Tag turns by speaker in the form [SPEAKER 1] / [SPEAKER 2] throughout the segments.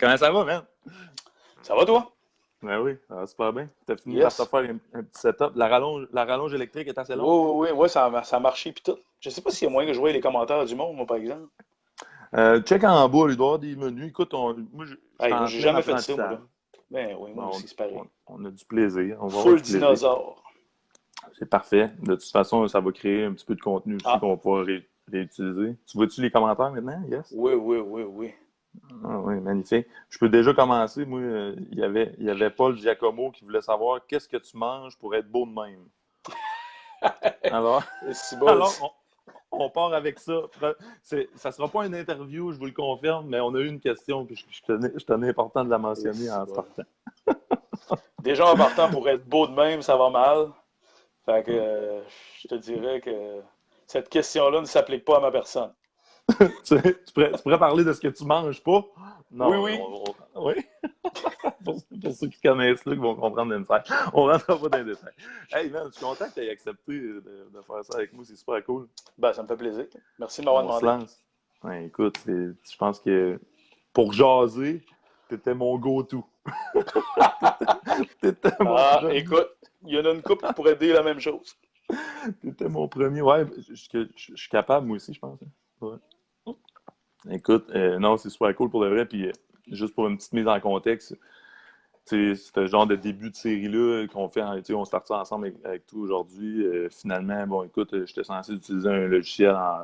[SPEAKER 1] Comment ça va, man?
[SPEAKER 2] Ça va, toi?
[SPEAKER 1] Ben oui, ça va super bien. T'as fini par te
[SPEAKER 2] Yes.
[SPEAKER 1] faire un petit setup. La rallonge électrique est assez longue.
[SPEAKER 2] Oui, oui, oui, ouais, ça a marché puis tout. Je sais pas s'il y a moyen que je voie les commentaires du monde, moi, par exemple.
[SPEAKER 1] Check en bas, il doit y avoir des menus. Écoute, moi, je suis
[SPEAKER 2] Hey, moi,
[SPEAKER 1] en
[SPEAKER 2] j'ai
[SPEAKER 1] plein
[SPEAKER 2] jamais fait ça, moi, là.
[SPEAKER 1] apprentissage.
[SPEAKER 2] Ben oui, moi
[SPEAKER 1] Bon,
[SPEAKER 2] aussi, c'est pareil.
[SPEAKER 1] on a du plaisir. On va avoir
[SPEAKER 2] Full
[SPEAKER 1] du plaisir.
[SPEAKER 2] dinosaure.
[SPEAKER 1] C'est parfait. De toute façon, ça va créer un petit peu de contenu aussi
[SPEAKER 2] Ah,
[SPEAKER 1] qu'on va pouvoir réutiliser. Tu vois-tu les commentaires maintenant? Yes?
[SPEAKER 2] oui, oui, oui, oui.
[SPEAKER 1] Ah oui, magnifique. Je peux déjà commencer. Moi, il y avait Paul Giacomo qui voulait savoir qu'est-ce que tu manges pour être beau de même. Alors,
[SPEAKER 2] C'est bon.
[SPEAKER 1] alors on part avec ça. Ça sera pas une interview, je vous le confirme, mais on a eu une question, puis je tenais important de la mentionner
[SPEAKER 2] C'est
[SPEAKER 1] en
[SPEAKER 2] bon.
[SPEAKER 1] startant.
[SPEAKER 2] Déjà, en partant, pour être beau de même, ça va mal. Fait que je te dirais que cette question-là ne s'applique pas à ma personne.
[SPEAKER 1] Tu pourrais parler de ce que tu manges pas?
[SPEAKER 2] Oui,
[SPEAKER 1] Non,
[SPEAKER 2] oui.
[SPEAKER 1] oui. Pour ceux qui connaissent là, qui vont comprendre l'insight. On rentre pas dans les détails. Hey man, je suis content que tu aies accepté de faire ça avec moi, c'est super cool.
[SPEAKER 2] Ben, ça me fait plaisir. Merci de m'avoir
[SPEAKER 1] On se
[SPEAKER 2] demandé.
[SPEAKER 1] lance. Ouais, écoute, je pense que pour jaser, t'étais mon go-to. T'étais mon
[SPEAKER 2] Ah,
[SPEAKER 1] premier.
[SPEAKER 2] écoute, il y en a une couple qui pourrait dire la même chose.
[SPEAKER 1] T'étais mon premier. Ouais, je suis capable, moi aussi, je pense. Ouais. Écoute, non, c'est super cool pour de vrai. Puis, juste pour une petite mise en contexte, c'est ce genre de début de série-là qu'on fait, on start ça ensemble avec toi aujourd'hui. Finalement, bon, écoute, j'étais censé utiliser un logiciel en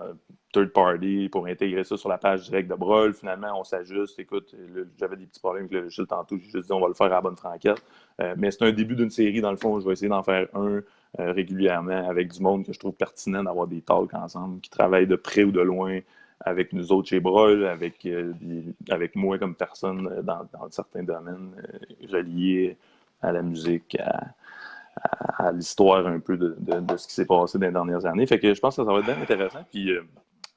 [SPEAKER 1] third party pour intégrer ça sur la page directe de Brol. Finalement, on s'ajuste. Écoute, j'avais des petits problèmes avec le logiciel tantôt. J'ai juste dit, on va le faire à la bonne franquette. Mais c'est un début d'une série, dans le fond. Je vais essayer d'en faire un régulièrement avec du monde que je trouve pertinent d'avoir des talks ensemble, qui travaillent de près ou de loin avec nous autres chez Brol, avec moi comme personne dans certains domaines reliés à la musique, à l'histoire un peu de ce qui s'est passé dans les dernières années. Fait que je pense que ça va être bien intéressant. Puis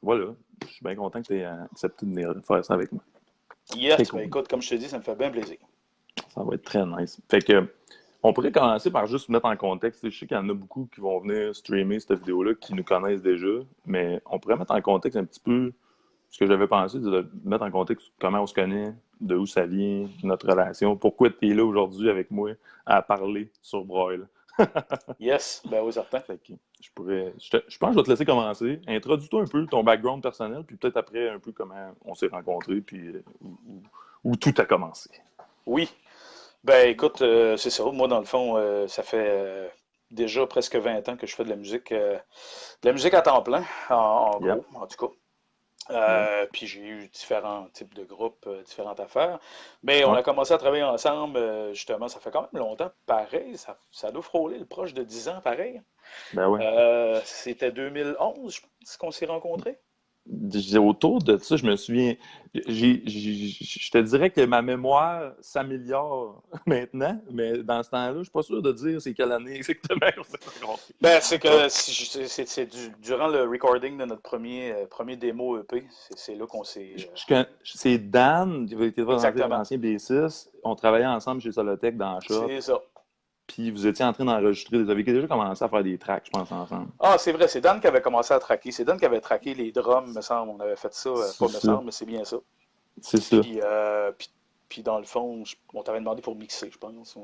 [SPEAKER 1] voilà, je suis bien content que tu aies accepté de venir faire ça avec moi. Très
[SPEAKER 2] Yes, ben
[SPEAKER 1] cool.
[SPEAKER 2] écoute, comme je te dis, ça me fait bien plaisir.
[SPEAKER 1] Ça va être très nice. Fait que on pourrait commencer par juste mettre en contexte. Je sais qu'il y en a beaucoup qui vont venir streamer cette vidéo-là, qui nous connaissent déjà, mais on pourrait mettre en contexte un petit peu ce que j'avais pensé, de mettre en contexte comment on se connaît, de où ça vient, notre relation, pourquoi tu es là aujourd'hui avec moi à parler sur Broil.
[SPEAKER 2] Yes, ben oui, certain.
[SPEAKER 1] Fait que je pense que je vais te laisser commencer. Introduis-toi un peu ton background personnel, puis peut-être après un peu comment on s'est rencontrés, puis où tout a commencé.
[SPEAKER 2] Oui, ben écoute, c'est ça. Moi, dans le fond, ça fait déjà presque 20 ans que je fais de la musique à temps plein, en
[SPEAKER 1] Yep.
[SPEAKER 2] gros, en tout cas.
[SPEAKER 1] Ouais.
[SPEAKER 2] Puis j'ai eu différents types de groupes, différentes affaires. Mais on
[SPEAKER 1] Ouais.
[SPEAKER 2] a commencé à travailler ensemble, justement, ça fait quand même longtemps. Pareil, ça doit frôler le proche de 10 ans, pareil.
[SPEAKER 1] Ben ouais.
[SPEAKER 2] C'était 2011, je pense, qu'on s'est rencontrés.
[SPEAKER 1] Autour de ça, je me souviens. Je te dirais que ma mémoire s'améliore maintenant, mais dans ce temps-là, je suis pas sûr de dire c'est quelle année exactement qu'on s'est rencontrés.
[SPEAKER 2] Ben, c'est
[SPEAKER 1] Ah,
[SPEAKER 2] que c'est durant le recording de notre premier démo EP, c'est là qu'on s'est.
[SPEAKER 1] c'est Dan, qui était
[SPEAKER 2] Exactement.
[SPEAKER 1] l'ancien B6. On travaillait ensemble chez Solotech dans la shop.
[SPEAKER 2] C'est ça.
[SPEAKER 1] Puis vous étiez en train d'enregistrer. Vous avez déjà commencé à faire des tracks, je pense, ensemble.
[SPEAKER 2] Ah, c'est vrai, c'est Dan qui avait commencé à tracker. C'est Dan qui avait traqué les drums, me semble. On avait fait ça,
[SPEAKER 1] C'est
[SPEAKER 2] pas me
[SPEAKER 1] ça.
[SPEAKER 2] semble, mais c'est bien ça.
[SPEAKER 1] C'est ça.
[SPEAKER 2] Puis dans le fond, on t'avait demandé pour mixer, je pense.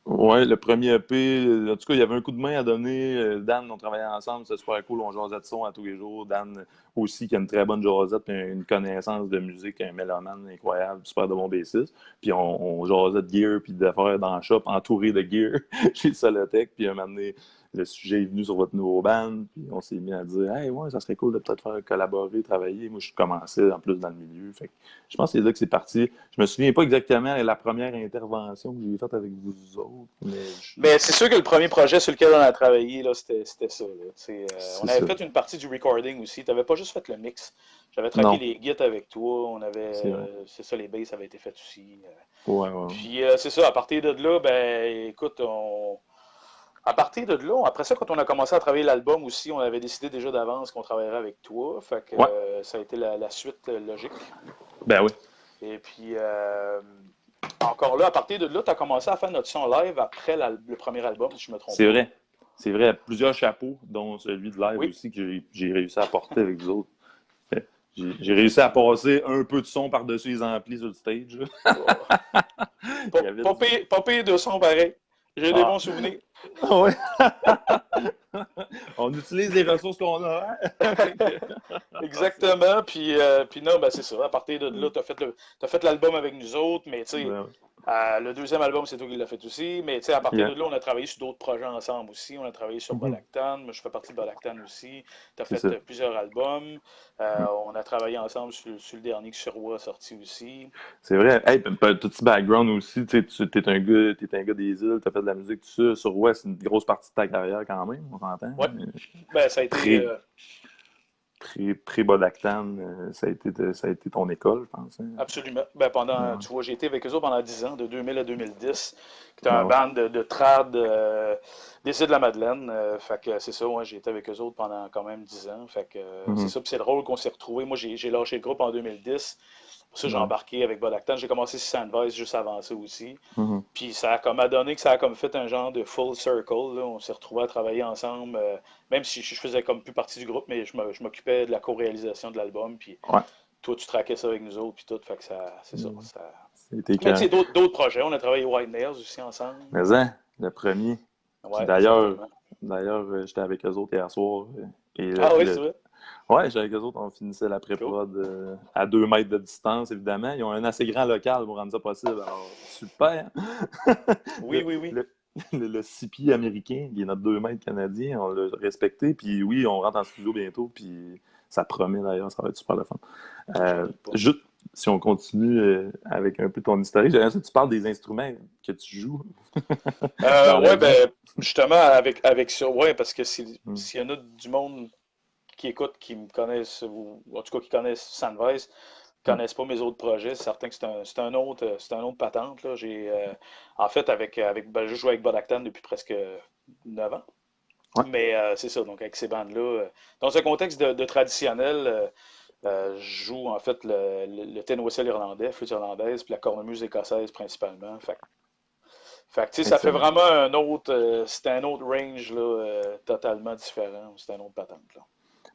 [SPEAKER 1] Ouais, le premier EP, en tout cas, il y avait un coup de main à donner. Dan, on travaillait ensemble, c'était super cool, on jasait de son à tous les jours. Dan aussi, qui a une très bonne jasette, puis une connaissance de musique, un mélomane incroyable, super de bon bassiste. Puis on jasait de gear, puis d'affaires dans le shop, entouré de gear chez Solotech. Puis un moment donné, le sujet est venu sur votre nouveau band, puis on s'est mis à dire, hey, ouais, ça serait cool de peut-être faire collaborer, travailler. Moi, je commençais en plus dans le milieu. Fait que je pense que c'est là que c'est parti. Je me souviens pas exactement de la première intervention que j'ai faite avec vous autres, mais
[SPEAKER 2] Mais c'est sûr que le premier projet sur lequel on a travaillé, là, c'était ça. Là. On
[SPEAKER 1] c'est
[SPEAKER 2] avait
[SPEAKER 1] ça.
[SPEAKER 2] fait une partie du recording aussi. Tu n'avais pas juste fait le mix. J'avais traqué
[SPEAKER 1] Non,
[SPEAKER 2] les guides avec toi.
[SPEAKER 1] c'est vrai.
[SPEAKER 2] C'est ça, les basses avaient été faites aussi.
[SPEAKER 1] Ouais, ouais, ouais.
[SPEAKER 2] Puis c'est ça, à partir de là, ben écoute, à partir de là, après ça, quand on a commencé à travailler l'album aussi, on avait décidé déjà d'avance qu'on travaillerait avec toi. Fait que
[SPEAKER 1] Ouais,
[SPEAKER 2] ça a été la suite logique.
[SPEAKER 1] ben oui.
[SPEAKER 2] Et puis encore là, à partir de là, tu as commencé à faire notre son live après le premier album, si je ne me trompe
[SPEAKER 1] C'est
[SPEAKER 2] pas.
[SPEAKER 1] vrai. C'est vrai. Plusieurs chapeaux, dont celui de live
[SPEAKER 2] Oui,
[SPEAKER 1] aussi, que j'ai réussi à porter avec vous autres. J'ai réussi à passer un peu de son par-dessus les amplis sur le stage.
[SPEAKER 2] Pas pire de son pareil. J'ai des bons souvenirs.
[SPEAKER 1] Ouais. On utilise les ressources qu'on a.
[SPEAKER 2] Exactement. Puis non, ben c'est ça. À partir de là, t'as fait l'album avec nous autres, mais tu sais, le deuxième album, c'est toi qui l'as fait aussi. Mais tu sais, à partir de là, on a travaillé sur d'autres projets ensemble aussi. On a travaillé sur Bodactan. Moi, je fais partie de Bodactan aussi. Tu as fait plusieurs albums. On a travaillé ensemble sur le dernier que Surwa a sorti aussi.
[SPEAKER 1] C'est vrai. Hey, tout petit background aussi. Tu es un gars des îles, tu as fait de la musique, tout ça. Surwa, c'est une grosse partie de ta carrière quand même, on s'entend.
[SPEAKER 2] Oui. Ben, ça a été.
[SPEAKER 1] Pré-Bodactan, ça a été ton école, je pense. Hein?
[SPEAKER 2] Absolument. Ben, tu vois, j'ai été avec eux autres pendant 10 ans, de 2000 à 2010. C'était un band de trad des îles de la Madeleine. Fait que c'est ça, j'ai été avec eux autres pendant quand même 10 ans. Fait que c'est ça, puis c'est drôle qu'on s'est retrouvés. Moi, j'ai lâché le groupe en 2010. Pour ça, j'ai embarqué avec Bodactan. J'ai commencé sur Sandvice juste avant ça aussi. Puis ça a comme donné que ça a comme fait un genre de full circle. Là. On s'est retrouvés à travailler ensemble, même si je faisais comme plus partie du groupe, mais je m'occupais de la co-réalisation de l'album. Puis toi, tu traquais ça avec nous autres, puis tout. Fait que c'est ça. Mais tu sais, d'autres projets. On a travaillé White Nails aussi ensemble.
[SPEAKER 1] Mais hein, le premier.
[SPEAKER 2] Ouais,
[SPEAKER 1] d'ailleurs, j'étais avec eux autres hier soir.
[SPEAKER 2] Oui, c'est vrai.
[SPEAKER 1] Ouais, j'étais avec eux autres, on finissait la pré-prod à 2 mètres de distance, évidemment. Ils ont un assez grand local pour rendre ça possible. Alors, super!
[SPEAKER 2] Oui.
[SPEAKER 1] Le 6 pieds américain, qui est notre 2 mètres canadien, on l'a respecté. Puis oui, on rentre en studio bientôt, puis ça promet d'ailleurs, ça va être super le fun. Juste, si on continue avec un peu ton historique, j'aimerais ça que tu parles des instruments que tu joues.
[SPEAKER 2] Oui, ben, justement, avec ça, ouais, parce que s'il y en a du monde qui écoutent, qui me connaissent, ou en tout cas qui connaissent Sandvice, qui ne connaissent pas mes autres projets, c'est certain que c'est un autre patente. Là. En fait, je joue avec Bodactan depuis presque 9 ans. Ouais. Mais c'est ça, donc avec ces bandes-là, dans un contexte de traditionnel, je joue en fait le ténor irlandais, flûte irlandaise, puis la cornemuse écossaise principalement. Fait que tu sais, ça fait vraiment c'est un autre range là, totalement différent. C'est un autre patente. Là.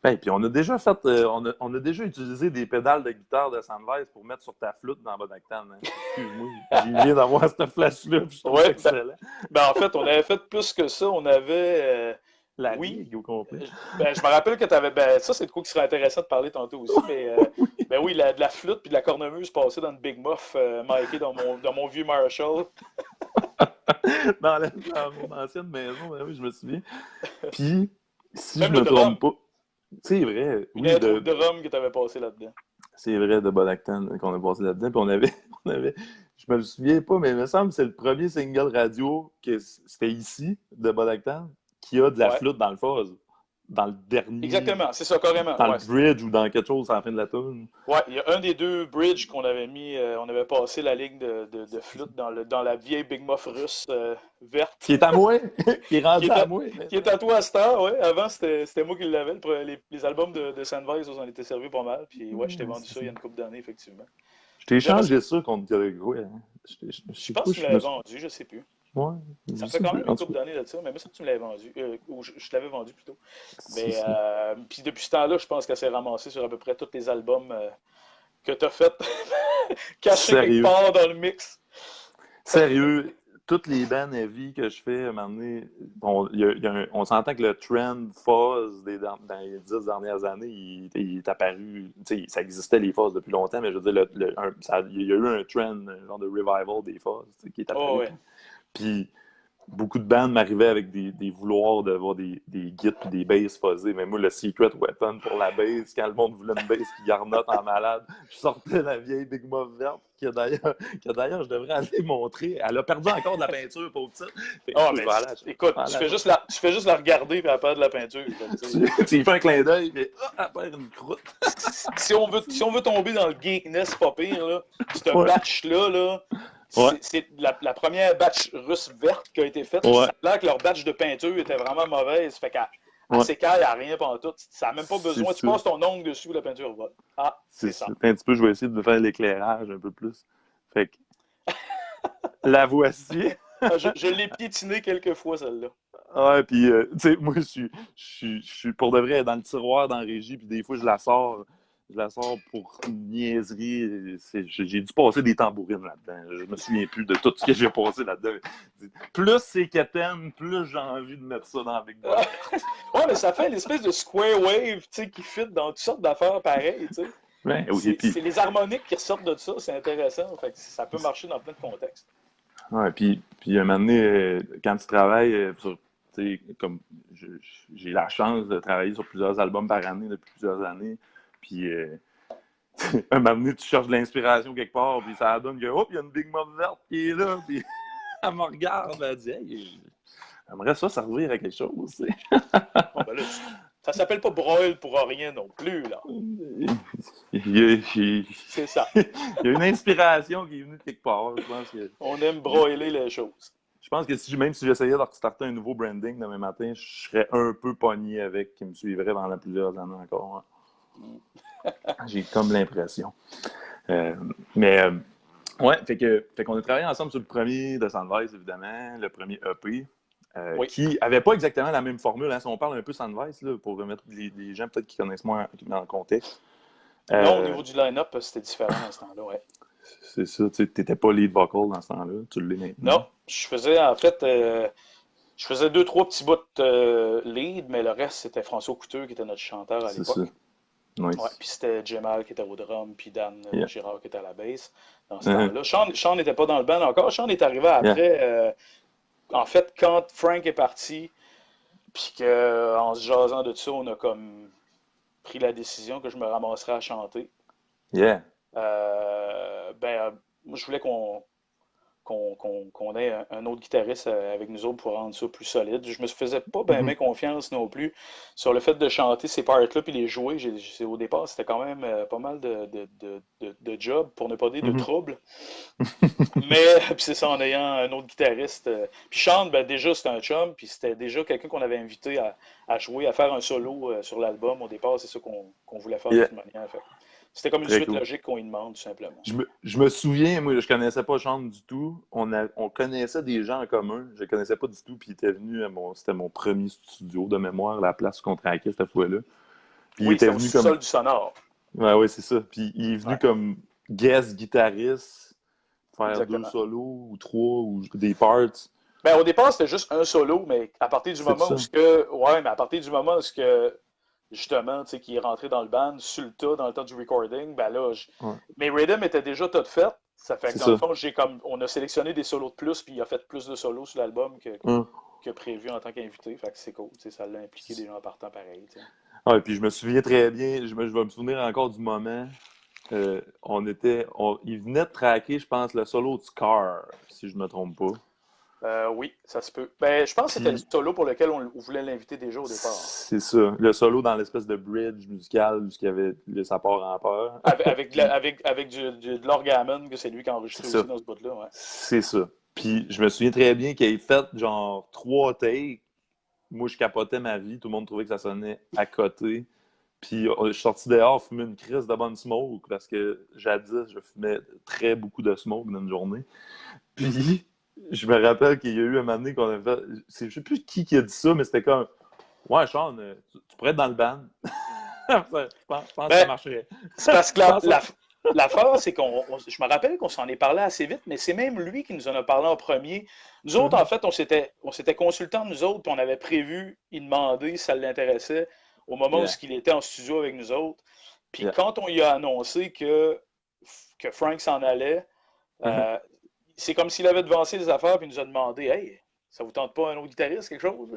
[SPEAKER 1] Ben, puis on a déjà fait, on a déjà utilisé des pédales de guitare de Sandvice pour mettre sur ta flûte dans Bodactan. Hein. Excuse-moi, j'ai viens d'avoir cette flash-là, je trouve ça excellent.
[SPEAKER 2] En fait, on avait fait plus que ça. On avait...
[SPEAKER 1] la ligue au complet.
[SPEAKER 2] Je me rappelle que tu avais... ça, c'est de quoi qui serait intéressant de parler tantôt aussi, mais oui, de la flûte puis de la cornemuse passée dans le Big Muff, marqué dans mon vieux Marshall.
[SPEAKER 1] dans mon ancienne maison, ben oui, je me souviens. Puis, si même je me trompe pas... C'est vrai.
[SPEAKER 2] Il y a un truc de rhum que tu avais passé là-dedans.
[SPEAKER 1] C'est vrai, de Bodactan qu'on a passé là-dedans. Puis on avait, je me souviens pas, mais il me semble que c'est le premier single radio que c'était ici, de Bodactan, qui a de la flûte dans le fuzz. Dans le dernier.
[SPEAKER 2] Exactement, c'est ça, carrément.
[SPEAKER 1] Dans le bridge ou dans quelque chose à la fin de la tune.
[SPEAKER 2] Ouais, il y a un des deux bridges qu'on avait mis, on avait passé la ligne de flûte dans la vieille Big Muff russe verte.
[SPEAKER 1] Qui est à moi, qui est rendu à moi.
[SPEAKER 2] Qui est à toi à Star, ouais. Avant, c'était moi qui l'avais. Les albums de Sandvice, on en était servis pas mal. Puis ouais, je t'ai vendu ça il y a une couple d'années, effectivement.
[SPEAKER 1] Je t'ai échangé ça contre Grégory. Hein.
[SPEAKER 2] Je pense que tu me l'avais vendu, je sais plus.
[SPEAKER 1] Ouais,
[SPEAKER 2] ça fait quand même une couple d'années de ça, mais moi, ça, tu me l'avais vendu. Ou je l'avais vendu plutôt. Mais puis depuis ce temps-là, je pense qu'elle s'est ramassée sur à peu près tous les albums que tu as fait cachés quelque part dans le mix.
[SPEAKER 1] Sérieux, toutes les bands heavy que je fais, à un moment donné, on s'entend que le trend fuzz dans les 10 dernières années, il est apparu. Ça existait les fuzz depuis longtemps, mais je veux dire, il y a eu un trend, un genre de revival des fuzz qui est apparu.
[SPEAKER 2] Oh, ouais.
[SPEAKER 1] Puis beaucoup de bandes m'arrivaient avec des vouloirs d'avoir des guides et des basses fuzzées. Mais moi, le secret weapon pour la bass, quand le monde voulait une bass qui garnotte en malade, je sortais la vieille Big Muff verte, que d'ailleurs, je devrais aller montrer. Elle a perdu encore de la peinture, pauvre petite.
[SPEAKER 2] Écoute, tu fais juste la regarder et elle perd de la peinture.
[SPEAKER 1] Tu fais un clin d'œil et elle perd une croûte.
[SPEAKER 2] si on veut tomber dans le geekness pas pire, là, ce batch-là, c'est la première batch russe verte qui a été faite. Ça a l'air que leur batch de peinture était vraiment mauvaise. Fait qu'à s'écaille, il n'y a rien pendant tout. Ça n'a même pas besoin. Tu passes ton ongle dessus, la peinture va. Ah, c'est ça.
[SPEAKER 1] Un petit peu, je vais essayer de faire l'éclairage un peu plus. Fait que la voici.
[SPEAKER 2] Je l'ai piétinée quelques fois, celle-là.
[SPEAKER 1] Ouais, puis, tu sais, moi, je suis pour de vrai dans le tiroir dans la régie, puis des fois, je la sors. Je la sors pour une niaiserie. J'ai dû passer des tambourines là-dedans. Je me souviens plus de tout ce que j'ai passé là-dedans. Plus c'est quétaine, plus j'ai envie de mettre ça dans la Big Boy.
[SPEAKER 2] Ouais, mais ça fait une espèce de square wave, tu sais, qui fit dans toutes sortes d'affaires pareilles, tu sais.
[SPEAKER 1] Ouais, oui, puis,
[SPEAKER 2] C'est les harmoniques qui ressortent de ça, c'est intéressant. Fait que ça peut marcher dans plein de contextes.
[SPEAKER 1] ouais, puis un moment donné, quand tu travailles sur, tu sais, comme j'ai la chance de travailler sur plusieurs albums par année depuis plusieurs années, puis un moment donné, tu cherches de l'inspiration quelque part, puis ça donne que, hop, il y a une Big Mom verte qui est là, puis elle me regarde, elle dit, hey, j'aimerais ça servir à quelque chose, tu sais.
[SPEAKER 2] Bon, ben là, ça s'appelle pas broil pour rien non plus, là. C'est ça.
[SPEAKER 1] Il y a une inspiration qui est venue de quelque part.
[SPEAKER 2] On aime broiler les choses.
[SPEAKER 1] Je pense que même si j'essayais de restarter un nouveau branding demain matin, je serais un peu pogné avec qui me suivrait pendant plusieurs années encore. Hein. J'ai comme l'impression. Mais ouais, fait qu'on a travaillé ensemble sur le premier de Sandvice, évidemment, le premier EP.
[SPEAKER 2] Oui.
[SPEAKER 1] Qui n'avait pas exactement la même formule. Hein. Si on parle un peu Sandvice, là, pour remettre les gens peut-être qui connaissent moins dans le contexte.
[SPEAKER 2] Non, au niveau du line-up, c'était différent à ce temps-là, ouais.
[SPEAKER 1] C'est ça, tu n'étais pas lead vocal dans ce temps-là, tu l'es maintenant.
[SPEAKER 2] Non, je faisais en fait, je faisais 2-3 petits bouts lead, mais le reste, c'était François Couteux qui était notre chanteur à
[SPEAKER 1] C'est
[SPEAKER 2] l'époque.
[SPEAKER 1] ça. Nice.
[SPEAKER 2] Ouais, puis c'était Jamal qui était au drum, puis Dan Girard qui était à la bass dans ce
[SPEAKER 1] Uh-huh.
[SPEAKER 2] temps-là. Sean n'était pas dans le band encore. Sean est arrivé après. En fait, quand Frank est parti, puis qu'en se jasant de ça, on a comme pris la décision que je me ramasserais à chanter.
[SPEAKER 1] Yeah.
[SPEAKER 2] Moi, je voulais qu'on ait un autre guitariste avec nous autres pour rendre ça plus solide. Je me faisais pas bien confiance non plus sur le fait de chanter ces parts-là puis les jouer. Au départ, c'était quand même pas mal de job, pour ne pas dire de trouble. Mais puis c'est ça, en ayant un autre guitariste. Puis Sean, déjà, c'était un chum, puis c'était déjà quelqu'un qu'on avait invité à jouer, à faire un solo sur l'album. Au départ, c'est ça qu'on voulait faire de toute manière. Fait. C'était comme une suite logique qu'on lui demande, tout simplement.
[SPEAKER 1] Je me souviens, moi, je connaissais pas Sean du tout. On connaissait des gens en commun. Je le connaissais pas du tout. Puis il était venu c'était mon premier studio de mémoire, la place qu'on traquait cette fois-là. Puis
[SPEAKER 2] oui, c'était au sous-sol du Sonore.
[SPEAKER 1] Ouais, c'est ça. Puis il est venu comme guest guitariste, faire 2 solos ou 3 ou des parts.
[SPEAKER 2] Au départ, c'était juste un solo, mais à partir du moment où justement, tu sais, qui est rentré dans le band sur le tas dans le temps du recording, mes rhythms étaient déjà tout faits. Ça fait que dans le fond, on a sélectionné des solos de plus, puis il a fait plus de solos sur l'album que prévu en tant qu'invité. Fait que c'est cool, ça l'a impliqué des gens en partant pareil. T'sais.
[SPEAKER 1] Ah, et puis je me souviens très bien, je vais me souvenir encore du moment. Il venait de traquer, je pense, le solo de Scar, si je me trompe pas.
[SPEAKER 2] Oui, ça se peut. Je pense que c'était le solo pour lequel on voulait l'inviter déjà au départ.
[SPEAKER 1] C'est ça. Le solo dans l'espèce de bridge musical où il y avait sa part en peur.
[SPEAKER 2] Avec de l'orgamon, que c'est lui qui a enregistré aussi dans ce bout-là. Ouais.
[SPEAKER 1] C'est ça. Puis je me souviens très bien qu'il ait fait genre 3 takes. Moi, je capotais ma vie. Tout le monde trouvait que ça sonnait à côté. Puis je suis sorti dehors fumer une crise de bonne smoke parce que jadis, je fumais très beaucoup de smoke dans une journée. Puis je me rappelle qu'il y a eu un moment donné qu'on a fait. Je sais plus qui a dit ça, mais c'était comme ouais, Sean, tu pourrais être dans le band. Je pense que ça marcherait.
[SPEAKER 2] C'est parce que l'affaire, c'est je me rappelle qu'on s'en est parlé assez vite, mais c'est même lui qui nous en a parlé en premier. Nous autres, en fait, on s'était consultants, nous autres, puis on avait prévu y demander si ça l'intéressait au moment où il était en studio avec nous autres. Puis quand on lui a annoncé que Frank s'en allait, c'est comme s'il avait devancé les affaires puis il nous a demandé « Hey, ça vous tente pas un autre guitariste, quelque chose? »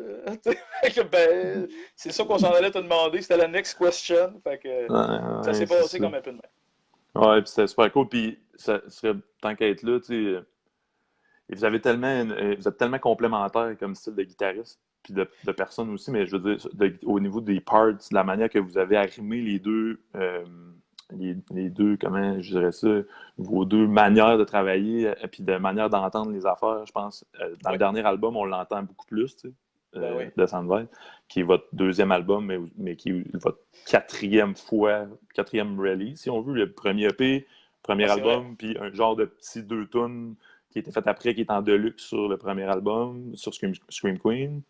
[SPEAKER 2] c'est ça qu'on s'en allait te demander. C'était la next question. Fait que ça s'est passé comme un peu de même.
[SPEAKER 1] Ouais, puis c'était super cool. Puis ça serait, tant qu'à être là, tu sais, vous êtes tellement complémentaires comme style de guitariste, puis de personnes aussi, mais je veux dire, au niveau des parts, de la manière que vous avez arrimé les deux, comment je dirais ça, vos deux manières de travailler, et puis de manière d'entendre les affaires, je pense. Dans le dernier album, on l'entend beaucoup plus, tu sais, de Sandvice, qui est votre deuxième album, mais qui est votre quatrième release, si on veut, le premier EP, premier album, puis un genre de petit 2 tunes qui était fait après, qui est en deluxe sur le premier album, sur Scream Queen.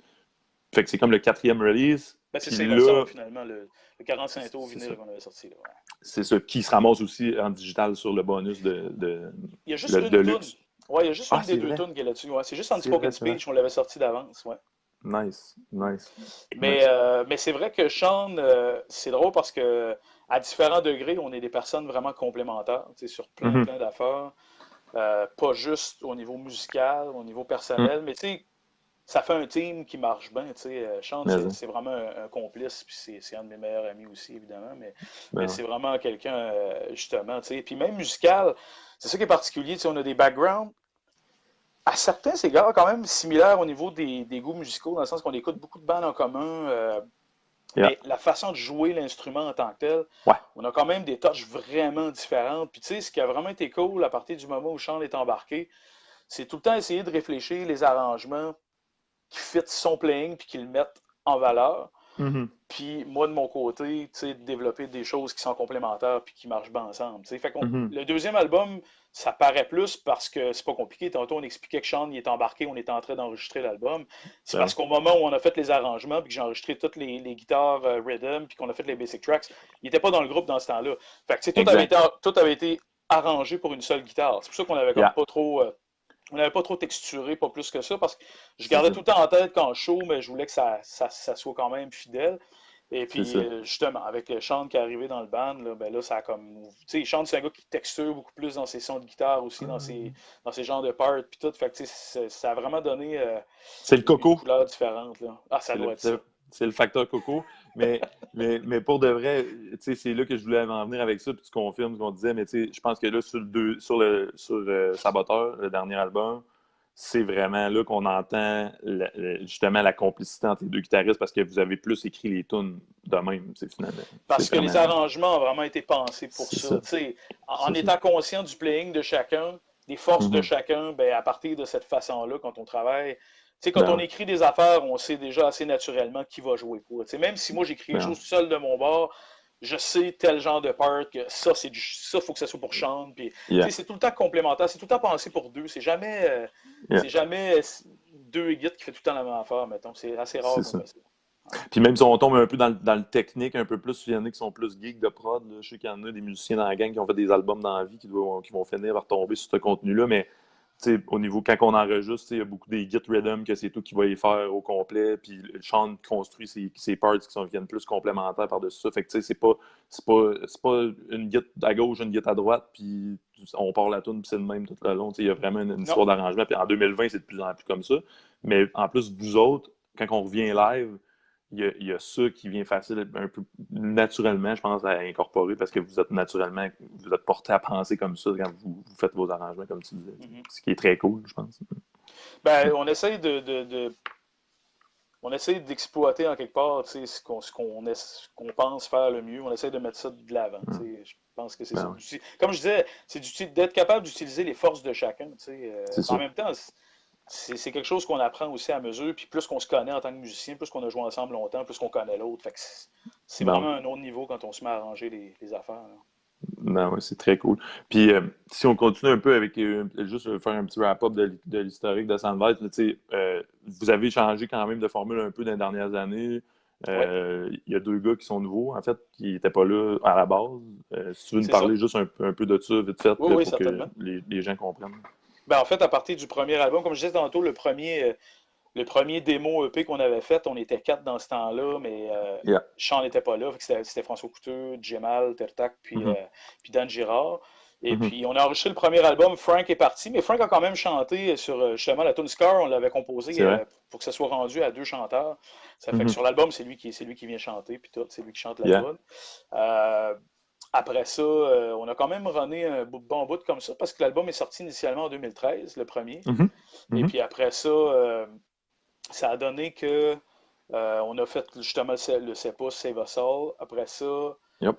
[SPEAKER 1] Fait que c'est comme le 4e release.
[SPEAKER 2] Ben, c'est
[SPEAKER 1] Puis
[SPEAKER 2] ça, il
[SPEAKER 1] là,
[SPEAKER 2] finalement, le 45 tours vinyle qu'on avait sorti. Là, ouais.
[SPEAKER 1] c'est ça, qui se ramasse aussi en digital sur le bonus
[SPEAKER 2] Il y a juste
[SPEAKER 1] le
[SPEAKER 2] une toune.
[SPEAKER 1] Deluxe.
[SPEAKER 2] Ouais, il y a juste
[SPEAKER 1] Ah,
[SPEAKER 2] une des
[SPEAKER 1] c'est
[SPEAKER 2] deux
[SPEAKER 1] vrai.
[SPEAKER 2] tunes qui est là-dessus. Ouais. C'est juste
[SPEAKER 1] C'est vrai,
[SPEAKER 2] Unspoken
[SPEAKER 1] c'est vrai.
[SPEAKER 2] Speech, on l'avait sorti d'avance. Ouais.
[SPEAKER 1] Nice, nice,
[SPEAKER 2] Mais,
[SPEAKER 1] nice.
[SPEAKER 2] mais c'est vrai que Sean, c'est drôle parce que à différents degrés, on est des personnes vraiment complémentaires, tu sais, sur plein,
[SPEAKER 1] Mhm,
[SPEAKER 2] plein d'affaires. Pas juste au niveau musical, au niveau
[SPEAKER 1] mhm.
[SPEAKER 2] personnel, mais tu sais, ça fait un team qui marche bien. Tu sais. Sean,
[SPEAKER 1] Mais,
[SPEAKER 2] c'est vraiment un complice, puis c'est un de mes meilleurs amis aussi, évidemment, mais
[SPEAKER 1] ben ouais.
[SPEAKER 2] c'est vraiment quelqu'un, justement. Tu sais. Puis même musical, c'est ça qui est particulier. Tu sais, on a des backgrounds à certains égards quand même similaires au niveau des goûts musicaux, dans le sens qu'on écoute beaucoup de bandes en commun,
[SPEAKER 1] Yeah.
[SPEAKER 2] mais la façon de jouer l'instrument en tant que tel,
[SPEAKER 1] Ouais.
[SPEAKER 2] on a quand même des touches vraiment différentes. Puis tu sais, ce qui a vraiment été cool à partir du moment où Sean est embarqué, c'est tout le temps essayer de réfléchir les arrangements qui fit son playing puis qui le mettent en valeur.
[SPEAKER 1] Mhm,
[SPEAKER 2] Puis moi, de mon côté, tu sais, de développer des choses qui sont complémentaires puis qui marchent bien ensemble. Tu sais. Fait qu'on,
[SPEAKER 1] mhm.
[SPEAKER 2] le deuxième album, ça paraît plus parce que c'est pas compliqué. Tantôt, on expliquait que Sean il est embarqué, on était en train d'enregistrer l'album. C'est
[SPEAKER 1] Ben
[SPEAKER 2] parce
[SPEAKER 1] ouais.
[SPEAKER 2] qu'au moment où on a fait les arrangements puis que j'ai enregistré toutes les guitares rhythm puis qu'on a fait les basic tracks, il était pas dans le groupe dans ce temps-là. Fait que tu sais,
[SPEAKER 1] Exact.
[SPEAKER 2] tout avait été arrangé pour une seule guitare. C'est pour ça qu'on avait comme
[SPEAKER 1] Yeah.
[SPEAKER 2] pas trop on n'avait pas trop texturé, pas plus que ça, parce que je
[SPEAKER 1] C'est
[SPEAKER 2] gardais
[SPEAKER 1] ça.
[SPEAKER 2] tout le temps en tête quand show, mais je voulais que ça soit quand même fidèle. Et
[SPEAKER 1] C'est
[SPEAKER 2] puis,
[SPEAKER 1] ça.
[SPEAKER 2] justement, avec le Sean qui est arrivé dans le band, là, ben là, ça a comme. Tu sais, Sean, c'est un gars qui texture beaucoup plus dans ses sons de guitare aussi, dans ses genres de parts, puis tout. Fait que, tu sais, ça a vraiment donné
[SPEAKER 1] C'est le
[SPEAKER 2] une
[SPEAKER 1] coco.
[SPEAKER 2] couleur différente, là. Ah, ça
[SPEAKER 1] C'est
[SPEAKER 2] doit être ça.
[SPEAKER 1] c'est le facteur coco. Mais pour de vrai, c'est là que je voulais en venir avec ça, puis tu confirmes ce qu'on disait, mais je pense que là, sur Saboteur, le dernier album, c'est vraiment là qu'on entend justement la complicité entre les deux guitaristes parce que vous avez plus écrit les tunes de même, finalement. C'est
[SPEAKER 2] Parce que les
[SPEAKER 1] vraiment.
[SPEAKER 2] arrangements ont vraiment été pensés pour
[SPEAKER 1] C'est
[SPEAKER 2] ça.
[SPEAKER 1] ça.
[SPEAKER 2] Tu sais, en
[SPEAKER 1] C'est ça.
[SPEAKER 2] étant conscient du playing de chacun, des forces de
[SPEAKER 1] Mhm.
[SPEAKER 2] chacun, ben, à partir de cette façon-là, quand on travaille, tu sais, quand
[SPEAKER 1] Ben
[SPEAKER 2] on
[SPEAKER 1] ouais.
[SPEAKER 2] écrit des affaires, on sait déjà assez naturellement qui va jouer quoi. Tu sais, même si moi j'écris quelque
[SPEAKER 1] Ben ouais.
[SPEAKER 2] chose tout seul de mon bord, je sais tel genre de part que ça faut que ça soit pour Sean. Puis, tu sais,
[SPEAKER 1] Yeah.
[SPEAKER 2] c'est tout le temps complémentaire, c'est tout le temps pensé pour deux.
[SPEAKER 1] Yeah.
[SPEAKER 2] C'est jamais deux guides qui fait tout le temps la même affaire, mettons. C'est assez rare
[SPEAKER 1] C'est
[SPEAKER 2] qu'on
[SPEAKER 1] ça.
[SPEAKER 2] fait ça.
[SPEAKER 1] Puis même si on tombe un peu dans le technique, un peu plus, il y en a qui sont plus geeks de prod. Là. Je sais qu'il y en a des musiciens dans la gang qui ont fait des albums dans la vie qui vont finir par tomber sur ce contenu-là. Mais au niveau, quand on enregistre, il y a beaucoup des git rhythm que c'est tout qui va y faire au complet. Puis le Sean construit ses parts qui viennent plus complémentaires par-dessus ça. Fait que c'est pas une git à gauche, une git à droite, puis on part la tune, puis c'est le même tout le long. Il y a vraiment une
[SPEAKER 2] Non.
[SPEAKER 1] histoire d'arrangement. Puis en 2020, c'est de plus en plus comme ça. Mais en plus, vous autres, quand on revient live, il y a ça qui vient facile un peu naturellement, je pense, à incorporer parce que vous êtes naturellement, vous êtes porté à penser comme ça quand vous faites vos arrangements, comme tu disais.
[SPEAKER 2] Mhm.
[SPEAKER 1] Ce qui est très cool, je pense.
[SPEAKER 2] Ben, on essaye on essaie d'exploiter en quelque part ce qu'on pense faire le mieux. On essaie de mettre ça de l'avant.
[SPEAKER 1] Mm.
[SPEAKER 2] Je pense que c'est ça.
[SPEAKER 1] Ben ouais,
[SPEAKER 2] Comme je disais, c'est d'être capable d'utiliser les forces de chacun.
[SPEAKER 1] c'est
[SPEAKER 2] En
[SPEAKER 1] ça.
[SPEAKER 2] même temps, c'est quelque chose qu'on apprend aussi à mesure. Puis plus qu'on se connaît en tant que musicien, plus qu'on a joué ensemble longtemps, plus qu'on connaît l'autre. Fait que c'est
[SPEAKER 1] Ben ouais.
[SPEAKER 2] vraiment un autre niveau quand on se met à arranger les affaires. Là.
[SPEAKER 1] Ben ouais, c'est très cool. Puis si on continue un peu avec juste faire un petit wrap-up de l'historique de Soundbite, vous avez changé quand même de formule un peu dans les dernières années.
[SPEAKER 2] Oui,
[SPEAKER 1] Il y a deux gars qui sont nouveaux, en fait, qui n'étaient pas là à la base. Si tu veux nous
[SPEAKER 2] c'est ça.
[SPEAKER 1] parler juste un peu de ça, vite fait,
[SPEAKER 2] Oui,
[SPEAKER 1] là,
[SPEAKER 2] oui,
[SPEAKER 1] pour que
[SPEAKER 2] certainement.
[SPEAKER 1] les gens comprennent.
[SPEAKER 2] Ben, en fait, à partir du premier album, comme je disais tantôt, le premier démo EP qu'on avait fait, on était quatre dans ce temps-là, mais
[SPEAKER 1] Yeah.
[SPEAKER 2] Sean n'était pas là. Fait que c'était François Couteux, Djemal, Tertak,
[SPEAKER 1] Mhm.
[SPEAKER 2] puis Dan Girard. Et
[SPEAKER 1] Mhm.
[SPEAKER 2] puis, on a enregistré le premier album. Frank est parti, mais Frank a quand même chanté sur justement la tune Scar. On l'avait composé
[SPEAKER 1] C'est vrai?
[SPEAKER 2] pour que ça soit rendu à deux chanteurs. Ça fait que
[SPEAKER 1] Mhm.
[SPEAKER 2] sur l'album, c'est lui qui vient chanter, puis tout, c'est lui qui chante la
[SPEAKER 1] Yeah.
[SPEAKER 2] tune. Euh, Après ça, on a quand même runné un bon bout comme ça, parce que l'album est sorti initialement en 2013, le premier.
[SPEAKER 1] Mhm.
[SPEAKER 2] Et
[SPEAKER 1] Mhm.
[SPEAKER 2] puis après ça, ça a donné que on a fait justement le CEPA Save Us All. Après ça,
[SPEAKER 1] Yep.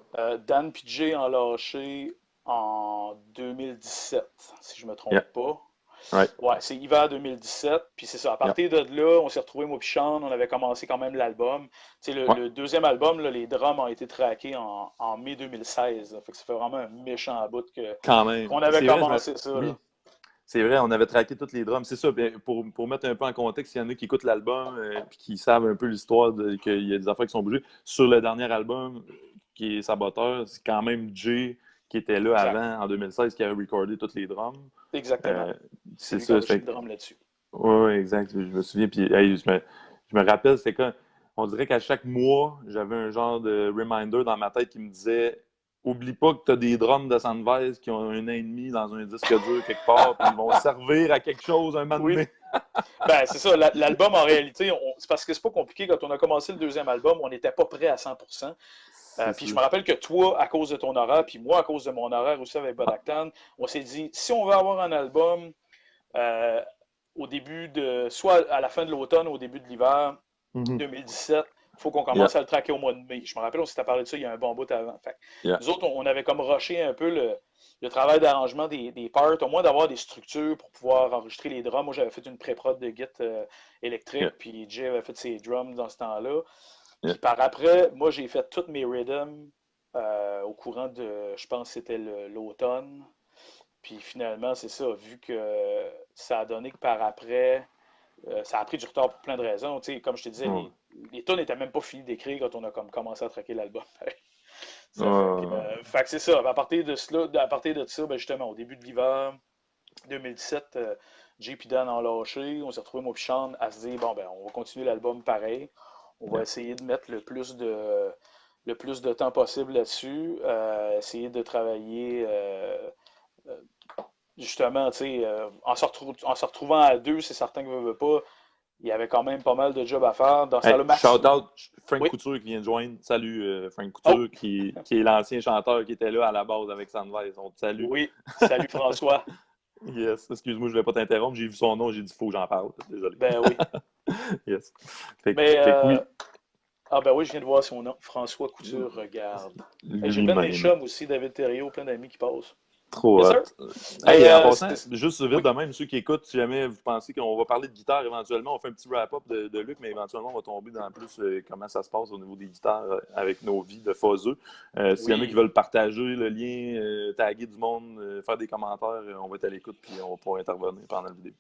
[SPEAKER 2] Dan et Jay ont lâché en 2017, si je me
[SPEAKER 1] Yeah.
[SPEAKER 2] trompe pas.
[SPEAKER 1] Right.
[SPEAKER 2] Ouais, c'est hiver 2017. Puis c'est ça. À
[SPEAKER 1] Yep.
[SPEAKER 2] partir de là, on s'est retrouvés, moi puis Sean, on avait commencé quand même l'album. Tu sais,
[SPEAKER 1] Ouais.
[SPEAKER 2] le deuxième album, là, les drums ont été trackés en mai 2016. Là. Fait que ça fait vraiment un méchant bout
[SPEAKER 1] Quand même.
[SPEAKER 2] qu'on avait
[SPEAKER 1] C'est vrai,
[SPEAKER 2] commencé ça.
[SPEAKER 1] oui.
[SPEAKER 2] Là.
[SPEAKER 1] C'est vrai, on avait traqué tous les drums. C'est ça, pour mettre un peu en contexte, il y en a qui écoutent l'album et qui savent un peu l'histoire qu'il y a des affaires qui sont bougées. Sur le dernier album, qui est Saboteur, c'est quand même Jay qui était là
[SPEAKER 2] Exact.
[SPEAKER 1] avant, en 2016, qui avait recordé tous les drums.
[SPEAKER 2] Exactement. C'est lui qui
[SPEAKER 1] ça.
[SPEAKER 2] a enregistré le drum là-dessus.
[SPEAKER 1] Oui, exact. Je me souviens. Puis, hey, je me rappelle, c'était quand. On dirait qu'à chaque mois, j'avais un genre de reminder dans ma tête qui me disait oublie pas que tu as des drums de Sandvise qui ont 1 an et demi dans un disque dur quelque part, puis ils vont servir à quelque chose un moment donné.
[SPEAKER 2] Ben, c'est ça. L'album, en réalité, c'est parce que c'est pas compliqué. Quand on a commencé le deuxième album, on n'était pas prêt à 100%. Puis je me rappelle que toi, à cause de ton horaire, puis moi, à cause de mon horaire aussi avec Bodactan, on s'est dit, si on veut avoir un album au début soit à la fin de l'automne ou au début de l'hiver 2017, il faut qu'on commence à le traquer au mois de mai. Je me rappelle, on s'était parlé de ça il y a un bon bout avant. Fait, nous autres, on avait comme rushé un peu le travail d'arrangement des parts, au moins d'avoir des structures pour pouvoir enregistrer les drums. Moi, j'avais fait une pré-prod de Git électrique, puis Jay avait fait ses drums dans ce temps-là. Puis par après, moi, j'ai fait toutes mes rhythms au courant de, je pense que c'était l'automne. Puis finalement, c'est ça, vu que ça a donné que par après, ça a pris du retard pour plein de raisons. Tu sais, comme je te disais, les tunes n'étaient même pas finis d'écrire quand on a comme commencé à traquer l'album. Fait que c'est ça. À partir de ça, ben justement, au début de l'hiver 2017, Jay et Dan ont lâché. On s'est retrouvé, moi et Sean, à se dire, bon, ben, on va continuer l'album pareil. On va essayer de mettre le plus de temps possible là-dessus. Essayer de travailler justement, tu sais, en se retrouvant à deux, c'est certain que ne veut pas. Il y avait quand même pas mal de jobs à faire. Dans
[SPEAKER 1] Hey,
[SPEAKER 2] ce
[SPEAKER 1] shout out Frank
[SPEAKER 2] Oui.
[SPEAKER 1] Couture qui vient de joindre. Salut Frank Couture, qui est l'ancien chanteur qui était là à la base avec Sandvise. On te salue.
[SPEAKER 2] Oui, salut François.
[SPEAKER 1] Yes, excuse-moi, je ne voulais pas t'interrompre. J'ai vu son nom, j'ai dit faut que j'en parle. Désolé.
[SPEAKER 2] Ben oui.
[SPEAKER 1] Yes.
[SPEAKER 2] Mais,
[SPEAKER 1] que oui.
[SPEAKER 2] Ah ben oui, je viens de voir son nom. François Couture, regarde. Hey, j'ai plein de mes chums aussi, David Thériault, plein d'amis qui passent.
[SPEAKER 1] Trop
[SPEAKER 2] yes,
[SPEAKER 1] hot. Hey, en passant, juste vite de même, ceux qui écoutent, si jamais vous pensez qu'on va parler de guitare éventuellement, on fait un petit wrap-up de Luc, mais éventuellement, on va tomber dans plus comment ça se passe au niveau des guitares avec nos vies de phaseux. S'il y en a qui veulent partager le lien, taguer du monde, faire des commentaires, on va être à l'écoute puis on va pouvoir intervenir pendant la vidéo.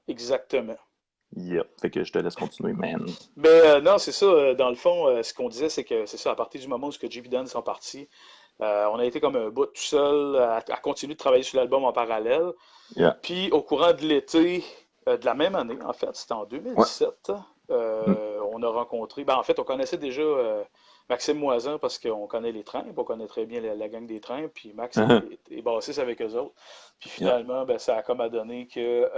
[SPEAKER 2] Exactement.
[SPEAKER 1] Yep. Fait que je te laisse continuer, man.
[SPEAKER 2] Mais non, c'est ça. Dans le fond, ce qu'on disait, c'est que c'est ça, à partir du moment où Jay et Dan sont partis, on a été comme un bout tout seul à continuer de travailler sur l'album en parallèle.
[SPEAKER 1] Yeah.
[SPEAKER 2] Puis au courant de l'été de la même année, en fait, c'était en 2017, on a rencontré, ben en fait, on connaissait déjà Maxime Moisin parce qu'on connaît les Trains, on connaît très bien la gang des Trains, puis Max est bassiste avec eux autres. Puis finalement, ben, ça a comme à donner que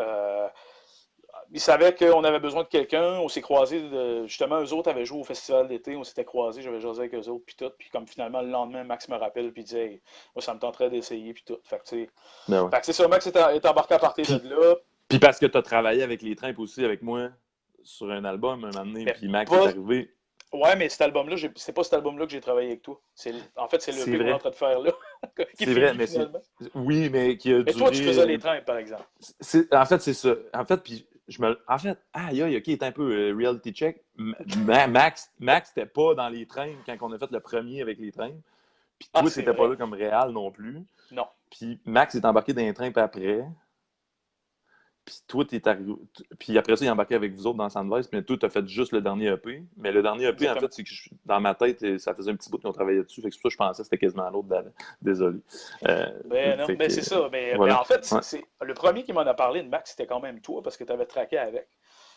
[SPEAKER 2] ils savaient qu'on avait besoin de quelqu'un. On s'est croisés, justement, eux autres avaient joué au festival d'été, on s'était croisés, j'avais jasé avec eux autres, puis tout. Puis comme finalement, le lendemain, Max me rappelle, puis disait, hey, moi, ça me tenterait d'essayer, puis tout. Fait que, fait que c'est ça, Max est embarqué à partir de là.
[SPEAKER 1] Puis parce que tu as travaillé avec les Trains aussi avec moi sur un album un moment donné, puis Max est arrivé.
[SPEAKER 2] Ouais, mais cet album-là, c'est pas cet album-là que j'ai travaillé avec toi. En fait, c'est le qu'on est en train de faire là.
[SPEAKER 1] C'est vrai, mais oui, mais qui a duré...
[SPEAKER 2] Mais toi, tu faisais les Trains, par exemple.
[SPEAKER 1] En fait, c'est ça. En fait, puis aïe, ok, il est un peu reality check. Max, c'était pas dans les Trains quand on a fait le premier avec les Trains. Puis toi, t'étais pas là comme réal non plus.
[SPEAKER 2] Non.
[SPEAKER 1] Puis Max est embarqué dans les Trains après. Puis toi, t'es arrivé. Puis après ça, il est embarqué avec vous autres dans Sandvise. Mais toi, t'as fait juste le dernier EP. Mais le dernier EP, en fait, c'est que dans ma tête, ça faisait un petit bout qu'on travaillait dessus. Fait que c'est pour ça que je pensais que c'était quasiment l'autre d'avant. Désolé.
[SPEAKER 2] Non, mais c'est ça. Mais en fait, le premier qui m'en a parlé de Max, c'était quand même toi parce que tu avais traqué avec.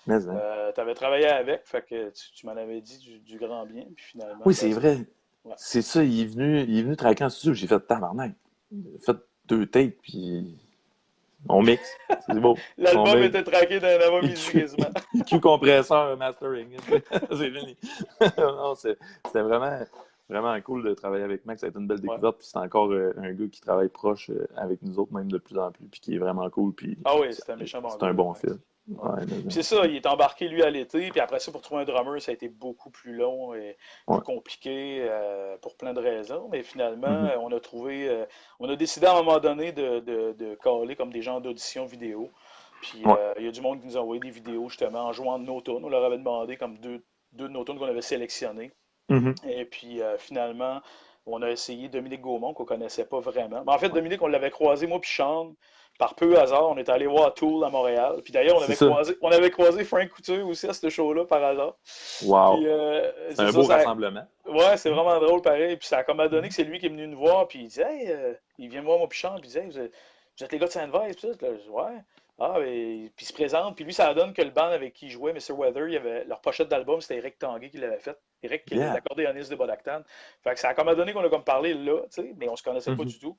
[SPEAKER 2] Tu avais travaillé avec, fait que tu m'en avais dit du grand bien. Puis finalement.
[SPEAKER 1] Oui, c'est vrai. Ouais. C'est ça, il est venu traquer en studio. J'ai fait tabarnak. J'ai fait 2 takes, puis. On mixe, c'est beau.
[SPEAKER 2] L'album était traqué dans un avant-midi quasiment.
[SPEAKER 1] EQ compresseur, mastering. C'est fini. Non, c'était vraiment cool de travailler avec Max. Ça a été une belle découverte. Puis c'est encore un gars qui travaille proche avec nous autres, même de plus en plus, puis qui est vraiment cool. Puis
[SPEAKER 2] ah oui, c'est un méchant bon.
[SPEAKER 1] C'est un bon film.
[SPEAKER 2] Ouais, c'est ça, il est embarqué lui à l'été, puis après ça, pour trouver un drummer, ça a été beaucoup plus long et plus compliqué pour plein de raisons. Mais finalement, on a décidé à un moment donné de caler comme des gens d'audition vidéo. Puis il y a du monde qui nous a envoyé des vidéos justement en jouant de nos tunes. On leur avait demandé comme deux de nos tunes qu'on avait sélectionnées. Et puis finalement, on a essayé Dominique Gaumont qu'on connaissait pas vraiment. Mais en fait, Dominique, on l'avait croisé, moi puis Sean. par peu hasard, on est allé voir Tool à Montréal. Puis d'ailleurs,
[SPEAKER 1] C'est ça.
[SPEAKER 2] on avait croisé Frank Couture aussi à ce show-là par hasard. Puis
[SPEAKER 1] Wow. C'est
[SPEAKER 2] c'est
[SPEAKER 1] un
[SPEAKER 2] ça,
[SPEAKER 1] beau rassemblement.
[SPEAKER 2] ouais, c'est vraiment drôle pareil. Puis ça a comme à donné que c'est lui qui est venu nous voir. Puis il dit, hey, il vient me voir mon pichon. Puis il dit, hey, vous êtes les gars de Sainte-Vise. Puis ça, là, je dis, ouais. Ah, puis il se présente. Puis lui, ça donne que le band avec qui il jouait, Mr. Weather, leur pochette d'album, c'était Eric Tanguay qui l'avait fait. Eric, qui est
[SPEAKER 1] Yeah.
[SPEAKER 2] l'accordéoniste de Bodactan. Fait que ça a comme à donné qu'on a comme parlé là, tu sais, mais on se connaissait pas du tout.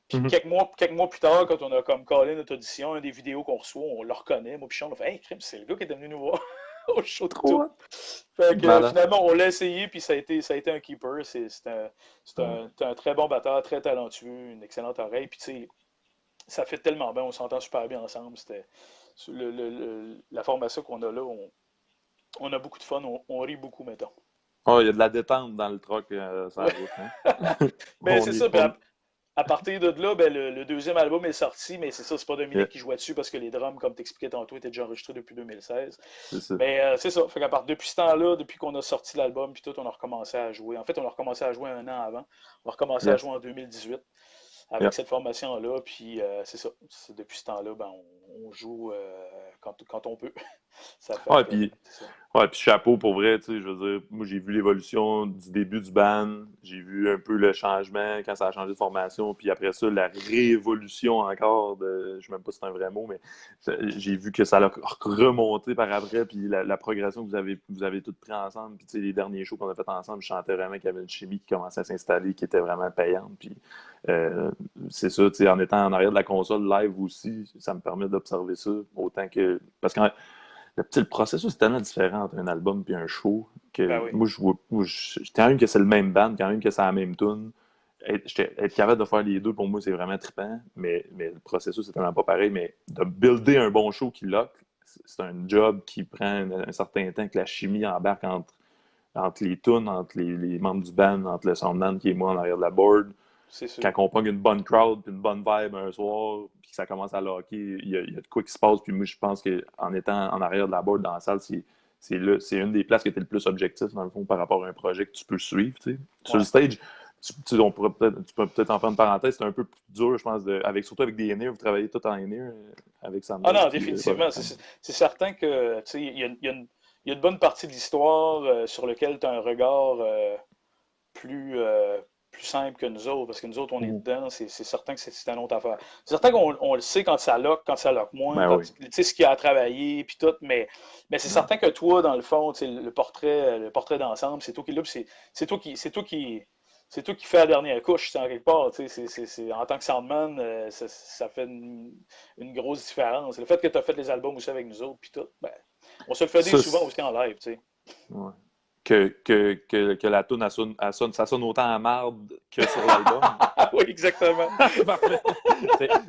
[SPEAKER 2] Puis quelques mois plus tard, quand on a comme collé notre audition, une des vidéos qu'on reçoit, on le reconnaît. Moi, puis on a fait, hey, crime, c'est le gars qui est venu nous voir au show de tout. Fait que finalement, on l'a essayé, puis ça a été un keeper. C'est un très bon batteur, très talentueux, une excellente oreille. Puis tu sais, ça fait tellement bien, on s'entend super bien ensemble. C'était la formation qu'on a là, on a beaucoup de fun, on rit beaucoup, mettons.
[SPEAKER 1] Oh, il y a de la détente dans le truck, ça
[SPEAKER 2] Ouais.
[SPEAKER 1] route. Hein?
[SPEAKER 2] Mais c'est ça. À partir de là, ben, le deuxième album est sorti, mais c'est ça, c'est pas Dominique qui jouait dessus parce que les drums, comme t'expliquais tantôt, étaient déjà enregistrés depuis 2016.
[SPEAKER 1] C'est ça.
[SPEAKER 2] Mais c'est ça. Fait qu'à part depuis ce temps-là, depuis qu'on a sorti l'album, puis tout, on a recommencé à jouer. En fait, on a recommencé à jouer un an avant. On a recommencé à jouer en 2018 avec cette formation-là. Puis c'est ça. Depuis ce temps-là, ben, on joue quand on peut. Ça fait
[SPEAKER 1] Ouais,
[SPEAKER 2] que,
[SPEAKER 1] puis
[SPEAKER 2] c'est ça.
[SPEAKER 1] ouais, puis chapeau pour vrai, tu sais, je veux dire, moi j'ai vu l'évolution du début du band, j'ai vu un peu le changement quand ça a changé de formation, puis après ça, la révolution encore de, je sais même pas si c'est un vrai mot, mais j'ai vu que ça a remonté par après, puis la progression que vous avez toutes pris ensemble, puis tu sais, les derniers shows qu'on a fait ensemble, je sentais vraiment qu'il y avait une chimie qui commençait à s'installer, qui était vraiment payante, puis c'est ça, tu sais, en étant en arrière de la console live aussi, ça me permet d'observer ça, autant que, parce que le processus est tellement différent entre un album et un show
[SPEAKER 2] Ben
[SPEAKER 1] que
[SPEAKER 2] oui.
[SPEAKER 1] moi, quand même que c'est le même band, quand même que c'est la même tune, être capable de faire les deux, pour moi, c'est vraiment trippant, mais le processus est tellement pas pareil. Mais de builder un bon show qui lock, c'est un job qui prend un certain temps, que la chimie embarque entre les tunes, entre les membres du band, entre le soundman qui est moi en arrière de la board.
[SPEAKER 2] C'est sûr.
[SPEAKER 1] Quand on pogne une bonne crowd, puis une bonne vibe un soir, puis que ça commence à locker, il y a de quoi qui se passe. Puis moi, je pense qu'en étant en arrière de la board dans la salle, c'est une des places qui était le plus objectif, dans le fond, par rapport à un projet que tu peux suivre. T'sais. Sur le stage, tu peux peut-être en faire une parenthèse, c'est un peu plus dur, je pense, surtout avec des in-ear, vous travaillez tout en in-ear avec Sam.
[SPEAKER 2] Ah non, définitivement. C'est certain que il y a une bonne partie de l'histoire sur laquelle tu as un regard plus, plus simple que nous autres, parce que nous autres, on est dedans, c'est certain que c'est une autre affaire. C'est certain qu'on le sait quand ça lock moins,
[SPEAKER 1] Ben oui.
[SPEAKER 2] tu sais ce qu'il y a à travailler, puis tout, mais c'est certain que toi, dans le fond, le portrait d'ensemble, c'est toi qui l'as, c'est toi qui fais la dernière couche, en quelque part. En tant que soundman, ça fait une grosse différence. Le fait que tu as fait les albums aussi avec nous autres, puis tout, ben, on se le fait dire souvent aussi en live. Tu sais.
[SPEAKER 1] Ouais. Que la toune, ça sonne autant à marde que sur l'album.
[SPEAKER 2] Oui, exactement.
[SPEAKER 1] Parfait.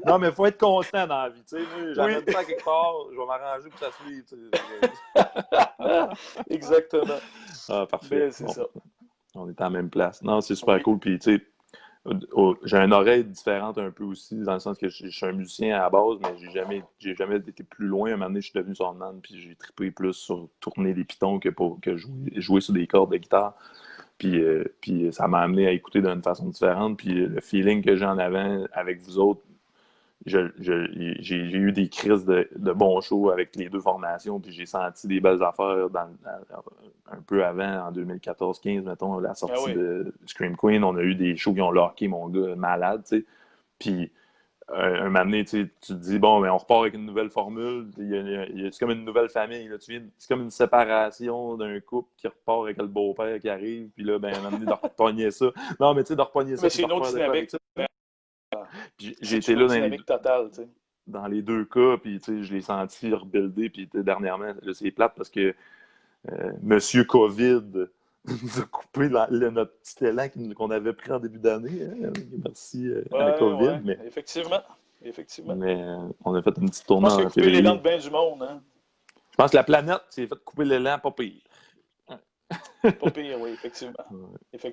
[SPEAKER 1] Non, mais il faut être constant dans la vie. J'amène ça quelque part, je vais m'arranger pour que ça suive.
[SPEAKER 2] Exactement.
[SPEAKER 1] Ah, parfait.
[SPEAKER 2] C'est ça.
[SPEAKER 1] On est à la même place. Non, c'est super cool. Puis, tu sais, j'ai une oreille différente un peu aussi, dans le sens que je suis un musicien à la base, mais j'ai jamais été plus loin. Un moment donné, je suis devenu soundman, puis j'ai trippé plus sur tourner des pitons que jouer sur des cordes de guitare. Puis ça m'a amené à écouter d'une façon différente. Puis le feeling que j'ai en avant avec vous autres, j'ai eu des crises de bons shows avec les deux formations, puis j'ai senti des belles affaires un peu avant, en 2014-15, mettons, la sortie de Scream Queen. On a eu des shows qui ont locké, mon gars, malade, tu sais. Puis un moment donné, tu te dis, bon, mais on repart avec une nouvelle formule. C'est comme une nouvelle famille. C'est comme une séparation d'un couple qui repart avec le beau-père qui arrive. Puis là, ben, un moment donné, de repogner ça. Non, mais tu sais, de repogner ça.
[SPEAKER 2] Mais c'est une autre dynamique.
[SPEAKER 1] J'ai été là
[SPEAKER 2] totale, tu sais.
[SPEAKER 1] Dans les deux cas, puis je l'ai senti rebuilder. Puis dernièrement, là, c'est plate parce que Monsieur COVID nous a coupé notre petit élan qu'on avait pris en début d'année. Hein. Merci à la COVID.
[SPEAKER 2] Ouais, mais... Effectivement.
[SPEAKER 1] Mais on a fait une petite tournée en février.
[SPEAKER 2] Je pense qu'il a coupé l'élan de bien du monde. Hein?
[SPEAKER 1] Je pense que la planète s'est fait couper l'élan, pas pire.
[SPEAKER 2] Pas pire, oui, effectivement.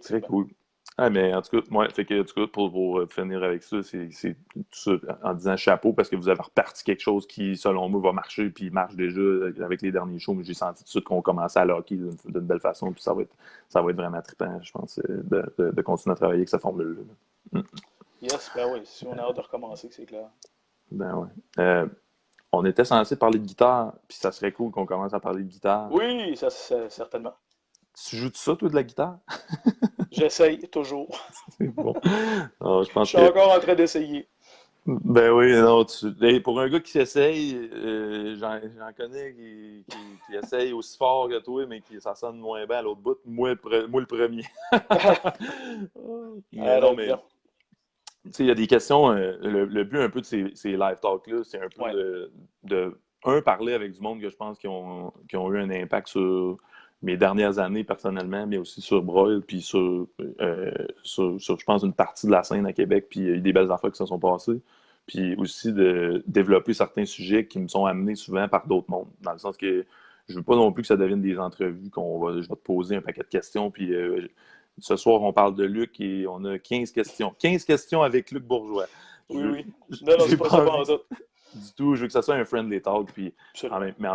[SPEAKER 1] Très cool. Ah, mais en tout cas, moi, fait que, en tout cas, pour finir avec ça, c'est tout ça en disant chapeau parce que vous avez reparti quelque chose qui, selon moi, va marcher puis marche déjà avec les derniers shows. Mais j'ai senti tout de suite qu'on commençait à locker d'une belle façon puis ça va être vraiment trippant, je pense, de continuer à travailler avec cette formule-là.
[SPEAKER 2] Yes, ben oui, si on a hâte de recommencer, c'est clair.
[SPEAKER 1] Ben ouais. On était censé parler de guitare, puis ça serait cool qu'on commence à parler de guitare.
[SPEAKER 2] Oui, ça, certainement.
[SPEAKER 1] Tu joues de ça, toi, de la guitare?
[SPEAKER 2] J'essaye toujours.
[SPEAKER 1] C'est bon. Alors, je
[SPEAKER 2] Je
[SPEAKER 1] pense
[SPEAKER 2] suis
[SPEAKER 1] que
[SPEAKER 2] encore en train d'essayer.
[SPEAKER 1] ben oui, non, pour un gars qui s'essaye, j'en connais qui essaye aussi fort que toi, mais qui ça sonne moins bien à l'autre bout. Moi le premier. Mais
[SPEAKER 2] Ça
[SPEAKER 1] non,
[SPEAKER 2] doit être
[SPEAKER 1] mais
[SPEAKER 2] bien.
[SPEAKER 1] tu sais, il y a des questions. Le but un peu de ces live talks-là, c'est un peu
[SPEAKER 2] Ouais.
[SPEAKER 1] parler avec du monde que je pense qui ont eu un impact sur mes dernières années personnellement, mais aussi sur Broil, puis je pense, une partie de la scène à Québec, puis il y a eu des belles affaires qui se sont passées. Puis aussi de développer certains sujets qui me sont amenés souvent par d'autres mondes. Dans le sens que je veux pas non plus que ça devienne des entrevues je vais te poser un paquet de questions, puis ce soir, on parle de Luc et on a 15 questions. 15 questions avec Luc Bourgeois.
[SPEAKER 2] Oui,
[SPEAKER 1] Je
[SPEAKER 2] oui. Non, non, c'est
[SPEAKER 1] J'ai
[SPEAKER 2] pas ça
[SPEAKER 1] pas envie
[SPEAKER 2] pendant tout.
[SPEAKER 1] du tout. Je veux que ça soit un friendly talk. Puis
[SPEAKER 2] Absolument.
[SPEAKER 1] mais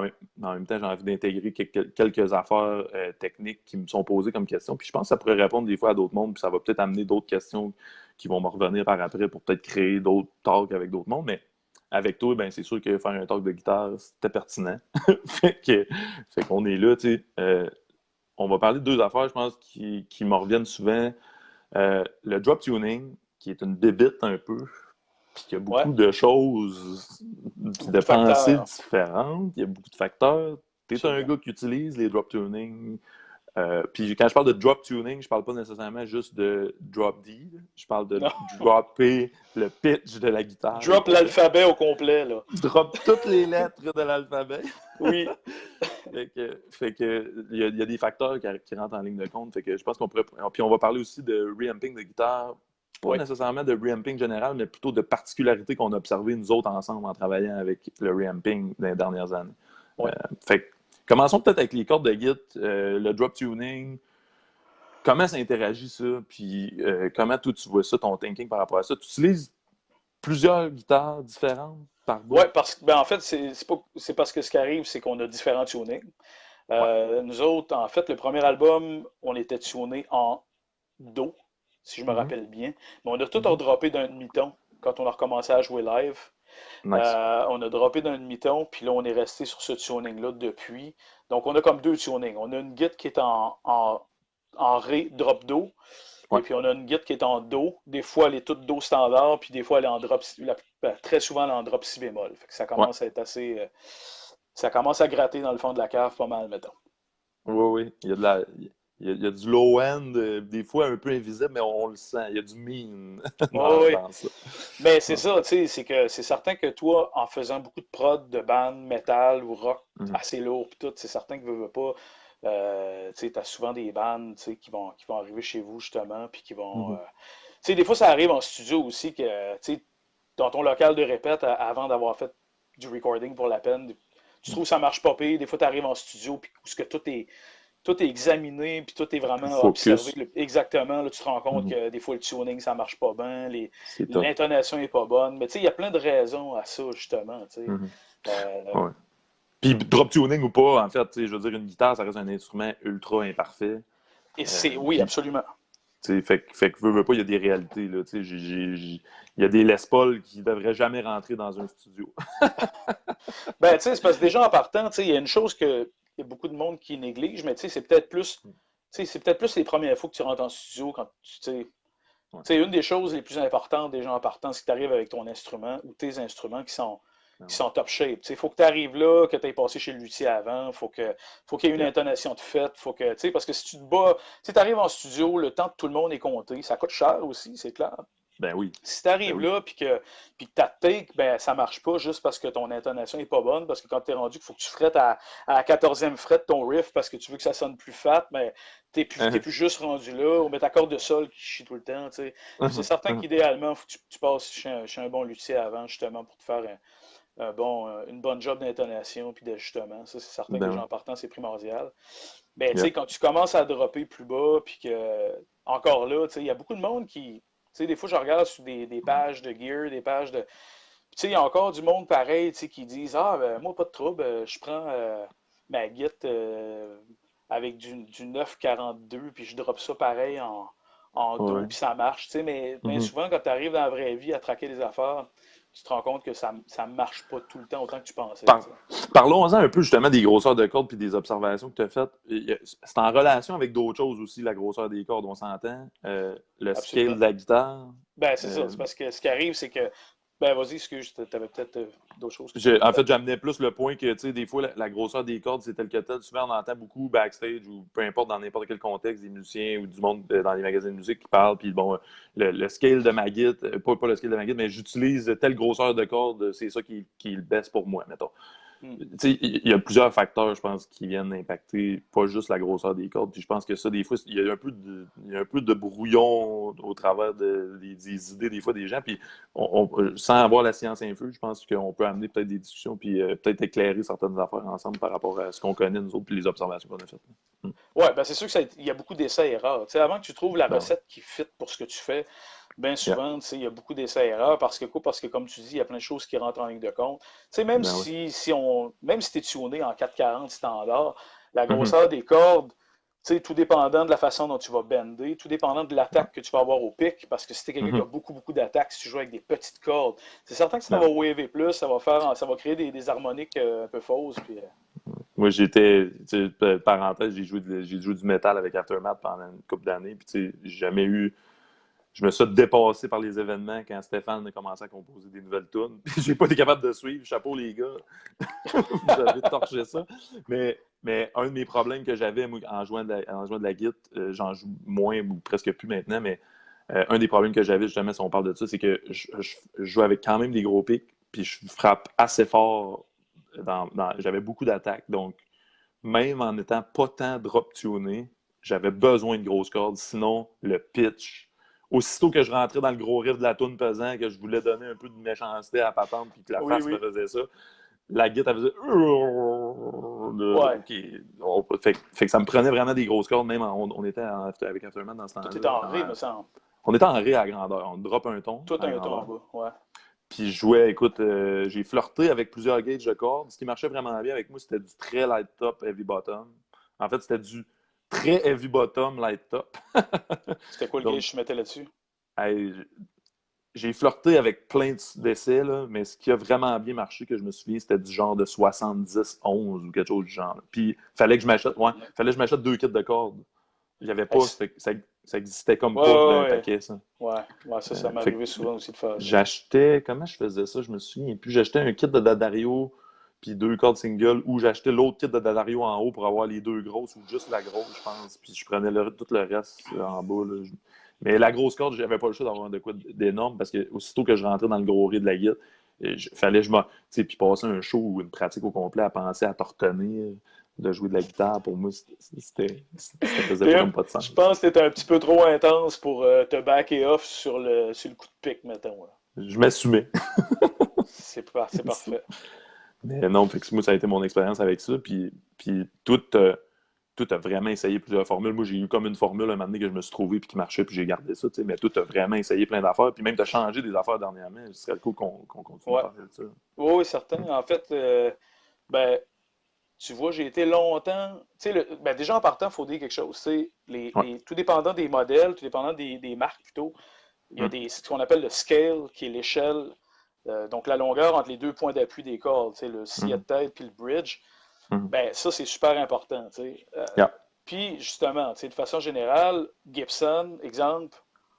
[SPEAKER 1] en même temps, j'ai envie d'intégrer quelques affaires techniques qui me sont posées comme questions. Puis je pense que ça pourrait répondre des fois à d'autres mondes. Puis ça va peut-être amener d'autres questions qui vont me revenir par après pour peut-être créer d'autres talks avec d'autres mondes. Mais avec toi, ben, c'est sûr que faire un talk de guitare, c'était pertinent. fait qu'on est là, tu sais. On va parler de deux affaires, je pense, qui me reviennent souvent. Le drop tuning, qui est une bébite un peu, puis qu'il y a
[SPEAKER 2] Ouais.
[SPEAKER 1] beaucoup de choses, puis
[SPEAKER 2] Beaucoup
[SPEAKER 1] de
[SPEAKER 2] de
[SPEAKER 1] pensées
[SPEAKER 2] facteurs.
[SPEAKER 1] différentes. Il y a beaucoup de facteurs. Tu es un
[SPEAKER 2] Absolument.
[SPEAKER 1] gars qui utilise les drop tuning. Puis quand je parle de drop tuning, je parle pas nécessairement juste de drop D. Je parle de
[SPEAKER 2] Non.
[SPEAKER 1] dropper le pitch de la guitare au
[SPEAKER 2] Drop
[SPEAKER 1] complet.
[SPEAKER 2] l'alphabet au complet, là.
[SPEAKER 1] Drop toutes les lettres de l'alphabet.
[SPEAKER 2] Oui.
[SPEAKER 1] Il y a des facteurs qui rentrent en ligne de compte. Fait que je pense qu'on pourrait. Puis on va parler aussi de reamping de guitare. Pas
[SPEAKER 2] Oui.
[SPEAKER 1] nécessairement de reamping général, mais plutôt de particularités qu'on a observées nous autres ensemble en travaillant avec le reamping dans les dernières années.
[SPEAKER 2] Oui.
[SPEAKER 1] Fait que, commençons peut-être avec les cordes de Git, le drop tuning. Comment ça interagit ça? Puis comment toi tu vois ça, ton thinking par rapport à ça? Tu utilises plusieurs guitares différentes par bout?
[SPEAKER 2] Ouais, parce que, ben, en fait, c'est parce que ce qui arrive, c'est qu'on a différents tunings.
[SPEAKER 1] Ouais.
[SPEAKER 2] Nous autres, en fait, le premier album, on était tuné en Do, si je me
[SPEAKER 1] Mhm.
[SPEAKER 2] rappelle bien. Mais on a tout
[SPEAKER 1] Mhm.
[SPEAKER 2] redroppé d'un demi-ton quand on a recommencé à jouer live.
[SPEAKER 1] Nice.
[SPEAKER 2] On a droppé d'un demi-ton, puis là, on est resté sur ce tuning-là depuis. Donc, on a comme deux tunings. On a une guitare qui est en Ré, drop Do, et
[SPEAKER 1] Ouais.
[SPEAKER 2] puis on a une guitare qui est en Do. Des fois, elle est toute Do standard, puis des fois, elle est en drop, très souvent, elle est en drop si bémol. Fait que ça
[SPEAKER 1] Ouais.
[SPEAKER 2] commence à être assez. Ça commence à gratter dans le fond de la cave pas mal, mettons.
[SPEAKER 1] Oui, oui. Il y a du low-end, des fois un peu invisible, mais on le sent. Il y a du mean
[SPEAKER 2] Oui, oui.
[SPEAKER 1] dans ça.
[SPEAKER 2] Mais c'est
[SPEAKER 1] Ouais.
[SPEAKER 2] ça, tu sais, c'est que c'est certain que toi, en faisant beaucoup de prod de bandes metal ou rock
[SPEAKER 1] Mhm.
[SPEAKER 2] assez lourd, pis tout, c'est certain que veux pas, tu sais, t'as souvent des bandes, tu sais, qui vont arriver chez vous, justement, puis qui vont,
[SPEAKER 1] Mhm.
[SPEAKER 2] tu sais, des fois, ça arrive en studio aussi que, tu sais, dans ton local de répète, avant d'avoir fait du recording pour la peine, tu trouves que ça marche pas pire, des fois, tu arrives en studio, puis où ce que tout est examiné, puis tout est
[SPEAKER 1] Plus
[SPEAKER 2] vraiment observé
[SPEAKER 1] focus.
[SPEAKER 2] exactement. Là, tu te rends compte
[SPEAKER 1] Mhm.
[SPEAKER 2] que des fois, le tuning, ça marche pas bien,
[SPEAKER 1] C'est top.
[SPEAKER 2] l'intonation est pas bonne. Mais tu sais, il y a plein de raisons à ça, justement. Tu sais.
[SPEAKER 1] Mhm.
[SPEAKER 2] Euh,
[SPEAKER 1] Ouais. Puis drop tuning ou pas, en fait, tu sais, je veux dire, une guitare, ça reste un instrument ultra imparfait.
[SPEAKER 2] et c'est, oui,
[SPEAKER 1] Puis,
[SPEAKER 2] absolument.
[SPEAKER 1] tu sais, fait que veux pas, il y a des réalités, là. Tu sais, il y a des Les Paul qui devraient jamais rentrer dans un studio.
[SPEAKER 2] Ben, tu sais, c'est parce que déjà en partant, tu sais, il y a une chose que il y a beaucoup de monde qui néglige, mais tu sais, c'est peut-être plus les premières fois que tu rentres en studio quand
[SPEAKER 1] Ouais.
[SPEAKER 2] tu sais, une des choses les plus importantes déjà en partant, c'est que tu arrives avec ton instrument ou tes instruments qui sont,
[SPEAKER 1] Ah
[SPEAKER 2] qui
[SPEAKER 1] ouais.
[SPEAKER 2] sont top shape. Il faut que tu arrives là, que tu aies passé chez le luthier avant, faut qu'il y ait une
[SPEAKER 1] Yeah.
[SPEAKER 2] intonation de fête, parce que si tu te bats, si tu arrives en studio, le temps de tout le monde est compté, ça coûte cher aussi, c'est clair.
[SPEAKER 1] Ben oui.
[SPEAKER 2] Si tu
[SPEAKER 1] Ben
[SPEAKER 2] arrives
[SPEAKER 1] oui.
[SPEAKER 2] là puis que ta take, ben, ça marche pas juste parce que ton intonation n'est pas bonne, parce que quand tu es rendu qu'il faut que tu frettes à la 14e fret ton riff parce que tu veux que ça sonne plus fat, mais t'es plus juste rendu là, on met ta corde de sol qui chie tout le temps. Tu sais. C'est certain qu'idéalement, il faut que tu passes chez un bon luthier avant, justement, pour te faire une bonne job d'intonation puis d'ajustement. Ça, c'est certain que
[SPEAKER 1] Ben
[SPEAKER 2] déjà
[SPEAKER 1] oui.
[SPEAKER 2] en partant, c'est primordial. Ben, tu
[SPEAKER 1] Yeah.
[SPEAKER 2] sais, quand tu commences à dropper plus bas, puis que, encore là, tu sais, il y a beaucoup de monde qui, tu sais, des fois, je regarde sur des pages de gear, des pages de. Puis, tu sais, il y a encore du monde pareil, tu sais, qui disent, ah, ben, moi, pas de trouble, je prends ma Git avec du 9,42, puis je drop ça pareil en dos,
[SPEAKER 1] Ouais.
[SPEAKER 2] puis ça marche, tu sais, mais bien
[SPEAKER 1] Mhm.
[SPEAKER 2] souvent, quand tu arrives dans la vraie vie à traquer des affaires, tu te rends compte que ça ne marche pas tout le temps autant que tu pensais.
[SPEAKER 1] Parlons-en un peu justement des grosseurs de cordes puis des observations que tu as faites. C'est en relation avec d'autres choses aussi, la grosseur des cordes, on s'entend. Le scale
[SPEAKER 2] Absolument.
[SPEAKER 1] de la guitare.
[SPEAKER 2] Ben, c'est ça. C'est parce que ce qui arrive, c'est que. Ben, vas-y, excuse, tu avais peut-être d'autres choses que tu
[SPEAKER 1] En
[SPEAKER 2] voulais
[SPEAKER 1] fait, j'amenais plus le point que, tu sais, des fois, la grosseur des cordes, c'est tel que tel. Souvent, on entend beaucoup backstage ou peu importe, dans n'importe quel contexte, des musiciens ou du monde dans les magasins de musique qui parlent. Puis bon, le scale de ma guitare, pas le scale de ma guitare, mais j'utilise telle grosseur de corde, c'est ça qui est le best pour moi, mettons. Il y a plusieurs facteurs, je pense, qui viennent impacter pas juste la grosseur des cordes. Puis je pense que ça, des fois, il y a un peu de brouillon au travers des idées, des fois, des gens. Puis sans avoir la science infuse, je pense qu'on peut amener peut-être des discussions puis peut-être éclairer certaines affaires ensemble par rapport à ce qu'on connaît, nous autres, puis les observations qu'on a faites.
[SPEAKER 2] Oui, ben c'est sûr qu'il y a beaucoup d'essais-erreurs. Avant que tu trouves la
[SPEAKER 1] Ben
[SPEAKER 2] recette qui fit pour ce que tu fais, bien
[SPEAKER 1] yeah.
[SPEAKER 2] souvent, il y a beaucoup d'essais-erreurs parce que quoi? Parce que, comme tu dis, il y a plein de choses qui rentrent en ligne de compte. Même
[SPEAKER 1] Ben oui.
[SPEAKER 2] même si tu es tuné en 440 standard, la
[SPEAKER 1] Mm-hmm.
[SPEAKER 2] grosseur des cordes, tout dépendant de la façon dont tu vas bender, tout dépendant de l'attaque que tu vas avoir au pic, parce que si tu es quelqu'un qui a
[SPEAKER 1] Mm-hmm.
[SPEAKER 2] beaucoup d'attaques, si tu joues avec des petites cordes, c'est certain que ça
[SPEAKER 1] Ben
[SPEAKER 2] va
[SPEAKER 1] oui.
[SPEAKER 2] waver plus, ça va créer des harmoniques un peu fausses. Puis,
[SPEAKER 1] Moi, j'étais, parenthèse, j'ai joué du métal avec Aftermath pendant une couple d'années, puis tu sais, j'ai jamais eu. Je me suis dépassé par les événements quand Stéphane a commencé à composer des nouvelles tunes. J'ai pas été capable de suivre. Chapeau, les gars. Vous avez torché ça. Mais un de mes problèmes que j'avais moi, en jouant de la guitare, j'en joue moins ou presque plus maintenant, mais un des problèmes que j'avais, justement, si on parle de ça, c'est que je joue avec quand même des gros pics, puis je frappe assez fort. J'avais beaucoup d'attaques. Donc, même en étant pas tant drop tuné, j'avais besoin de grosses cordes. Sinon, le pitch. Aussitôt que je rentrais dans le gros riff de la toune pesant, que je voulais donner un peu de méchanceté à la patente, puis que la
[SPEAKER 2] oui,
[SPEAKER 1] face me
[SPEAKER 2] oui.
[SPEAKER 1] faisait ça, la guitare faisait.
[SPEAKER 2] Ouais.
[SPEAKER 1] OK. Fait que ça me prenait vraiment des grosses cordes, même on était avec Afterman dans ce
[SPEAKER 2] Tout est en ré,
[SPEAKER 1] temps-là.
[SPEAKER 2] me semble.
[SPEAKER 1] On était en ré à grandeur. On drop un ton
[SPEAKER 2] Tout
[SPEAKER 1] à
[SPEAKER 2] un ton en
[SPEAKER 1] grandeur.
[SPEAKER 2] bas. Ouais.
[SPEAKER 1] Puis je jouais, écoute, j'ai flirté avec plusieurs gauges de cordes. Ce qui marchait vraiment bien avec moi, c'était du très light top, heavy bottom. En fait, c'était du très heavy bottom, light top.
[SPEAKER 2] C'était quoi le
[SPEAKER 1] Donc,
[SPEAKER 2] gauge que tu mettais là-dessus?
[SPEAKER 1] hey, j'ai flirté avec plein d'essais, là, mais ce qui a vraiment bien marché, que je me souviens, c'était du genre de 70-11 ou quelque chose du genre. Puis, fallait que je m'achète 2 kits de cordes. Il y avait
[SPEAKER 2] Hey,
[SPEAKER 1] pas, ça existait comme
[SPEAKER 2] ouais,
[SPEAKER 1] pas
[SPEAKER 2] ouais,
[SPEAKER 1] d'un
[SPEAKER 2] ouais.
[SPEAKER 1] paquet, ça.
[SPEAKER 2] Ouais, ça m'est
[SPEAKER 1] Fait que
[SPEAKER 2] arrivé souvent aussi de faire ça.
[SPEAKER 1] j'achetais, comment je faisais ça, je me souviens plus. J'achetais un kit de Dadario, puis 2 cordes single, ou j'achetais l'autre kit de Dadario en haut pour avoir les 2 grosses, ou juste la grosse, je pense. Puis je prenais tout le reste en bas, là. Mais la grosse corde, j'avais pas le choix d'avoir de quoi d'énorme, parce que aussitôt que je rentrais dans le gros riz de la guitare, fallait que je me. Tu sais, puis passer un show ou une pratique au complet à penser à tortonner, de jouer de la guitare, pour moi, ça faisait pas comme pas de
[SPEAKER 2] Je
[SPEAKER 1] sens.
[SPEAKER 2] pense que t'étais un petit peu trop intense pour te backer off sur le coup de pic, mettons. Là.
[SPEAKER 1] Je m'assumais.
[SPEAKER 2] C'est parfait.
[SPEAKER 1] Mais non, fait que moi, ça a été mon expérience avec ça. Puis tout a vraiment essayé plusieurs formules. Moi, j'ai eu comme une formule un moment donné que je me suis trouvé puis qui marchait, puis j'ai gardé ça. Mais tout a vraiment essayé plein d'affaires. Puis même, tu as changé des affaires dernièrement. Ce serait cool qu'on continue à
[SPEAKER 2] Ouais.
[SPEAKER 1] parler de ça.
[SPEAKER 2] Oui, oui, certain. En fait, ben, tu vois, j'ai été longtemps. Ben, déjà en partant, il faut dire quelque chose.
[SPEAKER 1] Ouais.
[SPEAKER 2] Tout dépendant des modèles, tout dépendant des marques plutôt, il y a
[SPEAKER 1] Hum,
[SPEAKER 2] ce qu'on appelle le scale, qui est l'échelle, donc la longueur entre les deux points d'appui des cordes, le sillet de
[SPEAKER 1] hum,
[SPEAKER 2] tête puis le bridge.
[SPEAKER 1] hum.
[SPEAKER 2] Ben, ça, c'est super important.
[SPEAKER 1] Yeah.
[SPEAKER 2] Puis, justement, de façon générale, Gibson, exemple,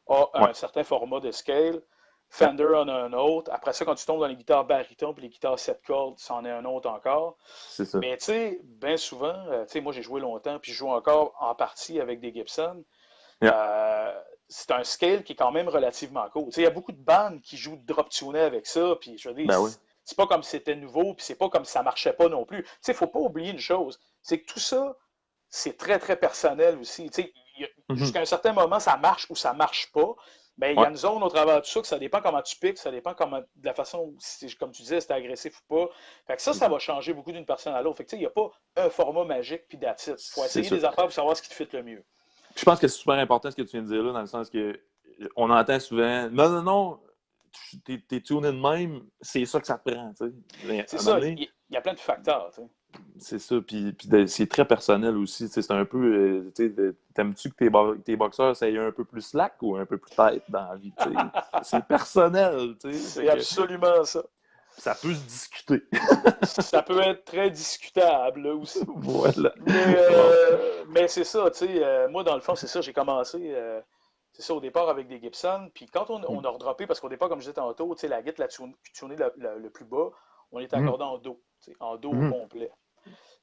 [SPEAKER 2] a
[SPEAKER 1] Ouais.
[SPEAKER 2] un certain format de scale.
[SPEAKER 1] Yeah.
[SPEAKER 2] Fender en a un autre. Après ça, quand tu tombes dans les guitares baryton puis les guitares 7 cordes, c'en est un autre encore.
[SPEAKER 1] C'est ça.
[SPEAKER 2] Mais tu sais, bien souvent, moi j'ai joué longtemps, puis je joue encore en partie avec des Gibson.
[SPEAKER 1] Yeah.
[SPEAKER 2] C'est un scale qui est quand même relativement court. Il y a beaucoup de bandes qui jouent drop tuné avec ça, puis je veux dire,
[SPEAKER 1] Ben oui.
[SPEAKER 2] c'est pas comme si c'était nouveau, puis c'est pas comme si ça marchait pas non plus. Il faut pas oublier une chose, c'est que tout ça, c'est très, très personnel aussi.
[SPEAKER 1] Mhm.
[SPEAKER 2] Jusqu'à un certain moment, ça marche ou ça marche pas. Ben, il y
[SPEAKER 1] Ouais.
[SPEAKER 2] a une zone au travers de tout ça que ça dépend comment tu piques, ça dépend de la façon, comme tu disais, si t'es agressif ou pas. Fait que ça va changer beaucoup d'une personne à l'autre. Fait que il n'y a pas un format magique puis that's it. Faut
[SPEAKER 1] C'est
[SPEAKER 2] essayer
[SPEAKER 1] ça.
[SPEAKER 2] des affaires pour savoir ce qui te fit le mieux.
[SPEAKER 1] Je pense que c'est super important ce que tu viens de dire là, dans le sens que on entend souvent non, t'es tuné de même, c'est ça que ça te prend. Tu sais. Mais
[SPEAKER 2] C'est
[SPEAKER 1] à un moment
[SPEAKER 2] ça,
[SPEAKER 1] donné,
[SPEAKER 2] il y a plein de facteurs.
[SPEAKER 1] c'est ça, puis c'est très personnel aussi. C'est un peu, t'aimes-tu que tes boxeurs soient un peu plus slack ou un peu plus tight dans la vie? C'est personnel,
[SPEAKER 2] C'est absolument ça.
[SPEAKER 1] Ça peut se discuter.
[SPEAKER 2] Ça peut être très discutable là, aussi.
[SPEAKER 1] Voilà.
[SPEAKER 2] Mais c'est ça, tu sais, moi dans le fond, c'est ça, j'ai commencé, c'est ça, au départ avec des Gibson, puis quand on a redroppé, parce qu'au départ, comme je disais tantôt, tu sais, la guitare tunée le plus bas, on est accordé en Do, tu sais, en Do au complet.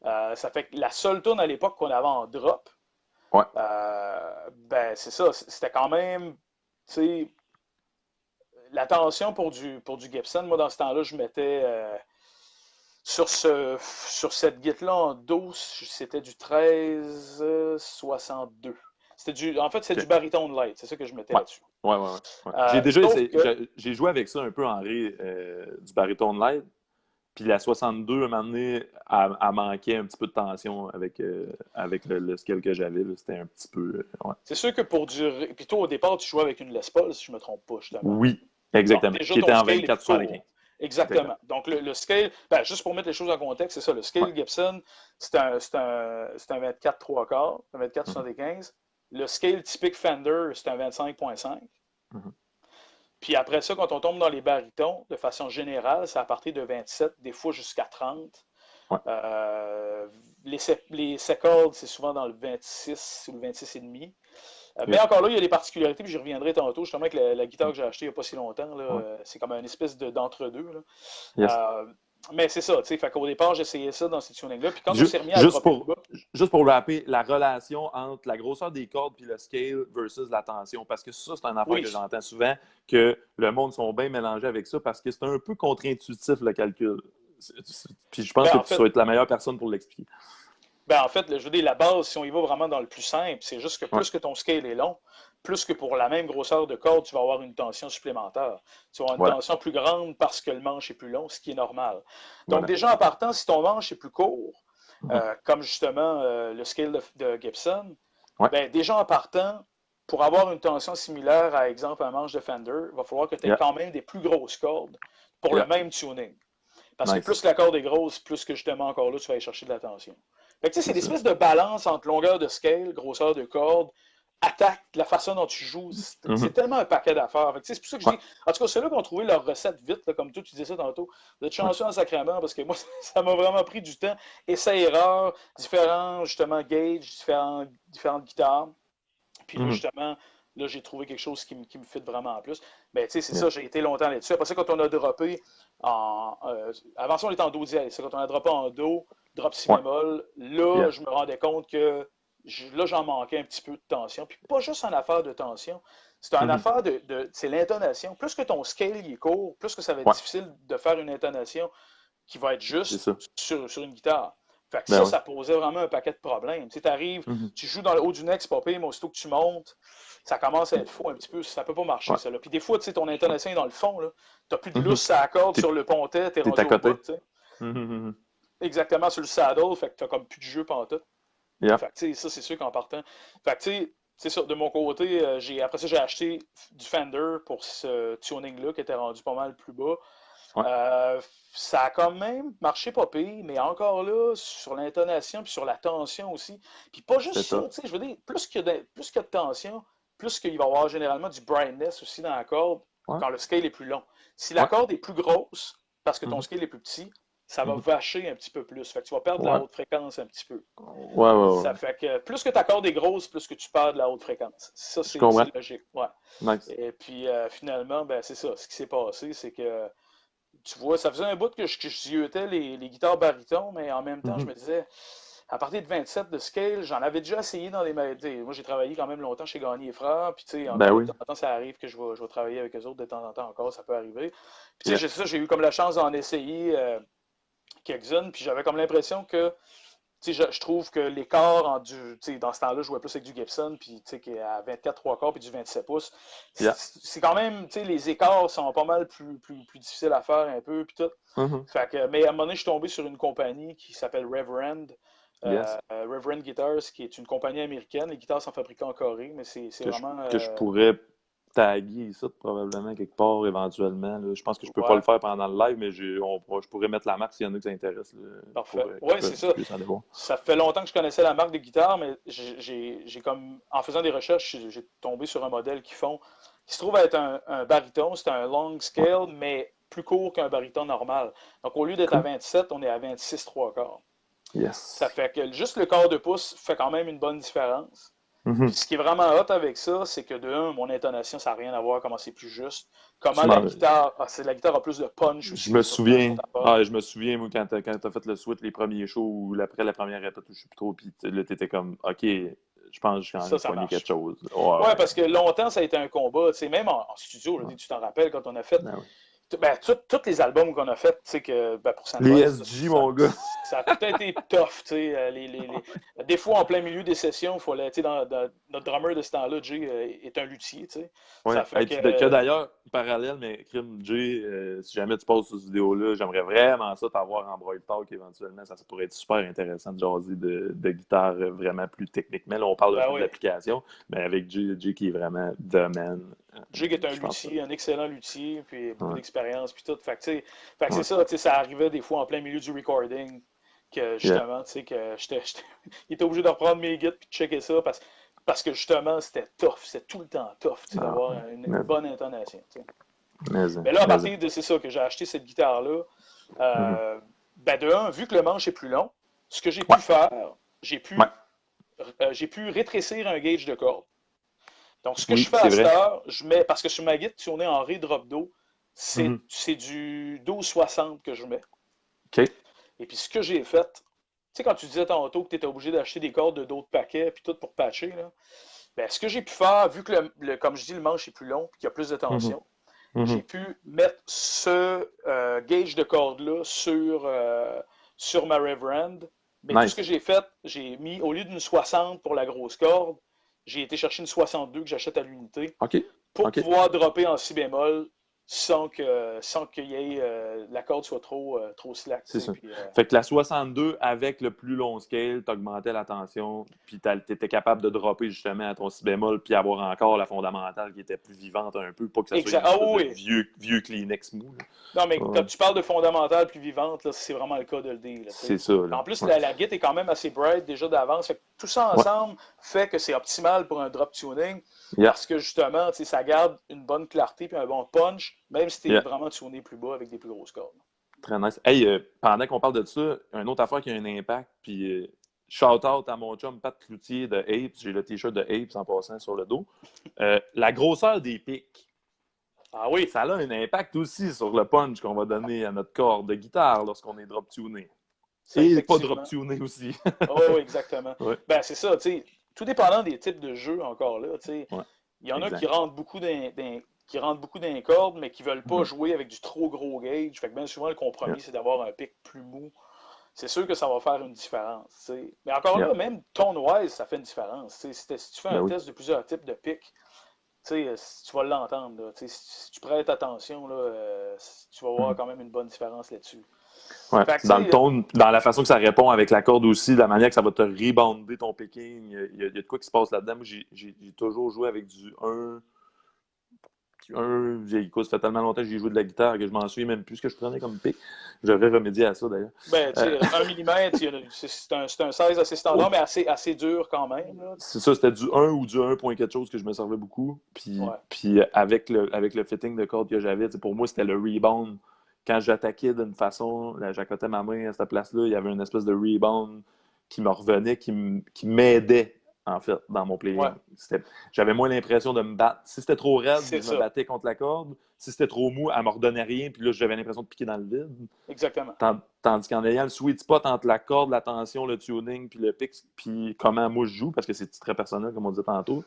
[SPEAKER 2] Ça fait que la seule tune à l'époque qu'on avait en drop,
[SPEAKER 1] Ouais.
[SPEAKER 2] ben c'est ça, c'était quand même, tu sais, la tension pour du Gibson, moi dans ce temps-là, je mettais sur cette guitare-là en Do, c'était du 13,62. En fait, c'est du baritone light, c'est ça que je mettais là-dessus.
[SPEAKER 1] Ouais. J'ai déjà j'ai joué avec ça un peu en ré, du baritone light. Puis la 62, à un moment donné, elle manquait un petit peu de tension avec le scale que j'avais. C'était un petit peu. Ouais.
[SPEAKER 2] C'est sûr que pour du. Puis toi, au départ, tu jouais avec une Les Paul, si je ne me trompe pas, justement.
[SPEAKER 1] Oui, exactement.
[SPEAKER 2] Donc, déjà,
[SPEAKER 1] qui était en
[SPEAKER 2] scale
[SPEAKER 1] 24-75.
[SPEAKER 2] Exactement. Donc, le scale, ben, juste pour mettre les choses en contexte, c'est ça. Le scale Gibson, c'est un 24 3 quarts, un 24 75. Le scale typique Fender, c'est un 25.5. Puis après ça, quand on tombe dans les barytons, de façon générale, c'est à partir de 27, des fois jusqu'à 30.
[SPEAKER 1] Ouais.
[SPEAKER 2] Les seccords, c'est souvent dans le 26 ou le 26,5. Mais encore là, il y a des particularités, puis j'y reviendrai tantôt, justement, avec la guitare que j'ai achetée il n'y a pas si longtemps. C'est comme une espèce d'entre-deux.
[SPEAKER 1] Yes.
[SPEAKER 2] Mais c'est ça, tu sais, fait qu'au départ, j'essayais ça dans ces tunings-là, puis quand on s'est remis à dropper le bas...
[SPEAKER 1] Juste pour rappeler, la relation entre la grosseur des cordes puis le scale versus la tension, parce que ça, c'est un affaire que j'entends souvent, que le monde sont bien mélangés avec ça, parce que c'est un peu contre-intuitif, le calcul. Puis je pense que tu sois la meilleure personne pour l'expliquer.
[SPEAKER 2] Ben, en fait, je veux dire, la base, si on y va vraiment dans le plus simple, c'est juste que plus que ton scale est long, plus que pour la même grosseur de corde, tu vas avoir une tension supplémentaire. Tu vas avoir une tension plus grande parce que le manche est plus long, ce qui est normal. Donc, déjà en partant, si ton manche est plus court, comme justement le scale de Gibson, ben, déjà en partant, pour avoir une tension similaire à, exemple, un manche de Fender, il va falloir que tu aies quand même des plus grosses cordes pour le même tuning. Parce que plus que la corde est grosse, plus que justement encore là, tu vas aller chercher de la tension. Fait que tu sais, c'est une espèce de balance entre longueur de scale, grosseur de corde, attaque, la façon dont tu joues. C'est tellement un paquet d'affaires. C'est pour ça que je dis. En tout cas, ceux-là qui ont trouvé leur recette vite, là, comme toi, tu disais ça tantôt. Vous êtes chanceux en sacrément parce que moi, ça m'a vraiment pris du temps. Essai-erreur, différents, justement, gauges, différentes guitares. Puis là, justement, là, j'ai trouvé quelque chose qui me fit vraiment en plus. Mais tu sais, c'est ça, j'ai été longtemps là-dessus. Après ça, quand on a droppé avant ça, on était en Do dièse. Quand on a droppé en Do, drop si bémol, là, je me rendais compte que là, j'en manquais un petit peu de tension. Puis pas juste en affaire de tension, c'est une affaire c'est l'intonation. Plus que ton scale est court, plus que ça va être difficile de faire une intonation qui va être juste sur une guitare. Fait que ça posait vraiment un paquet de problèmes. Tu arrives, tu joues dans le haut du neck, c'est pas pire, mais aussitôt que tu montes, ça commence à être fou un petit peu, ça peut pas marcher, ça. Là. Puis des fois, tu sais, ton intonation est dans le fond, là. T'as plus de lousse à la corde sur le pontet, t'es rendu au bout, tu sais. Exactement, sur le saddle, fait que t'as comme plus de jeu pantoute. Fait que, tu sais, ça, c'est sûr qu'en partant. Fait que, tu sais, c'est ça, de mon côté, après ça, j'ai acheté du Fender pour ce tuning-là qui était rendu pas mal plus bas. Ça a quand même marché pas pire, mais encore là, sur l'intonation puis sur la tension aussi. Puis pas juste ça, tu sais, je veux dire, plus qu'il y a de tension, plus qu'il va y avoir généralement du brightness aussi dans la corde quand le scale est plus long. Si la corde est plus grosse, parce que ton scale est plus petit, ça va vacher un petit peu plus. Fait que tu vas perdre de la haute fréquence un petit peu. Ça fait que plus que ta corde est grosse, plus que tu perds de la haute fréquence. Ça, c'est logique.
[SPEAKER 1] Nice.
[SPEAKER 2] Et puis finalement, ben, c'est ça. Ce qui s'est passé, c'est que tu vois, ça faisait un bout que je ziotais les guitares baryton, mais en même temps, je me disais, à partir de 27 de scale, j'en avais déjà essayé dans les. Moi, j'ai travaillé quand même longtemps chez Gagné et Frères, puis tu sais, de temps en temps, ça arrive que je vais travailler avec eux autres de temps en temps encore, ça peut arriver. Puis tu sais, j'ai eu comme la chance d'en essayer quelques-unes, puis j'avais comme l'impression que. Je trouve que l'écart dans ce temps-là, je jouais plus avec du Gibson, puis à 24 3 quarts puis du 27 pouces. C'est quand même, les écarts sont pas mal plus difficiles à faire un peu, puis tout. Fait que, mais à un moment donné, je suis tombé sur une compagnie qui s'appelle Reverend. Reverend Guitars, qui est une compagnie américaine. Les guitares sont fabriquées en Corée, mais c'est vraiment.
[SPEAKER 1] Que je pourrais taguer ça probablement quelque part éventuellement. Là. Je pense que je peux pas
[SPEAKER 2] Ouais,
[SPEAKER 1] le faire pendant le live, mais je pourrais mettre la marque s'il y en a qui ça intéresse là, pour
[SPEAKER 2] parfait.
[SPEAKER 1] qu'ils
[SPEAKER 2] Ouais, c'est ça.
[SPEAKER 1] puissent aller voir.
[SPEAKER 2] Ça fait longtemps que je connaissais la marque de guitare, mais j'ai comme, en faisant des recherches, j'ai tombé sur un modèle qui se trouve être un baryton. C'est un long
[SPEAKER 1] Ouais,
[SPEAKER 2] scale, mais plus court qu'un baryton normal. Donc, au lieu d'être à
[SPEAKER 1] cool.
[SPEAKER 2] 27, on est à 26 trois quarts. Ça
[SPEAKER 1] Yes.
[SPEAKER 2] fait que juste le quart de pouce fait quand même une bonne différence. Puis
[SPEAKER 1] Mhm.
[SPEAKER 2] ce qui est vraiment hot avec ça, c'est que de un, mon intonation, ça n'a rien à voir comment c'est plus juste. Comment
[SPEAKER 1] Tu
[SPEAKER 2] la
[SPEAKER 1] m'en-
[SPEAKER 2] guitare, la guitare a plus de punch aussi sur son tapon.
[SPEAKER 1] Je me souviens, moi, quand t'as fait le switch les premiers shows ou après la première répète, je sais plus trop, puis là, t'étais comme, OK, je pense que j'ai quand même
[SPEAKER 2] Ça
[SPEAKER 1] pogné quelque
[SPEAKER 2] marche.
[SPEAKER 1] chose.
[SPEAKER 2] Ouais,
[SPEAKER 1] Ouais,
[SPEAKER 2] parce que longtemps, ça a été un combat. Tu sais, même en studio, là,
[SPEAKER 1] ouais.
[SPEAKER 2] tu t'en rappelles quand on a fait
[SPEAKER 1] Ben oui.
[SPEAKER 2] ben, tous les albums qu'on a fait, tu sais que ben, pour
[SPEAKER 1] Les
[SPEAKER 2] Sandboys,
[SPEAKER 1] SG, mon gars.
[SPEAKER 2] ça a tout été tough. Tu sais, des fois, en plein milieu des sessions, il fallait, tu sais, notre drummer de ce temps-là, Jay, est un luthier. Tu sais. Ça
[SPEAKER 1] Ouais.
[SPEAKER 2] fait
[SPEAKER 1] Hey,
[SPEAKER 2] que.
[SPEAKER 1] que d'ailleurs, parallèle, mais Crime J, si jamais tu passes cette vidéo-là, j'aimerais vraiment ça t'avoir en Broil Talk éventuellement. Ça pourrait être super intéressant de jaser de guitare vraiment plus techniquement. Là, on parle un
[SPEAKER 2] Ben
[SPEAKER 1] peu de
[SPEAKER 2] oui.
[SPEAKER 1] l'application, mais avec J qui est vraiment domaine.
[SPEAKER 2] Jig est un
[SPEAKER 1] Je pense ça.
[SPEAKER 2] luthier, un excellent luthier, puis beaucoup
[SPEAKER 1] Ouais.
[SPEAKER 2] d'expérience, puis tout. Fait que c'est
[SPEAKER 1] Ouais.
[SPEAKER 2] ça, tu sais, ça arrivait des fois en plein milieu du recording, que
[SPEAKER 1] Yeah.
[SPEAKER 2] justement, tu sais, que il était obligé de reprendre mes guides puis de checker ça, parce que justement, c'était tough, c'était tout le temps tough, tu sais,
[SPEAKER 1] Ah,
[SPEAKER 2] d'avoir une bonne intonation, tu sais. Mais là, à
[SPEAKER 1] mais,
[SPEAKER 2] partir de, c'est ça, que j'ai acheté cette guitare-là,
[SPEAKER 1] mhm.
[SPEAKER 2] ben de un, vu que le manche est plus long, ce que j'ai
[SPEAKER 1] Ouais.
[SPEAKER 2] pu faire,
[SPEAKER 1] Ouais.
[SPEAKER 2] j'ai pu rétrécir un gauge de corde. Donc, ce que je
[SPEAKER 1] Oui,
[SPEAKER 2] fais à
[SPEAKER 1] c'est
[SPEAKER 2] cette
[SPEAKER 1] vrai.
[SPEAKER 2] heure, parce que sur ma guide tournée en Ré drop do,
[SPEAKER 1] Mhm.
[SPEAKER 2] c'est du 12,60 que je mets.
[SPEAKER 1] OK.
[SPEAKER 2] Et puis, ce que j'ai fait, tu sais, quand tu disais tantôt que tu étais obligé d'acheter des cordes de d'autres paquets, puis tout pour patcher, là, ben, ce que j'ai pu faire, vu que, comme je dis, le manche est plus long, puis qu'il y a plus de
[SPEAKER 1] Mhm.
[SPEAKER 2] tension, j'ai
[SPEAKER 1] Mhm.
[SPEAKER 2] pu mettre ce gauge de corde-là sur ma Reverend. Mais tout ce que
[SPEAKER 1] Nice.
[SPEAKER 2] j'ai fait, j'ai mis, au lieu d'une 60 pour la grosse corde, j'ai été chercher une 62 que j'achète à l'unité
[SPEAKER 1] OK.
[SPEAKER 2] pour
[SPEAKER 1] OK.
[SPEAKER 2] pouvoir dropper en si bémol sans qu'il y ait la corde soit trop slack.
[SPEAKER 1] C'est ça.
[SPEAKER 2] Puis,
[SPEAKER 1] Fait que la 62, avec le plus long scale, t'augmentais la tension, puis t'étais capable de dropper justement à ton si bémol, puis avoir encore la fondamentale qui était plus vivante un peu, pas que ça soit
[SPEAKER 2] exact.
[SPEAKER 1] une
[SPEAKER 2] Ah
[SPEAKER 1] espèce de
[SPEAKER 2] oui, oui.
[SPEAKER 1] vieux Kleenex mou. Là.
[SPEAKER 2] Non, mais quand
[SPEAKER 1] Ouais.
[SPEAKER 2] tu parles de fondamentale plus vivante, là, c'est vraiment le cas de le dire. Là, tu sais.
[SPEAKER 1] C'est ça, là.
[SPEAKER 2] En plus,
[SPEAKER 1] Ouais.
[SPEAKER 2] la guide est quand même assez bright déjà d'avance. Fait que tout ça
[SPEAKER 1] Ouais.
[SPEAKER 2] ensemble fait que c'est optimal pour un drop tuning
[SPEAKER 1] Yeah.
[SPEAKER 2] parce que justement, tu sais, ça garde une bonne clarté et un bon punch, même si tu es
[SPEAKER 1] Yeah.
[SPEAKER 2] vraiment tuné plus bas avec des plus grosses cordes.
[SPEAKER 1] Très nice. Hey, pendant qu'on parle de ça, une autre affaire qui a un impact, puis shout-out à mon chum Pat Cloutier de Apes, j'ai le t-shirt de Apes en passant sur le dos. La grosseur des pics.
[SPEAKER 2] Ah oui,
[SPEAKER 1] Ça a un impact aussi sur le punch qu'on va donner à notre corps de guitare lorsqu'on est drop tuné.
[SPEAKER 2] ça
[SPEAKER 1] Et pas drop
[SPEAKER 2] effectivement.
[SPEAKER 1] tuné aussi.
[SPEAKER 2] Oh, oui, exactement.
[SPEAKER 1] Ouais,
[SPEAKER 2] Ben, c'est ça, tu sais, tout dépendant des types de jeux encore là, tu sais,
[SPEAKER 1] ouais,
[SPEAKER 2] il y en a qui
[SPEAKER 1] exact.
[SPEAKER 2] rentrent beaucoup qui rentrent beaucoup dans les cordes, mais qui veulent pas
[SPEAKER 1] Mhm.
[SPEAKER 2] jouer avec du trop gros gauge. Fait que bien souvent, le
[SPEAKER 1] Yeah,
[SPEAKER 2] compromis, c'est d'avoir un pic plus mou. C'est sûr que ça va faire une différence. T'sais. Mais encore
[SPEAKER 1] yeah.
[SPEAKER 2] là, même tone-wise, ça fait une différence. Si tu fais un
[SPEAKER 1] Ben oui.
[SPEAKER 2] test de plusieurs types de pics, tu vas l'entendre. Là. Si tu prêtes attention, là, tu vas voir
[SPEAKER 1] Mhm.
[SPEAKER 2] quand même une bonne différence là-dessus.
[SPEAKER 1] Ouais.
[SPEAKER 2] Fait que, tu
[SPEAKER 1] Dans le
[SPEAKER 2] sais,
[SPEAKER 1] ton, dans la façon que ça répond avec la corde aussi, la manière que ça va te rebounder ton picking, il y a de quoi qui se passe là-dedans. Moi, j'ai toujours joué avec du 1. Écoute, ça fait tellement longtemps que j'ai joué de la guitare que je m'en souviens même plus ce que je prenais comme pic. Je devrais remédier à ça d'ailleurs.
[SPEAKER 2] ben, tu
[SPEAKER 1] Euh,
[SPEAKER 2] sais, 1 millimètre, c'est un 16 assez standard, mais assez dur quand même. Là.
[SPEAKER 1] C'est ça, c'était du 1 ou du 1 point quelque chose que je me servais beaucoup.
[SPEAKER 2] Ouais.
[SPEAKER 1] Puis avec le fitting de corde que j'avais, pour moi, c'était le rebound. Quand j'attaquais d'une façon, là, j'accotais ma main à cette place-là, il y avait une espèce de rebound qui me revenait, qui m'aidait, en fait, dans mon
[SPEAKER 2] Ouais.
[SPEAKER 1] playing. J'avais moins l'impression de me battre. Si c'était trop raide,
[SPEAKER 2] C'est
[SPEAKER 1] je me
[SPEAKER 2] ça.
[SPEAKER 1] battais contre la corde. Si c'était trop mou, elle me redonnait rien, puis là, j'avais l'impression de piquer dans le vide.
[SPEAKER 2] Exactement.
[SPEAKER 1] Tandis qu'en ayant le sweet spot entre la corde, la tension, le tuning, puis le pick, puis comment moi je joue, parce que c'est très personnel, comme on disait tantôt,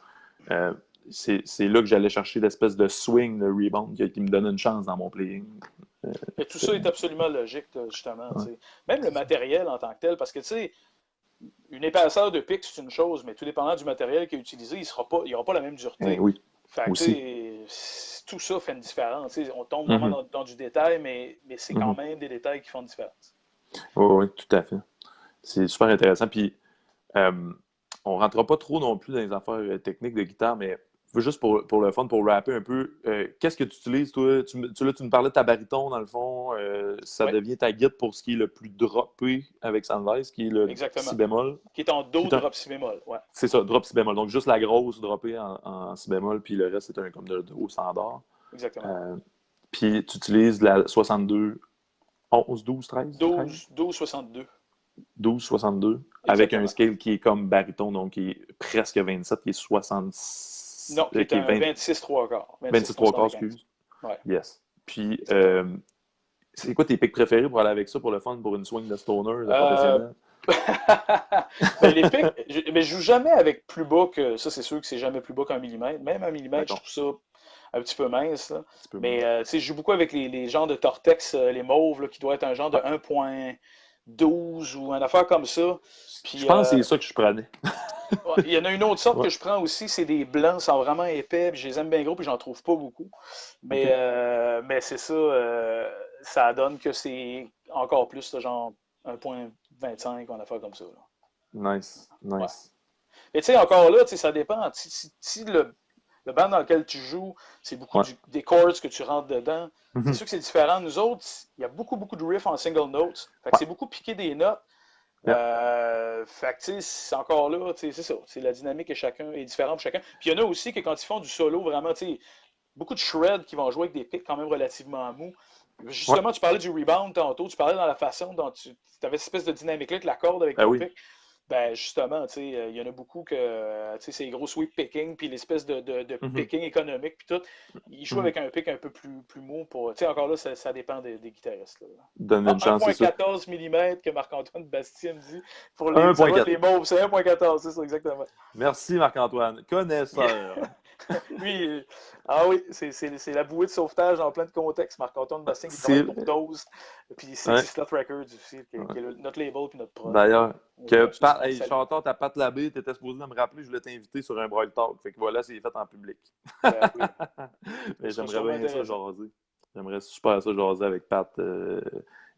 [SPEAKER 1] euh, c'est là que j'allais chercher l'espèce de swing, le rebound, qui me donne une chance dans mon playing. Euh,
[SPEAKER 2] Mais tout ça est absolument logique, justement.
[SPEAKER 1] ouais,
[SPEAKER 2] T'sais. Même le matériel en tant que tel, parce que tu sais, une épaisseur de pic, c'est une chose, mais tout dépendant du matériel qui est utilisé, il n'aura pas la même dureté.
[SPEAKER 1] oui,
[SPEAKER 2] Fait que, tu
[SPEAKER 1] aussi.
[SPEAKER 2] sais, tout ça fait une différence. T'sais, on tombe vraiment
[SPEAKER 1] Mm-hmm.
[SPEAKER 2] dans du détail, mais c'est quand
[SPEAKER 1] Mm-hmm.
[SPEAKER 2] même des détails qui font une différence.
[SPEAKER 1] Oui, oui, tout à fait. C'est super intéressant. Puis, on ne rentrera pas trop non plus dans les affaires techniques de guitare, mais juste pour le fun, pour rapper un peu, qu'est-ce que tu utilises, toi? Tu me parlais de ta baryton, dans le fond. Ça devient ta guide pour ce qui est le plus droppé avec Sandvise, qui est le
[SPEAKER 2] Exactement.
[SPEAKER 1] si bémol.
[SPEAKER 2] Qui est en do, drop, si bémol. Ouais.
[SPEAKER 1] C'est ça, drop si bémol. Donc, juste la grosse droppée en si bémol, puis le reste, c'est un comme de do standard.
[SPEAKER 2] Exactement.
[SPEAKER 1] Puis, tu utilises la 62, 11, 12, 13?
[SPEAKER 2] 12, 62.
[SPEAKER 1] 12, 62, avec un scale qui est comme baryton, donc qui est presque 27, qui est 66.
[SPEAKER 2] Non, qui est un 26 3 quarts.
[SPEAKER 1] 26 3 quarts, excuse.
[SPEAKER 2] Ouais.
[SPEAKER 1] Yes. Puis, c'est quoi tes pics préférés pour aller avec ça, pour le fun, pour une swing de stoner professionnel?
[SPEAKER 2] Ben, les pics, mais je joue jamais avec plus bas que ça, c'est sûr que c'est jamais plus bas qu'un millimètre. Même un millimètre, je trouve ça un petit peu mince. Là. Mais je joue beaucoup avec les genres de Tortex, les mauves, là, qui doit être un genre de 1.12 ou une affaire comme ça. Puis,
[SPEAKER 1] je pense que c'est ça que je prenais.
[SPEAKER 2] Il y en a une autre sorte que je prends aussi, c'est des blancs, sont vraiment épais, puis je les aime bien gros, puis j'en trouve pas beaucoup. Mais, mais c'est ça, ça donne que c'est encore plus, là, genre 1.25 ou une affaire comme ça. Là.
[SPEAKER 1] Nice. Ouais.
[SPEAKER 2] Et tu sais, encore là, ça dépend. Si le band dans lequel tu joues, c'est beaucoup des chords que tu rentres dedans, c'est sûr que c'est différent. Nous autres, il y a beaucoup de riffs en single notes. Fait que c'est beaucoup piquer des notes. Fait que, tu sais, c'est encore là, c'est ça. C'est la dynamique que chacun est différente pour chacun. Puis il y en a aussi que quand ils font du solo, vraiment, tu sais, beaucoup de shred qui vont jouer avec des pics quand même relativement mous. Justement, tu parlais du rebound tantôt, tu parlais dans la façon dont tu avais cette espèce de dynamique-là avec la corde avec ton pic. Ben justement, tu sais, il y en a beaucoup que, tu sais, c'est les gros sweep picking, puis l'espèce de picking économique, puis tout. Ils jouent avec un pic un peu plus mou pour, tu sais, encore là, ça dépend des guitaristes. Là.
[SPEAKER 1] Donne une chance,
[SPEAKER 2] 1.14 mm que Marc-Antoine Bastien me dit. Pour les mauves, c'est 1.14, c'est ça, exactement.
[SPEAKER 1] Merci Marc-Antoine, connaisseur.
[SPEAKER 2] Lui, oui, c'est la bouée de sauvetage en plein de contexte. Marc-Antoine Bastien qui travaille pour Dose. Puis c'est Slot Records aussi, qui est notre label puis notre pro.
[SPEAKER 1] D'ailleurs, chanteur, ta Pat Labbé, t'étais supposé de me rappeler, je voulais t'inviter sur un Broil Talk. Fait que voilà, c'est fait en public.
[SPEAKER 2] Oui.
[SPEAKER 1] Mais j'aimerais bien ça jaser. J'aimerais super ça jaser avec Pat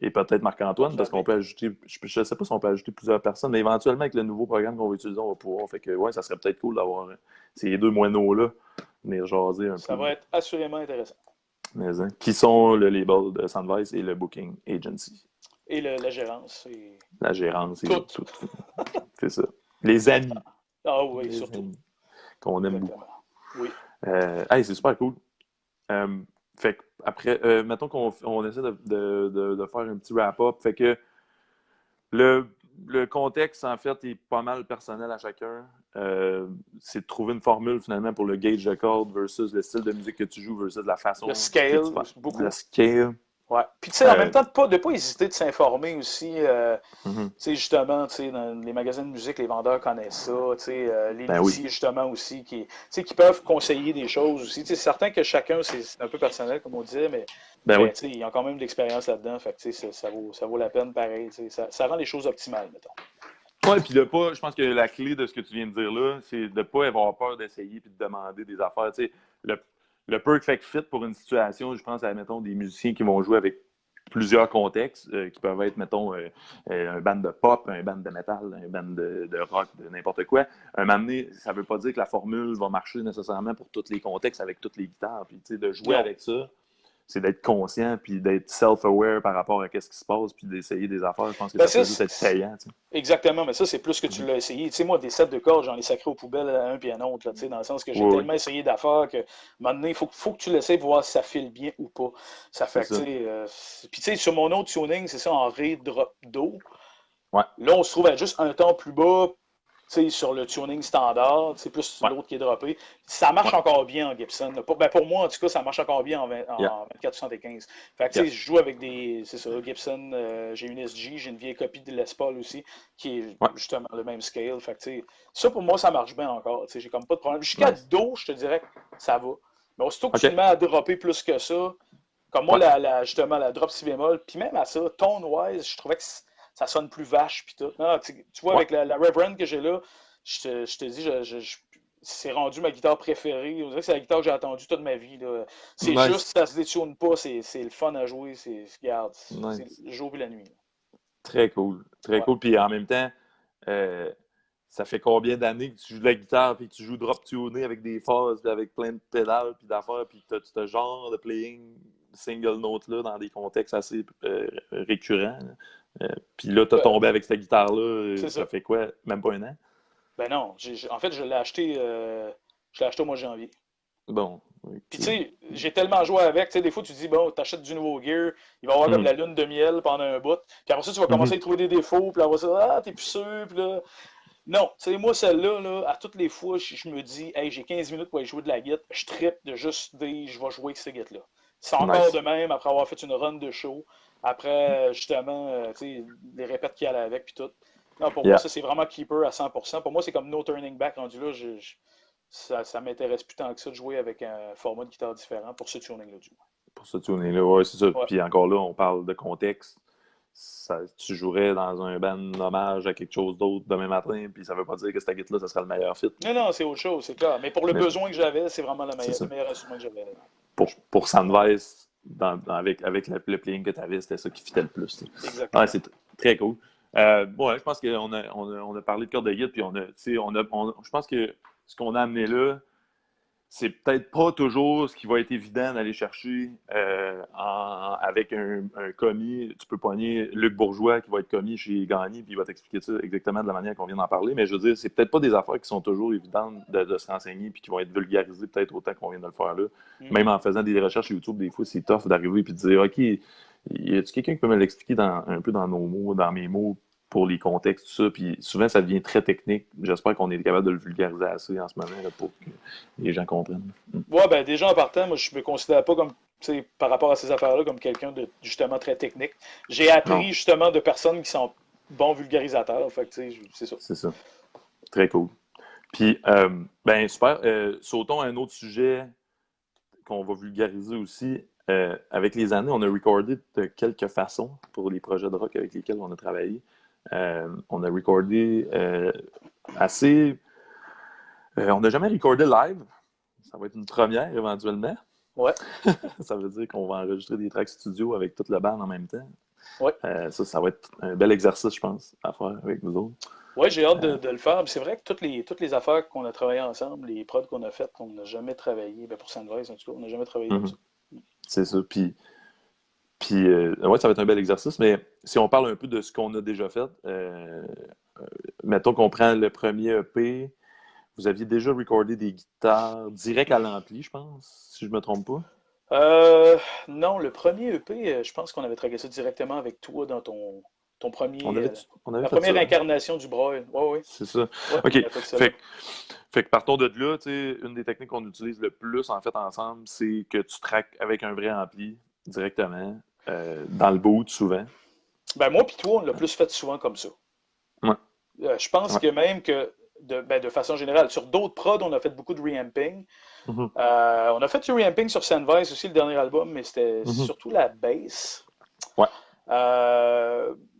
[SPEAKER 1] et peut-être Marc-Antoine, parce qu'on peut ajouter, je ne sais pas si on peut ajouter plusieurs personnes, mais éventuellement, avec le nouveau programme qu'on va utiliser, on va pouvoir. Fait que, ça serait peut-être cool d'avoir ces deux moineaux-là, venir jaser un peu.
[SPEAKER 2] Ça va être assurément intéressant.
[SPEAKER 1] Mais, qui sont le label de Sandvise et le Booking Agency.
[SPEAKER 2] Et la gérance.
[SPEAKER 1] La gérance et tout. C'est ça. Les amis.
[SPEAKER 2] Ah oui, surtout. Amis,
[SPEAKER 1] qu'on aime beaucoup.
[SPEAKER 2] Oui.
[SPEAKER 1] C'est super cool. Fait que après, mettons qu'on essaie de faire un petit wrap-up. Fait que le contexte, en fait, est pas mal personnel à chacun. C'est de trouver une formule, finalement, pour le gauge de corde versus le style de musique que tu joues versus la façon...
[SPEAKER 2] Le scale, beaucoup.
[SPEAKER 1] Le scale.
[SPEAKER 2] Ouais. Puis, tu sais, en même temps, de pas hésiter de s'informer aussi. Tu sais, justement, tu sais, dans les magasins de musique, les vendeurs connaissent ça. Tu sais, les luthiers, justement, aussi, qui peuvent conseiller des choses aussi. Tu sais, c'est certain que chacun, c'est un peu personnel, comme on disait, mais tu sais, ils ont quand même de l'expérience là-dedans. Fait que, tu sais, ça vaut la peine, pareil. Tu sais, ça rend les choses optimales, mettons.
[SPEAKER 1] Oui, puis je pense que la clé de ce que tu viens de dire là, c'est de ne pas avoir peur d'essayer et de demander des affaires. Tu sais, le perfect fit pour une situation, je pense à, mettons, des musiciens qui vont jouer avec plusieurs contextes, qui peuvent être, mettons, un band de pop, un band de métal, un band de rock, de n'importe quoi. Un moment donné, ça ne veut pas dire que la formule va marcher nécessairement pour tous les contextes avec toutes les guitares. Puis, tu sais, de jouer avec ça, c'est d'être conscient puis d'être self-aware par rapport à ce qui se passe puis d'essayer des affaires. Je pense que ça peut juste être payant. Tu sais.
[SPEAKER 2] Exactement, mais ça, c'est plus que tu l'as essayé. Tu sais, moi, des sets de cordes, j'en ai sacré aux poubelles à un puis à un autre, là, tu sais, dans le sens que j'ai tellement essayé d'affaires que, à un moment donné, il faut que tu l'essayes pour voir si ça file bien ou pas. Ça fait que, tu sais, puis tu sais, sur mon autre tuning, c'est ça, en ré, drop, do.
[SPEAKER 1] Ouais.
[SPEAKER 2] Là, on se trouve à juste un ton plus bas, sur le tuning standard, c'est plus l'autre qui est droppé. Ça marche encore bien en Gibson. Pour moi, en tout cas, ça marche encore bien en 2475. Fait que, je joue avec c'est ça, Gibson, j'ai une SG, j'ai une vieille copie de Les Paul aussi, qui est justement le même scale. Fait que, ça, pour moi, ça marche bien encore. J'ai comme pas de problème. Jusqu'à Do, je te dirais que ça va. Mais aussitôt que tu te mets à dropper plus que ça, comme moi, justement, la drop si bémol, puis même à ça, tone-wise, je trouvais que ça sonne plus vache puis tout. Non, tu vois, avec la Reverend que j'ai là, je te dis, c'est rendu ma guitare préférée. On dirait que c'est la guitare que j'ai attendue toute ma vie. C'est juste, ça se détune pas, c'est le fun à jouer. C'est le jour et la nuit. Là.
[SPEAKER 1] Très cool. Très cool. Puis en même temps, ça fait combien d'années que tu joues de la guitare, puis que tu joues drop tuné avec des phases, puis avec plein de pédales, puis d'affaires, puis tu as ce genre de playing single note-là dans des contextes assez récurrents. Puis là, tu as tombé avec cette guitare-là,
[SPEAKER 2] C'est
[SPEAKER 1] ça
[SPEAKER 2] ça.
[SPEAKER 1] fait quoi? Même pas un an?
[SPEAKER 2] Ben non, en fait, je l'ai acheté au mois de janvier.
[SPEAKER 1] Bon,
[SPEAKER 2] Puis tu
[SPEAKER 1] ok.
[SPEAKER 2] sais, j'ai tellement joué avec, tu sais, des fois tu te dis, bon, t'achètes du nouveau gear, il va y avoir comme
[SPEAKER 1] Mhm.
[SPEAKER 2] la lune de miel pendant un bout, puis après ça, tu vas commencer
[SPEAKER 1] Mhm.
[SPEAKER 2] à y trouver des défauts, puis après ça, ah, t'es plus sûr, puis là. Non, tu sais, moi, celle-là, là, à toutes les fois, je me dis, hey, j'ai 15 minutes pour aller jouer de la guitare, je trippe de juste dire, je vais jouer avec cette guitare-là. C'est encore
[SPEAKER 1] Nice.
[SPEAKER 2] de même après avoir fait une run de show, après, justement, tu sais, les répètes qui allaient avec, puis tout. Non, pour moi,
[SPEAKER 1] Yeah.
[SPEAKER 2] ça, c'est vraiment keeper à 100%. Pour moi, c'est comme no turning back rendu là. Ça m'intéresse plus tant que ça de jouer avec un format de guitare différent pour ce tuning-là, du moins.
[SPEAKER 1] Pour ce tuning-là, ouais, c'est ça.
[SPEAKER 2] Ouais.
[SPEAKER 1] Puis encore là, on parle de contexte. Tu jouerais dans un band hommage à quelque chose d'autre demain matin, puis ça veut pas dire que cette guitare-là, ça sera le meilleur fit.
[SPEAKER 2] Non, non, c'est autre chose, c'est clair. Mais pour le
[SPEAKER 1] Mais
[SPEAKER 2] besoin que j'avais, c'est vraiment
[SPEAKER 1] c'est
[SPEAKER 2] le
[SPEAKER 1] ça.
[SPEAKER 2] meilleur instrument que j'avais.
[SPEAKER 1] Pour Sandvice, avec le playing que tu avais, c'était ça qui fitait le plus. Ouais,
[SPEAKER 2] Exactement.
[SPEAKER 1] c'est très cool. Ouais, je pense qu'on on a parlé de corde de guide, puis je pense que ce qu'on a amené là, c'est peut-être pas toujours ce qui va être évident d'aller chercher avec un commis. Tu peux pogner Luc Bourgeois qui va être commis chez Gagné, puis il va t'expliquer ça exactement de la manière qu'on vient d'en parler. Mais je veux dire, c'est peut-être pas des affaires qui sont toujours évidentes de se renseigner, puis qui vont être vulgarisées peut-être autant qu'on vient de le faire là.
[SPEAKER 2] Mm.
[SPEAKER 1] Même en faisant des recherches YouTube, des fois, c'est tough d'arriver et de dire, OK, y a-t-il quelqu'un qui peut me l'expliquer un peu dans nos mots, dans mes mots, pour les contextes, tout ça. Puis souvent, ça devient très technique. J'espère qu'on est capable de le vulgariser assez en ce moment là, pour que les gens comprennent.
[SPEAKER 2] Ouais, ben déjà en partant, moi je me considère pas comme, tu sais, par rapport à ces affaires-là, comme quelqu'un de justement très technique. J'ai
[SPEAKER 1] Non,
[SPEAKER 2] appris justement de personnes qui sont bons vulgarisateurs. Fait que, tu sais, c'est ça.
[SPEAKER 1] c'est ça. Très cool. Puis, ben super. Sautons à un autre sujet qu'on va vulgariser aussi. Avec les années, on a recordé de quelques façons pour les projets de rock avec lesquels on a travaillé. On a recordé assez. On n'a jamais recordé live. Ça va être une première éventuellement.
[SPEAKER 2] Ouais,
[SPEAKER 1] Ça veut dire qu'on va enregistrer des tracks studio avec toute la bande en même temps.
[SPEAKER 2] ouais.
[SPEAKER 1] Ça va être un bel exercice, je pense, à faire avec vous autres.
[SPEAKER 2] Ouais, j'ai hâte de le faire. Puis c'est vrai que toutes les affaires qu'on a travaillées ensemble, les prods qu'on a faites, on n'a jamais travaillé, ben pour Sandvise en tout cas, on n'a jamais travaillé comme
[SPEAKER 1] Mhm.
[SPEAKER 2] ça.
[SPEAKER 1] C'est ça. Puis ouais, ça va être un bel exercice, mais si on parle un peu de ce qu'on a déjà fait, mettons qu'on prend le premier EP, vous aviez déjà recordé des guitares direct à l'ampli, je pense, si je me trompe pas.
[SPEAKER 2] Non, le premier EP, je pense qu'on avait traqué ça directement avec toi dans ton
[SPEAKER 1] On
[SPEAKER 2] premier,
[SPEAKER 1] avait, on avait
[SPEAKER 2] la
[SPEAKER 1] fait ça,
[SPEAKER 2] première
[SPEAKER 1] hein?
[SPEAKER 2] incarnation du Braille. Ouais, ouais,
[SPEAKER 1] C'est ça.
[SPEAKER 2] ouais,
[SPEAKER 1] OK.
[SPEAKER 2] on a fait celle-là.
[SPEAKER 1] Fait, que- fait que partons de là, tu sais, une des techniques qu'on utilise le plus en fait ensemble, c'est que tu traques avec un vrai ampli directement, dans le boot souvent.
[SPEAKER 2] Ben moi puis toi, on l'a plus fait souvent comme ça.
[SPEAKER 1] Ouais,
[SPEAKER 2] Je pense
[SPEAKER 1] ouais.
[SPEAKER 2] que même que de façon générale, sur d'autres prods, on a fait beaucoup de reamping.
[SPEAKER 1] Mhm,
[SPEAKER 2] On a fait du reamping sur Sandvice aussi, le dernier album, mais c'était
[SPEAKER 1] mhm.
[SPEAKER 2] surtout la bass.
[SPEAKER 1] Ouais,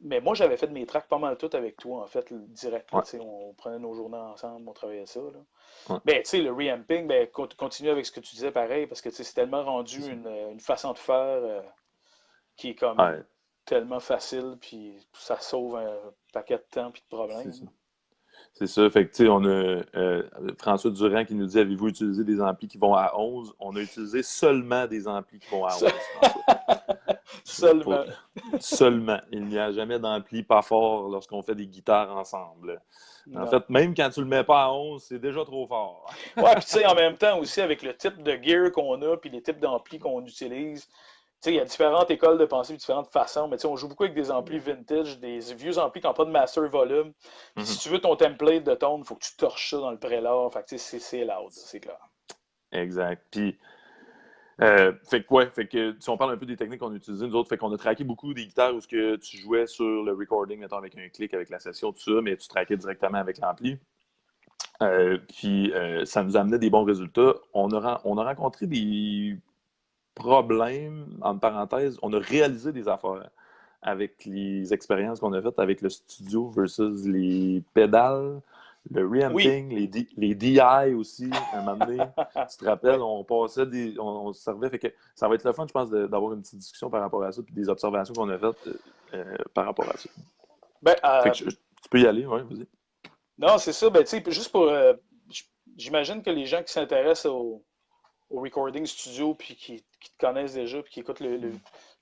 [SPEAKER 2] Mais moi, j'avais fait mes tracks pas mal toutes avec toi, en fait, direct. Là,
[SPEAKER 1] ouais,
[SPEAKER 2] tu sais, on prenait nos journées ensemble, on travaillait ça. Là.
[SPEAKER 1] ouais.
[SPEAKER 2] Ben, tu sais, le reamping, ben, continue avec ce que tu disais pareil, parce que tu sais, c'est tellement
[SPEAKER 1] C'est
[SPEAKER 2] rendu
[SPEAKER 1] ça.
[SPEAKER 2] une façon de faire qui est comme
[SPEAKER 1] Ouais,
[SPEAKER 2] tellement facile, puis ça sauve un paquet de temps puis de
[SPEAKER 1] c'est ça.
[SPEAKER 2] problèmes.
[SPEAKER 1] C'est ça. Fait que, tu sais, on a François Durand qui nous dit, avez-vous utilisé des amplis qui vont à 11? On a utilisé seulement des amplis qui vont à
[SPEAKER 2] Ça-
[SPEAKER 1] 11, François. Pour-
[SPEAKER 2] Seulement.
[SPEAKER 1] Seulement. Il n'y a jamais d'ampli pas fort lorsqu'on fait des guitares ensemble. En
[SPEAKER 2] Non.
[SPEAKER 1] fait, même quand tu le mets pas à 11, c'est déjà trop fort.
[SPEAKER 2] Ouais, puis tu sais, en même temps aussi, avec le type de gear qu'on a, puis les types d'amplis qu'on utilise, tu sais, il y a différentes écoles de pensée, différentes façons, mais tu sais, on joue beaucoup avec des amplis vintage, des vieux amplis qui n'ont pas de master volume. Puis si
[SPEAKER 1] Mhm.
[SPEAKER 2] tu veux ton template de tone, il faut que tu torches ça dans le prélat. Fait que tu sais, c'est loud, c'est clair.
[SPEAKER 1] Exact. Puis, fait que, ouais, fait que si on parle un peu des techniques qu'on a utilisées, nous autres, fait qu'on a traqué beaucoup des guitares où ce que tu jouais sur le recording, mettons, avec un clic, avec la session, tout ça, mais tu traquais directement avec l'ampli. Puis, ça nous amenait des bons résultats. On a rencontré des problème, entre parenthèses, on a réalisé des affaires avec les expériences qu'on a faites avec le studio versus les pédales, le
[SPEAKER 2] Oui.
[SPEAKER 1] reamping, les DI aussi, un moment donné. Tu te rappelles,
[SPEAKER 2] Ouais.
[SPEAKER 1] on passait on se servait. Fait que ça va être le fun, je pense, d'avoir une petite discussion par rapport à ça, puis des observations qu'on a faites par rapport à ça.
[SPEAKER 2] Ben,
[SPEAKER 1] Fait que tu peux y aller, ouais, vas-y.
[SPEAKER 2] Non, c'est ça. Ben, tu sais, juste pour. J'imagine que les gens qui s'intéressent au recording studio, puis qui te connaissent déjà, puis qui écoutent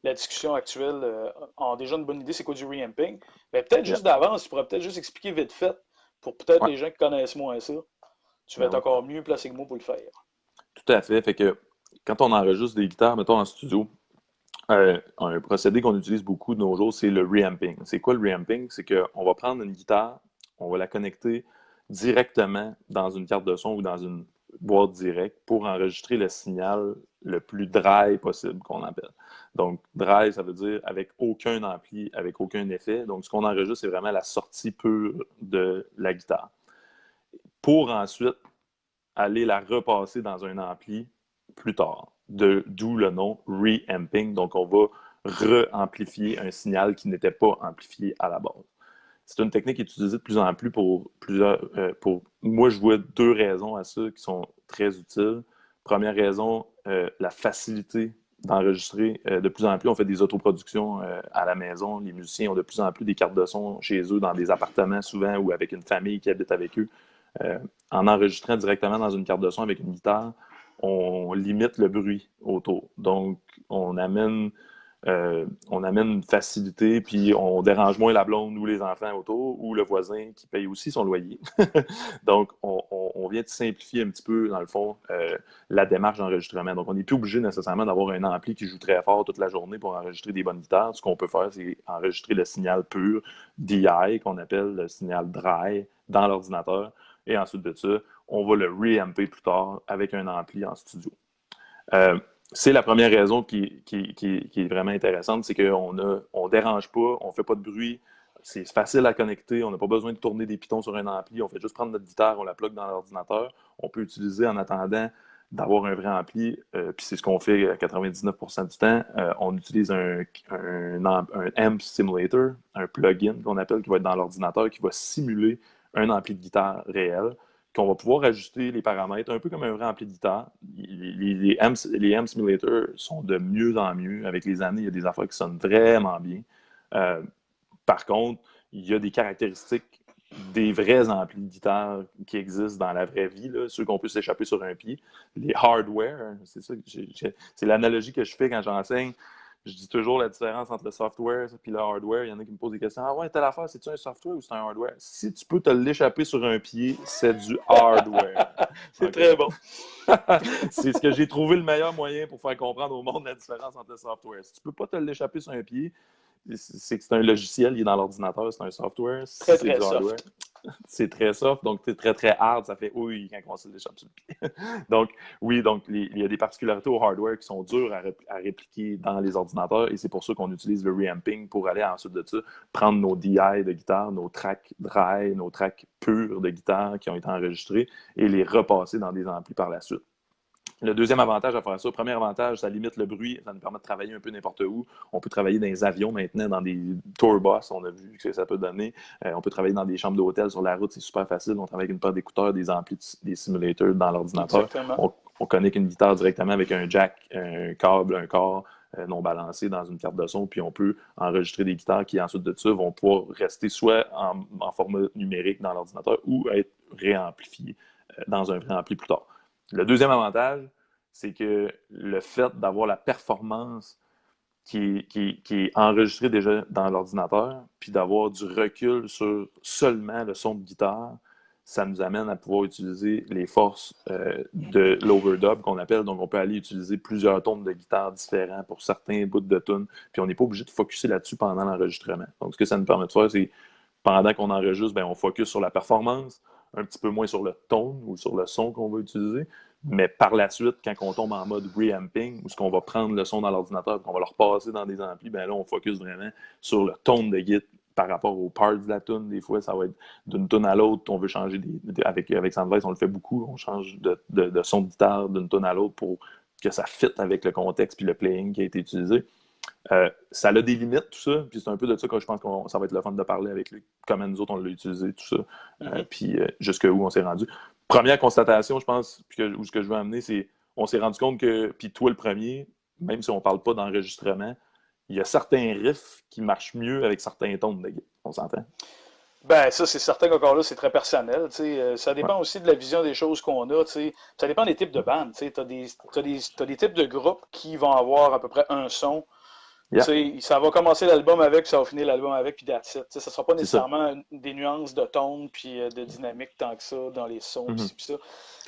[SPEAKER 2] la discussion actuelle, ont déjà une bonne idée c'est quoi du reamping. Ben, peut-être
[SPEAKER 1] Yeah.
[SPEAKER 2] juste d'avance, tu pourrais peut-être juste expliquer vite fait, pour peut-être
[SPEAKER 1] Ouais,
[SPEAKER 2] les gens qui connaissent moins ça. Tu vas
[SPEAKER 1] ben
[SPEAKER 2] être
[SPEAKER 1] oui.
[SPEAKER 2] encore mieux placé que moi pour le faire.
[SPEAKER 1] Tout à fait. Fait que quand on enregistre des guitares, mettons en studio, un procédé qu'on utilise beaucoup de nos jours, c'est le reamping. C'est quoi le reamping? C'est qu'on va prendre une guitare, on va la connecter directement dans une carte de son ou dans une boîte directe pour enregistrer le signal le plus dry possible, qu'on appelle. Donc, dry, ça veut dire avec aucun ampli, avec aucun effet. Donc, ce qu'on enregistre, c'est vraiment la sortie pure de la guitare. Pour ensuite aller la repasser dans un ampli plus tard. D'où le nom reamping. Donc, on va re-amplifier un signal qui n'était pas amplifié à la base. C'est une technique utilisée de plus en plus pour plusieurs. Moi, je vois deux raisons à ça qui sont très utiles. Première raison, la facilité d'enregistrer. De plus en plus, on fait des autoproductions à la maison. Les musiciens ont de plus en plus des cartes de son chez eux, dans des appartements souvent ou avec une famille qui habite avec eux. Euh, En enregistrant directement dans une carte de son avec une guitare, on limite le bruit autour. Donc, on amène une facilité, puis on dérange moins la blonde ou les enfants autour, ou le voisin qui paye aussi son loyer. Donc, on vient de simplifier un petit peu, dans le fond, la démarche d'enregistrement. Donc, on n'est plus obligé nécessairement d'avoir un ampli qui joue très fort toute la journée pour enregistrer des bonnes guitares. Ce qu'on peut faire, c'est enregistrer le signal pur, DI, qu'on appelle le signal dry, dans l'ordinateur. Et ensuite de ça, on va le reamper plus tard avec un ampli en studio. Euh, c'est la première raison qui est vraiment intéressante, c'est qu'on ne dérange pas, on ne fait pas de bruit, c'est facile à connecter, on n'a pas besoin de tourner des pitons sur un ampli, on fait juste prendre notre guitare, on la plug dans l'ordinateur, on peut utiliser en attendant d'avoir un vrai ampli, puis c'est ce qu'on fait à 99% du temps. On utilise un amp simulator, un plugin qu'on appelle, qui va être dans l'ordinateur, qui va simuler un ampli de guitare réel, qu'on va pouvoir ajuster les paramètres, un peu comme un vrai ampli de guitare. Les amp simulators sont de mieux en mieux. Avec les années, il y a des affaires qui sonnent vraiment bien. Euh, Par contre, il y a des caractéristiques des vrais amplis de guitare qui existent dans la vraie vie, là, ceux qu'on peut s'échapper sur un pied. Les hardware, c'est ça, c'est l'analogie que je fais quand j'enseigne. Je dis toujours la différence entre le software et le hardware. Il y en a qui me posent des questions. Ah ouais, telle affaire, c'est-tu un software ou c'est un hardware? Si tu peux te l'échapper sur un pied, c'est du hardware.
[SPEAKER 2] C'est
[SPEAKER 1] Okay?
[SPEAKER 2] très bon.
[SPEAKER 1] C'est ce que j'ai trouvé le meilleur moyen pour faire comprendre au monde la différence entre le software. Si tu peux pas te l'échapper sur un pied, c'est que c'est un logiciel, il est dans l'ordinateur, c'est un software. Si
[SPEAKER 2] Très,
[SPEAKER 1] c'est
[SPEAKER 2] très
[SPEAKER 1] du hardware,
[SPEAKER 2] soft.
[SPEAKER 1] c'est très soft, donc c'est très très hard, ça fait oui quand on se l'échappe sur le pied. Donc oui, donc il y a des particularités au hardware qui sont dures à répliquer dans les ordinateurs et c'est pour ça qu'on utilise le reamping pour aller ensuite de ça prendre nos DI de guitare, nos tracks dry, nos tracks purs de guitare qui ont été enregistrés et les repasser dans des amplis par la suite. Le deuxième avantage à faire ça, premier avantage, ça limite le bruit, ça nous permet de travailler un peu n'importe où. On peut travailler dans les avions maintenant, dans des tour bus, on a vu que ça peut donner. On peut travailler dans des chambres d'hôtel sur la route, c'est super facile. On travaille avec une paire d'écouteurs, des amplis, des simulators dans l'ordinateur.
[SPEAKER 2] Exactement.
[SPEAKER 1] On connecte une guitare directement avec un jack, un câble, un corps non balancé dans une carte de son, puis on peut enregistrer des guitares qui ensuite de ça vont pouvoir rester soit en format numérique dans l'ordinateur ou être réamplifiés dans un vrai ampli plus tard. Le deuxième avantage, c'est que le fait d'avoir la performance qui est enregistrée déjà dans l'ordinateur, puis d'avoir du recul sur seulement le son de guitare, ça nous amène à pouvoir utiliser les forces de l'overdub qu'on appelle. Donc, on peut aller utiliser plusieurs tons de guitare différents pour certains bouts de tunes, puis on n'est pas obligé de focusser là-dessus pendant l'enregistrement. Donc, ce que ça nous permet de faire, c'est pendant qu'on enregistre, ben, on focus sur la performance, un petit peu moins sur le ton ou sur le son qu'on va utiliser. Mais par la suite, quand on tombe en mode reamping, où ce qu'on va prendre le son dans l'ordinateur et qu'on va le repasser dans des amplis, ben là, on focus vraiment sur le ton de guitare par rapport aux parts de la tune. Des fois, ça va être d'une tune à l'autre. On veut changer avec Soundwave, on le fait beaucoup. On change de son de guitare d'une tune à l'autre pour que ça fitte avec le contexte puis le playing qui a été utilisé. Ça a des limites, tout ça. Puis c'est un peu de ça que je pense que ça va être le fun de parler avec lui. Comment nous autres, on l'a utilisé, tout ça. Puis jusqu'où on s'est rendu. Première constatation, je pense, puis où ce que je veux amener, c'est on s'est rendu compte que, puis toi le premier, même si on ne parle pas d'enregistrement, il y a certains riffs qui marchent mieux avec certains tons de guitare. On s'entend?
[SPEAKER 2] Ben, ça, c'est certain qu'encore là, c'est très personnel. Tu sais. Ça
[SPEAKER 1] Ouais,
[SPEAKER 2] dépend aussi de la vision des choses qu'on a. Tu sais. Ça dépend des types de bandes. Tu as des types de groupes qui vont avoir à peu près un son. Tu
[SPEAKER 1] yeah,
[SPEAKER 2] sais, ça va commencer l'album avec, puis ça va finir l'album avec, puis that's it. Tu sais, ça ne sera pas
[SPEAKER 1] c'est ça.
[SPEAKER 2] nécessairement des nuances de tone puis de dynamique tant que ça dans les sons, puis
[SPEAKER 1] Mhm.
[SPEAKER 2] ci, puis ça.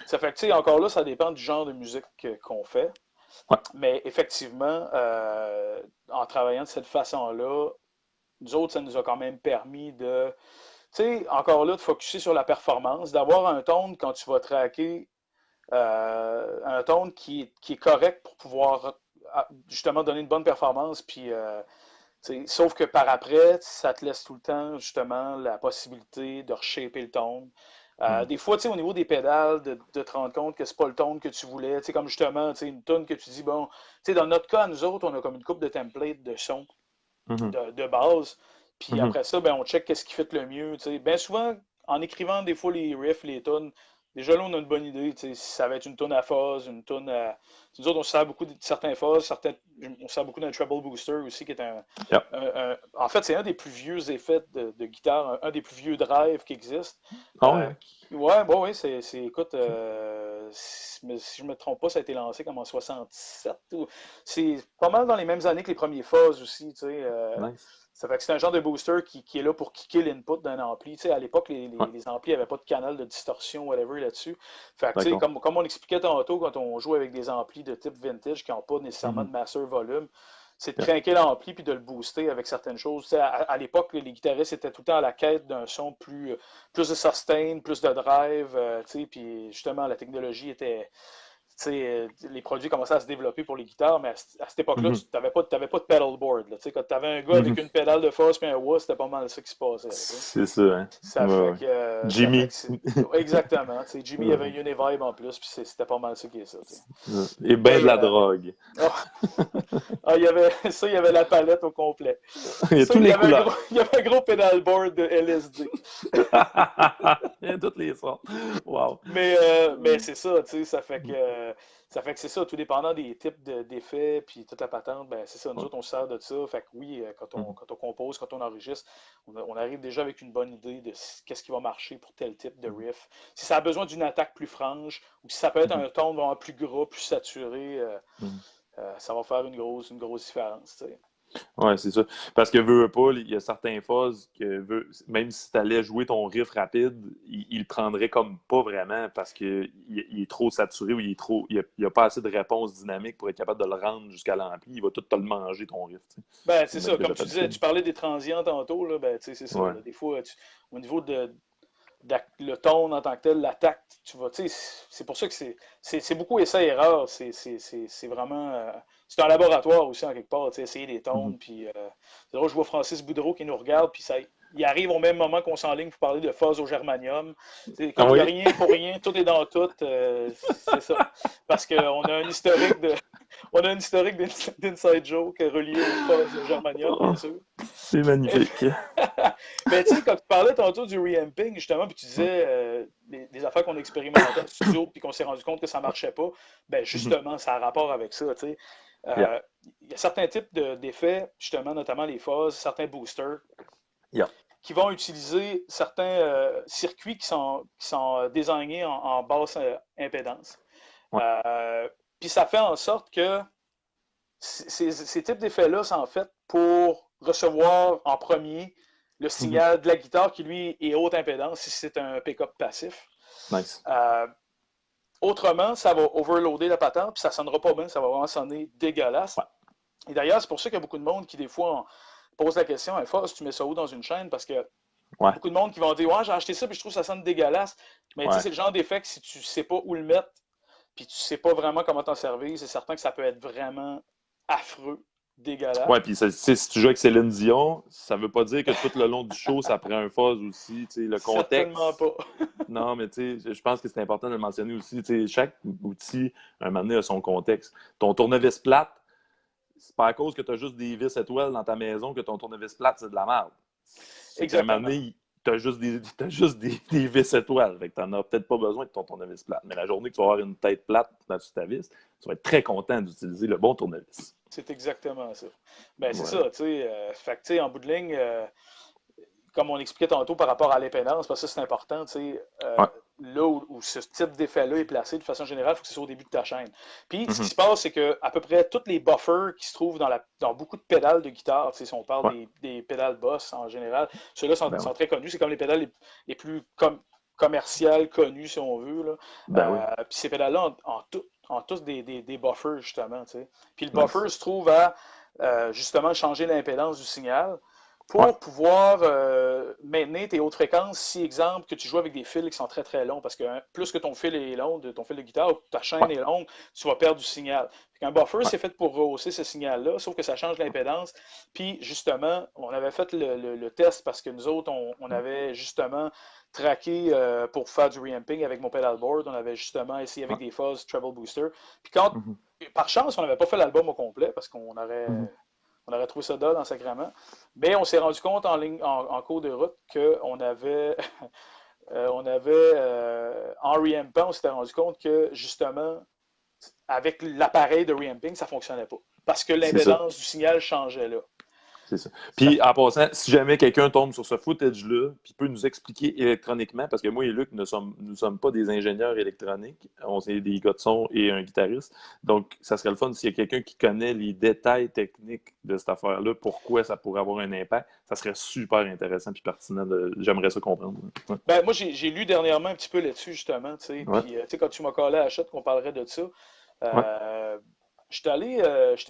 [SPEAKER 2] Ça fait que, tu sais, encore là, ça dépend du genre de musique qu'on fait.
[SPEAKER 1] Ouais.
[SPEAKER 2] Mais effectivement, en travaillant de cette façon-là, nous autres, ça nous a quand même permis de, tu sais, encore là, de focusser sur la performance, d'avoir un tone quand tu vas tracker, un tone qui est correct pour pouvoir justement donner une bonne performance, puis sauf que par après, ça te laisse tout le temps, justement, la possibilité de reshaper le tone.
[SPEAKER 1] Mhm.
[SPEAKER 2] Des fois, tu sais, au niveau des pédales, de te rendre compte que c'est pas le tone que tu voulais. Tu sais, comme justement, tu sais, une tune que tu dis, bon, tu sais, dans notre cas, nous autres, on a comme une coupe de templates de son
[SPEAKER 1] Mhm.
[SPEAKER 2] de base. Puis
[SPEAKER 1] Mhm.
[SPEAKER 2] après ça, ben, on check qu'est-ce qui fait le mieux. Tu sais. Bien souvent, en écrivant des fois les riffs, les tunes, déjà là, on a une bonne idée. Tu sais, si ça va être une tune à fuzz, une tune à. Nous autres, on se sert beaucoup de certains fuzz, on se sert beaucoup d'un treble booster aussi, qui est
[SPEAKER 1] Yeah.
[SPEAKER 2] en fait, c'est un des plus vieux effets de guitare, un des plus vieux drives qui existent.
[SPEAKER 1] Ah ouais.
[SPEAKER 2] Ouais, bon, oui, écoute, si je me trompe pas, ça a été lancé comme en 67. C'est pas mal dans les mêmes années que les premiers fuzz aussi, tu sais.
[SPEAKER 1] Nice.
[SPEAKER 2] Ça fait que c'est un genre de booster qui est là pour kicker l'input d'un ampli. Tu sais, à l'époque,
[SPEAKER 1] Ouais,
[SPEAKER 2] les amplis n'avaient pas de canal de distorsion, whatever, là-dessus. Fait que, tu sais,
[SPEAKER 1] d'accord.
[SPEAKER 2] comme on expliquait tantôt, quand on joue avec des amplis de type vintage qui n'ont pas nécessairement
[SPEAKER 1] Mhm.
[SPEAKER 2] de master volume, c'est de
[SPEAKER 1] Yeah.
[SPEAKER 2] cranker l'ampli puis de le booster avec certaines choses. Tu sais, à l'époque, les guitaristes étaient tout le temps à la quête d'un son plus de sustain, plus de drive, tu sais, puis justement, la technologie était, tu sais, les produits commençaient à se développer pour les guitares, mais à cette époque-là, tu
[SPEAKER 1] Mhm.
[SPEAKER 2] n'avais pas de pedalboard. Là. Tu sais, quand tu avais un gars avec
[SPEAKER 1] Mhm.
[SPEAKER 2] une pédale de force et un wah, c'était pas mal ça qui se passait. Là, tu sais.
[SPEAKER 1] C'est ça, hein. Ouais, ouais.
[SPEAKER 2] Ça fait que
[SPEAKER 1] Jimmy.
[SPEAKER 2] c'est. Exactement. Tu sais, Jimmy avait
[SPEAKER 1] Ouais.
[SPEAKER 2] un Univibe en plus, puis c'était pas mal ça qui est ça. Tu sais.
[SPEAKER 1] Et ben de
[SPEAKER 2] Mais
[SPEAKER 1] la drogue.
[SPEAKER 2] ah, il y avait ça, il y avait la palette au complet.
[SPEAKER 1] Il y a
[SPEAKER 2] Ça,
[SPEAKER 1] toutes les couleurs.
[SPEAKER 2] il y avait un gros pedalboard de LSD.
[SPEAKER 1] Il y a toutes les sortes. Wow.
[SPEAKER 2] Mais c'est ça, tu sais, ça fait que c'est ça, tout dépendant des types d'effets, puis toute la patente, ben c'est ça, nous
[SPEAKER 1] Ouais.
[SPEAKER 2] autres, on se sert de ça. Fait que oui,
[SPEAKER 1] Mhm.
[SPEAKER 2] quand on compose, quand on enregistre, on arrive déjà avec une bonne idée de qu'est-ce qui va marcher pour tel type de
[SPEAKER 1] Mhm.
[SPEAKER 2] riff. Si ça a besoin d'une attaque plus franche, ou si ça peut être
[SPEAKER 1] Mhm.
[SPEAKER 2] un ton vraiment plus gras, plus saturé,
[SPEAKER 1] Mhm.
[SPEAKER 2] ça va faire une grosse différence, tu sais.
[SPEAKER 1] Ouais, c'est ça. Parce que veux pas, il y a certains phases que même si tu allais jouer ton riff rapide, il le prendrait comme pas vraiment parce qu'il il est trop saturé ou il a pas assez de réponse dynamique pour être capable de le rendre jusqu'à l'ampli. Il va tout te le manger ton riff. Tu sais.
[SPEAKER 2] Ben,
[SPEAKER 1] Ça
[SPEAKER 2] c'est
[SPEAKER 1] m'est
[SPEAKER 2] ça, comme
[SPEAKER 1] déjà
[SPEAKER 2] tu
[SPEAKER 1] fait
[SPEAKER 2] disais,
[SPEAKER 1] chier.
[SPEAKER 2] tu parlais des transients tantôt, là, ben, tu sais, c'est ça,
[SPEAKER 1] Ouais.
[SPEAKER 2] là. Des fois, au niveau le tone en tant que tel, l'attaque, tu vas, tu sais, c'est pour ça que c'est beaucoup essai-erreur. C'est vraiment. C'est un laboratoire aussi, en quelque part, tu sais, essayer des
[SPEAKER 1] Mhm.
[SPEAKER 2] tones. Puis, c'est drôle, je vois Francis Boudreau qui nous regarde, puis ça. Il arrive au même moment qu'on s'enligne pour parler de phase au germanium.
[SPEAKER 1] Ah
[SPEAKER 2] Comme il n'y a
[SPEAKER 1] oui?
[SPEAKER 2] rien pour rien, tout est dans tout, c'est ça. Parce qu'on a un historique on a un historique d'inside joke relié aux phases au germanium, bien
[SPEAKER 1] Oh,
[SPEAKER 2] sûr.
[SPEAKER 1] c'est magnifique.
[SPEAKER 2] Mais tu sais, quand tu parlais tantôt du reamping, justement, puis tu
[SPEAKER 1] Ouais.
[SPEAKER 2] disais des affaires qu'on expérimentait en studio, puis qu'on s'est rendu compte que ça marchait pas, ben
[SPEAKER 1] Mhm.
[SPEAKER 2] justement, ça a rapport avec ça, tu sais.
[SPEAKER 1] Yeah.
[SPEAKER 2] Euh, Il y a certains types d'effets, justement, notamment les phases, certains boosters,
[SPEAKER 1] Yeah.
[SPEAKER 2] qui vont utiliser certains circuits qui sont désignés en basse impédance.
[SPEAKER 1] Ouais.
[SPEAKER 2] Euh, Puis ça fait en sorte que ces types d'effets-là sont en fait pour recevoir en premier le
[SPEAKER 1] Mhm.
[SPEAKER 2] signal de la guitare qui, lui, est haute impédance si c'est un pick-up passif.
[SPEAKER 1] Nice.
[SPEAKER 2] Euh, Autrement, ça va overloader la patente, puis ça sonnera pas bien, ça va vraiment sonner dégueulasse.
[SPEAKER 1] Ouais.
[SPEAKER 2] Et d'ailleurs, c'est pour ça qu'il y a beaucoup de monde qui, des fois, pose la question, hey, Foss, tu mets ça où dans une chaîne? Parce que
[SPEAKER 1] Ouais.
[SPEAKER 2] beaucoup de monde qui vont dire, ouais, j'ai acheté ça, puis je trouve que ça sonne dégueulasse. Mais tu sais,
[SPEAKER 1] Ouais.
[SPEAKER 2] c'est le genre d'effet que si tu sais pas où le mettre, puis tu sais pas vraiment comment t'en servir, c'est certain que ça peut être vraiment affreux,
[SPEAKER 1] Ouais,
[SPEAKER 2] dégueulasse.
[SPEAKER 1] puis tu sais, si tu joues avec Céline Dion, ça veut pas dire que tout le long du show, ça prend un fuzz aussi. Tu sais, le
[SPEAKER 2] Certainement
[SPEAKER 1] contexte.
[SPEAKER 2] pas.
[SPEAKER 1] Non, mais tu sais, je pense que c'est important de le mentionner aussi. Tu sais, chaque outil, un moment donné, a son contexte. Ton tournevis plate, c'est pas à cause que tu as juste des vis étoiles dans ta maison que ton tournevis plate, c'est de la merde. C'est qu'à un moment
[SPEAKER 2] Exactement.
[SPEAKER 1] donné, t'as juste des vis étoiles. Fait que t'en as peut-être pas besoin de ton tournevis plate. Mais la journée que tu vas avoir une tête plate dans ta vis, tu vas être très content d'utiliser le bon tournevis.
[SPEAKER 2] C'est exactement ça. Ben, c'est
[SPEAKER 1] Voilà.
[SPEAKER 2] ça, tu sais. Fait que, tu sais, en bout de ligne, comme on expliquait tantôt par rapport à l'impédance, parce que ça, c'est important, tu sais,
[SPEAKER 1] Ouais.
[SPEAKER 2] là où ce type d'effet-là est placé, de façon générale, il faut que ce soit au début de ta chaîne. Puis, ce qui
[SPEAKER 1] Mhm.
[SPEAKER 2] se passe, c'est que à peu près tous les buffers qui se trouvent dans beaucoup de pédales de guitare, tu sais, si on parle
[SPEAKER 1] Ouais.
[SPEAKER 2] des pédales Boss en général, ceux-là sont,
[SPEAKER 1] Ben oui.
[SPEAKER 2] sont très connus. C'est comme les pédales les plus commerciales, connues, si on veut, là.
[SPEAKER 1] Ben oui.
[SPEAKER 2] Puis ces pédales-là ont tous des buffers, justement, tu sais. Puis le buffer
[SPEAKER 1] Nice.
[SPEAKER 2] se trouve à, justement, changer l'impédance du signal
[SPEAKER 1] Ouais.
[SPEAKER 2] pour pouvoir maintenir tes hautes fréquences, si, exemple, que tu joues avec des fils qui sont très très longs, parce que plus que ton fil est long, de ton fil de guitare, ou que ta chaîne
[SPEAKER 1] Ouais.
[SPEAKER 2] est longue, tu vas perdre du signal. Un buffer,
[SPEAKER 1] Ouais.
[SPEAKER 2] c'est fait pour rehausser ce signal-là, sauf que ça change l'impédance. Puis, justement, on avait fait le test parce que nous autres, on avait justement traqué pour faire du reamping avec mon pedalboard. On avait justement essayé avec
[SPEAKER 1] Ouais.
[SPEAKER 2] des fuzz treble booster. Puis quand,
[SPEAKER 1] Mhm.
[SPEAKER 2] par chance, on n'avait pas fait l'album au complet parce qu'on
[SPEAKER 1] Mhm.
[SPEAKER 2] aurait trouvé ça dole en sacrament. Mais on s'est rendu compte en cours de route qu'on avait, en reampant, on s'était rendu compte que justement, avec l'appareil de reamping, ça ne fonctionnait pas. Parce que
[SPEAKER 1] C'est ça.
[SPEAKER 2] l'impédance du signal changeait là.
[SPEAKER 1] C'est ça.
[SPEAKER 2] Ça
[SPEAKER 1] Puis,
[SPEAKER 2] fait...
[SPEAKER 1] en passant, si jamais quelqu'un tombe sur ce footage-là, puis peut nous expliquer électroniquement, parce que moi et Luc nous sommes pas des ingénieurs électroniques, on est des gars de son et un guitariste. Donc, ça serait le fun s'il y a quelqu'un qui connaît les détails techniques de cette affaire-là, pourquoi ça pourrait avoir un impact. Ça serait super intéressant puis pertinent. J'aimerais ça comprendre. Ouais.
[SPEAKER 2] Ben, moi, j'ai lu dernièrement un petit peu là-dessus, justement. Tu sais,
[SPEAKER 1] Ouais.
[SPEAKER 2] puis, tu sais, quand tu m'as collé à la chatte qu'on parlerait de ça,
[SPEAKER 1] Ouais.
[SPEAKER 2] euh, je suis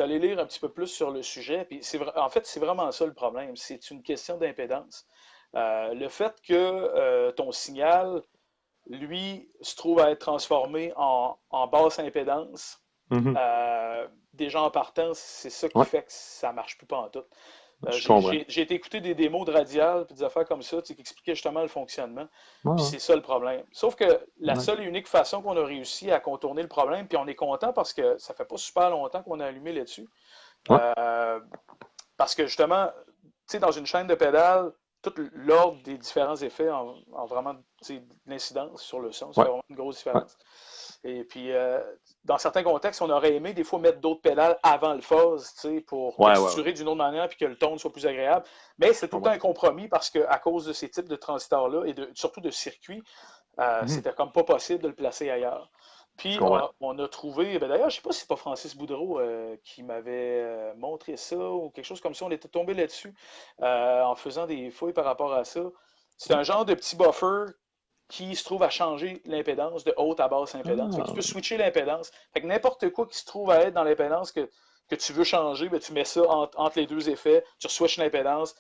[SPEAKER 2] allé lire un petit peu plus sur le sujet. Puis en fait, c'est vraiment ça le problème. C'est une question d'impédance. Le fait que ton signal, lui, se trouve à être transformé en basse impédance,
[SPEAKER 1] Mhm.
[SPEAKER 2] déjà en partant, c'est ça qui
[SPEAKER 1] Ouais.
[SPEAKER 2] fait que ça marche plus pas en tout.
[SPEAKER 1] Je comprends.
[SPEAKER 2] J'ai été écouter des démos de Radial puis des affaires comme ça, tu sais, qui expliquaient justement le fonctionnement.
[SPEAKER 1] Ouais,
[SPEAKER 2] Puis
[SPEAKER 1] ouais.
[SPEAKER 2] c'est ça le problème. Sauf que la
[SPEAKER 1] Nice.
[SPEAKER 2] seule et unique façon qu'on a réussi à contourner le problème, puis on est content parce que ça fait pas super longtemps qu'on a allumé là-dessus.
[SPEAKER 1] Ouais.
[SPEAKER 2] Euh, Parce que justement, tu sais, dans une chaîne de pédales, tout l'ordre des différents effets en vraiment, tu sais, de l'incidence sur le son, ça
[SPEAKER 1] Ouais.
[SPEAKER 2] fait vraiment une grosse
[SPEAKER 1] Ouais.
[SPEAKER 2] différence. Et puis, dans certains contextes, on aurait aimé des fois mettre d'autres pédales avant le fuzz, tu sais, pour
[SPEAKER 1] Ouais, ouais, ouais.
[SPEAKER 2] texturer d'une autre manière puis que le ton soit plus agréable. Mais c'est
[SPEAKER 1] Je
[SPEAKER 2] tout le temps
[SPEAKER 1] comprends.
[SPEAKER 2] un compromis parce qu'à cause de ces types de transistors-là et surtout de circuits,
[SPEAKER 1] Mhm.
[SPEAKER 2] c'était comme pas possible de le placer ailleurs.
[SPEAKER 1] Je
[SPEAKER 2] Puis
[SPEAKER 1] comprends.
[SPEAKER 2] on a trouvé, ben d'ailleurs, je sais pas si c'est pas Francis Boudreau qui m'avait montré ça ou quelque chose comme ça. On était tombé là-dessus en faisant des fouilles par rapport à ça. C'est
[SPEAKER 1] Ouais.
[SPEAKER 2] un genre de petit buffer qui se trouve à changer l'impédance de haute à basse impédance. Fait que tu
[SPEAKER 1] Ah.
[SPEAKER 2] peux switcher l'impédance. Fait que n'importe quoi qui se trouve à être dans l'impédance que tu veux changer, ben, tu mets ça entre les deux effets, tu switches l'impédance,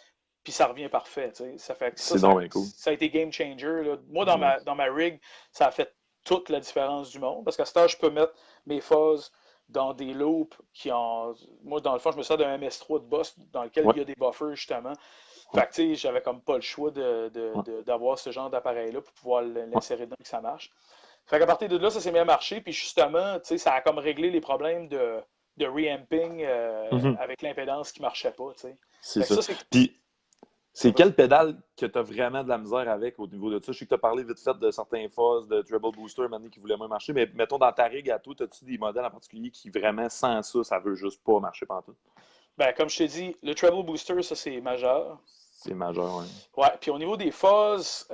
[SPEAKER 2] puis ça revient parfait. Tu sais. Ça fait que
[SPEAKER 1] C'est donc bien cool.
[SPEAKER 2] ça a été game changer. Là. Moi,
[SPEAKER 1] Nice.
[SPEAKER 2] dans ma rig, ça a fait toute la différence du monde. Parce qu'à ce temps, je peux mettre mes phases dans des loops qui en. Moi, dans le fond, je me sers d'un MS3 de Boss dans lequel
[SPEAKER 1] Ouais.
[SPEAKER 2] il y a des buffers, justement.
[SPEAKER 1] Ouais.
[SPEAKER 2] Fait que, tu sais, j'avais comme pas le choix
[SPEAKER 1] Ouais.
[SPEAKER 2] d'avoir ce genre d'appareil-là pour pouvoir
[SPEAKER 1] Ouais.
[SPEAKER 2] l'insérer dedans et que ça marche. Fait qu'à partir de là, ça s'est mis à marcher. Puis justement, tu sais, ça a comme réglé les problèmes de reamping
[SPEAKER 1] Mhm.
[SPEAKER 2] avec l'impédance qui marchait pas, tu sais.
[SPEAKER 1] C'est
[SPEAKER 2] Fait que
[SPEAKER 1] ça.
[SPEAKER 2] ça,
[SPEAKER 1] Puis,
[SPEAKER 2] ouais,
[SPEAKER 1] c'est
[SPEAKER 2] vas-y.
[SPEAKER 1] quelle pédale que tu as vraiment de la misère avec au niveau de ça? Je sais que tu as parlé vite fait de certains fuzz, de treble booster, maintenant qui voulaient moins marcher, mais mettons dans ta rig à toi, as-tu des modèles en particulier qui vraiment, sans ça, ça veut juste pas marcher pantoute?
[SPEAKER 2] Ben, comme je t'ai dit, le treble booster, ça c'est majeur.
[SPEAKER 1] C'est majeur, ouais.
[SPEAKER 2] Ouais, puis au niveau des fuzz,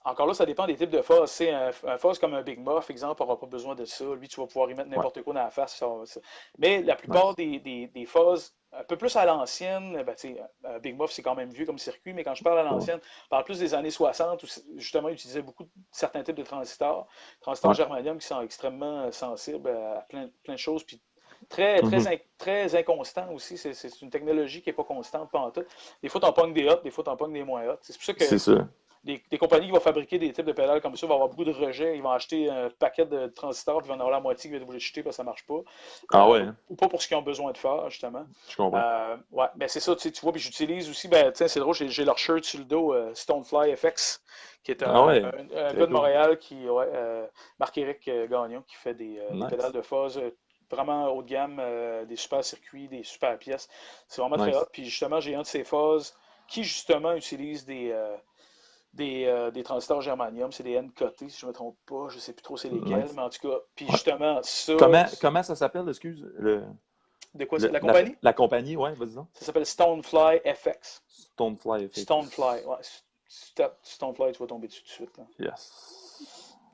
[SPEAKER 2] encore là, ça dépend des types de fuzz. C'est un fuzz comme un Big Muff, exemple, n'aura pas besoin de ça. Lui, tu vas pouvoir y mettre
[SPEAKER 1] Ouais.
[SPEAKER 2] n'importe quoi dans la face. Mais la plupart
[SPEAKER 1] Nice.
[SPEAKER 2] des fuzz, un peu plus à l'ancienne, ben, tu sais, un Big Muff, c'est quand même vieux comme circuit, mais quand je parle à
[SPEAKER 1] Ouais.
[SPEAKER 2] l'ancienne, je parle plus des années 60 où justement, ils utilisaient beaucoup de certains types de transistors
[SPEAKER 1] Ouais.
[SPEAKER 2] germanium qui sont extrêmement sensibles à plein de choses, puis très, très,
[SPEAKER 1] Mhm.
[SPEAKER 2] très inconstant aussi. C'est une technologie qui n'est pas constante pendant tout. Des fois, tu en pognes des hot, des fois, tu en pognes des moins hot. C'est pour ça
[SPEAKER 1] C'est
[SPEAKER 2] que
[SPEAKER 1] ça.
[SPEAKER 2] des compagnies qui vont fabriquer des types de pédales comme ça vont avoir beaucoup de rejets. Ils vont acheter un paquet de transistors, puis ils vont en avoir la moitié qui va être obligé de jeter parce que ça ne marche pas.
[SPEAKER 1] Ah ouais, hein?
[SPEAKER 2] Ou pas pour ce qu'ils ont besoin de faire, justement.
[SPEAKER 1] Je comprends.
[SPEAKER 2] Ouais, mais c'est ça, tu vois, puis j'utilise aussi, ben, tiens, c'est drôle, j'ai leur shirt sur le dos, Stonefly FX, qui est
[SPEAKER 1] Ah ouais,
[SPEAKER 2] un gars
[SPEAKER 1] très
[SPEAKER 2] de
[SPEAKER 1] cool.
[SPEAKER 2] Montréal, ouais, Marc-Éric Gagnon, qui fait des pédales
[SPEAKER 1] Nice.
[SPEAKER 2] de fuzz vraiment haut de gamme, des super circuits, des super pièces. C'est vraiment très hot.
[SPEAKER 1] Nice.
[SPEAKER 2] Puis justement, j'ai un de ces fuzz qui, justement, utilise des transistors germanium, c'est des N-cotés, si je ne me trompe pas, je ne sais plus trop c'est lesquels,
[SPEAKER 1] Nice.
[SPEAKER 2] mais en tout cas, puis
[SPEAKER 1] Ouais.
[SPEAKER 2] justement, ça,
[SPEAKER 1] Comment ça s'appelle, excuse?
[SPEAKER 2] De quoi c'est? La compagnie?
[SPEAKER 1] La compagnie, ouais, vas-y donc.
[SPEAKER 2] Ça s'appelle Stonefly FX.
[SPEAKER 1] Stonefly FX.
[SPEAKER 2] Stonefly, ouais. Stonefly, tu vas tomber dessus tout de suite. Là.
[SPEAKER 1] Yes.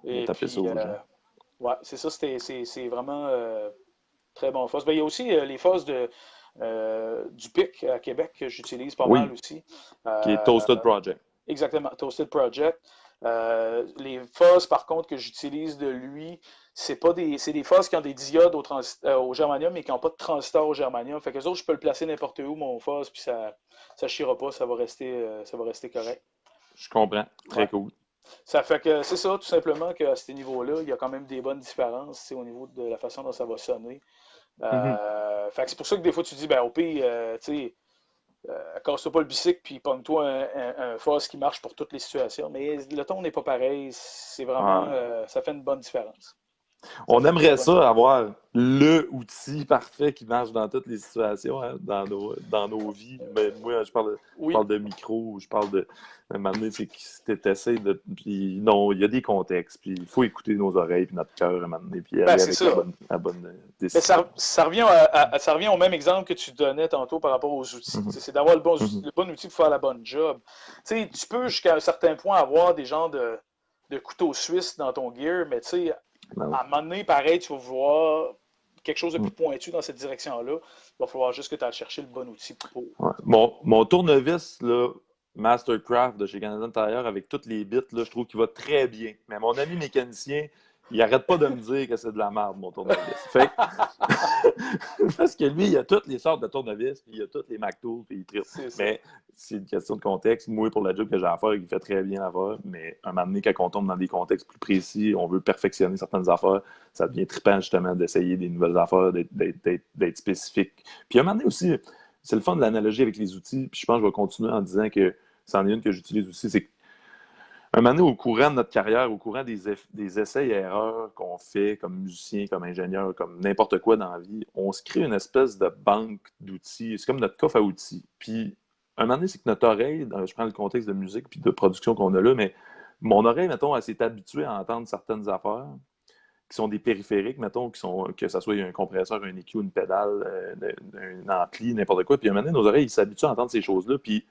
[SPEAKER 1] On va
[SPEAKER 2] Et
[SPEAKER 1] taper ça
[SPEAKER 2] puis,
[SPEAKER 1] aux gens.
[SPEAKER 2] ouais, c'est ça, c'est vraiment très bon fuzz. Ben, il y a aussi les fuzz du PIC à Québec que j'utilise pas mal
[SPEAKER 1] Oui,
[SPEAKER 2] aussi.
[SPEAKER 1] qui est
[SPEAKER 2] Euh,
[SPEAKER 1] Toasted Project.
[SPEAKER 2] Exactement, Toasted Project. Les fuzz, par contre, que j'utilise de lui, c'est des fuzz qui ont des diodes au germanium, mais qui n'ont pas de transistor au germanium. Fait que les autres, je peux le placer n'importe où, mon fuzz, puis ça chiera pas, ça va rester correct.
[SPEAKER 1] Je comprends. Très
[SPEAKER 2] Ouais.
[SPEAKER 1] cool.
[SPEAKER 2] Ça fait que c'est ça, tout simplement, qu'à ce niveau-là, il y a quand même des bonnes différences au niveau de la façon dont ça va sonner.
[SPEAKER 1] Mhm.
[SPEAKER 2] Fait que c'est pour ça que des fois, tu dis, ben, au pire, tu sais, casse-toi pas le bicycle, puis pogne-toi un fuzz qui marche pour toutes les situations. Mais le ton n'est pas pareil. C'est vraiment,
[SPEAKER 1] Ouais.
[SPEAKER 2] ça fait une bonne différence. Ça
[SPEAKER 1] On
[SPEAKER 2] fait une très
[SPEAKER 1] aimerait
[SPEAKER 2] bonne
[SPEAKER 1] ça,
[SPEAKER 2] différence.
[SPEAKER 1] avoir le outil parfait qui marche dans toutes les situations, hein, dans nos vies. Mais moi, je
[SPEAKER 2] Oui,
[SPEAKER 1] parle de micro, je parle de. À un moment donné, c'est que t'essaies de. Puis non, il y a des contextes, puis il faut écouter nos oreilles, puis notre cœur à un moment donné, puis
[SPEAKER 2] ben
[SPEAKER 1] aller
[SPEAKER 2] c'est
[SPEAKER 1] avec
[SPEAKER 2] ça.
[SPEAKER 1] la bonne
[SPEAKER 2] Mais
[SPEAKER 1] décision.
[SPEAKER 2] ça revient au même exemple que tu donnais tantôt par rapport aux outils.
[SPEAKER 1] Mhm.
[SPEAKER 2] C'est d'avoir
[SPEAKER 1] Mhm.
[SPEAKER 2] le bon outil pour faire la bonne job. Tu peux jusqu'à un certain point avoir des genres de couteaux suisses dans ton gear, mais
[SPEAKER 1] Ben oui.
[SPEAKER 2] à un moment donné, pareil, tu vas vouloir quelque chose de
[SPEAKER 1] Mhm.
[SPEAKER 2] plus pointu dans cette direction-là. Il va falloir juste que tu ailles chercher le bon outil pour.
[SPEAKER 1] Ouais. Mon tournevis, là, Mastercraft de chez Canadian Tire, avec toutes les bits, là, je trouve qu'il va très bien. Mais mon ami mécanicien, il arrête pas de me dire que c'est de la merde, mon tournevis. Fait que, parce que lui, il a toutes les sortes de tournevis, puis il a toutes les MacTools, puis il tripe.
[SPEAKER 2] C'est ça.
[SPEAKER 1] Mais c'est une question de contexte. Moi, pour la job que j'ai à faire, il fait très bien l'affaire. Mais un moment donné, quand on tombe dans des contextes plus précis, on veut perfectionner certaines affaires, ça devient trippant, justement, d'essayer des nouvelles affaires, d'être spécifique. Puis à un moment donné aussi, c'est le fun de l'analogie avec les outils. Puis je pense que je vais continuer en disant que c'en est une que j'utilise aussi. C'est un moment donné, au courant de notre carrière, au courant des essais et erreurs qu'on fait comme musicien, comme ingénieur, comme n'importe quoi dans la vie, on se crée une espèce de banque d'outils. C'est comme notre coffre à outils. Puis un moment donné, c'est que notre oreille, je prends le contexte de musique puis de production qu'on a là, mais mon oreille, mettons, elle s'est habituée à entendre certaines affaires qui sont des périphériques, mettons, que ce soit un compresseur, un EQ, une pédale, un ampli, n'importe quoi. Puis à un moment donné, nos oreilles, ils s'habituent à entendre ces choses-là. Puis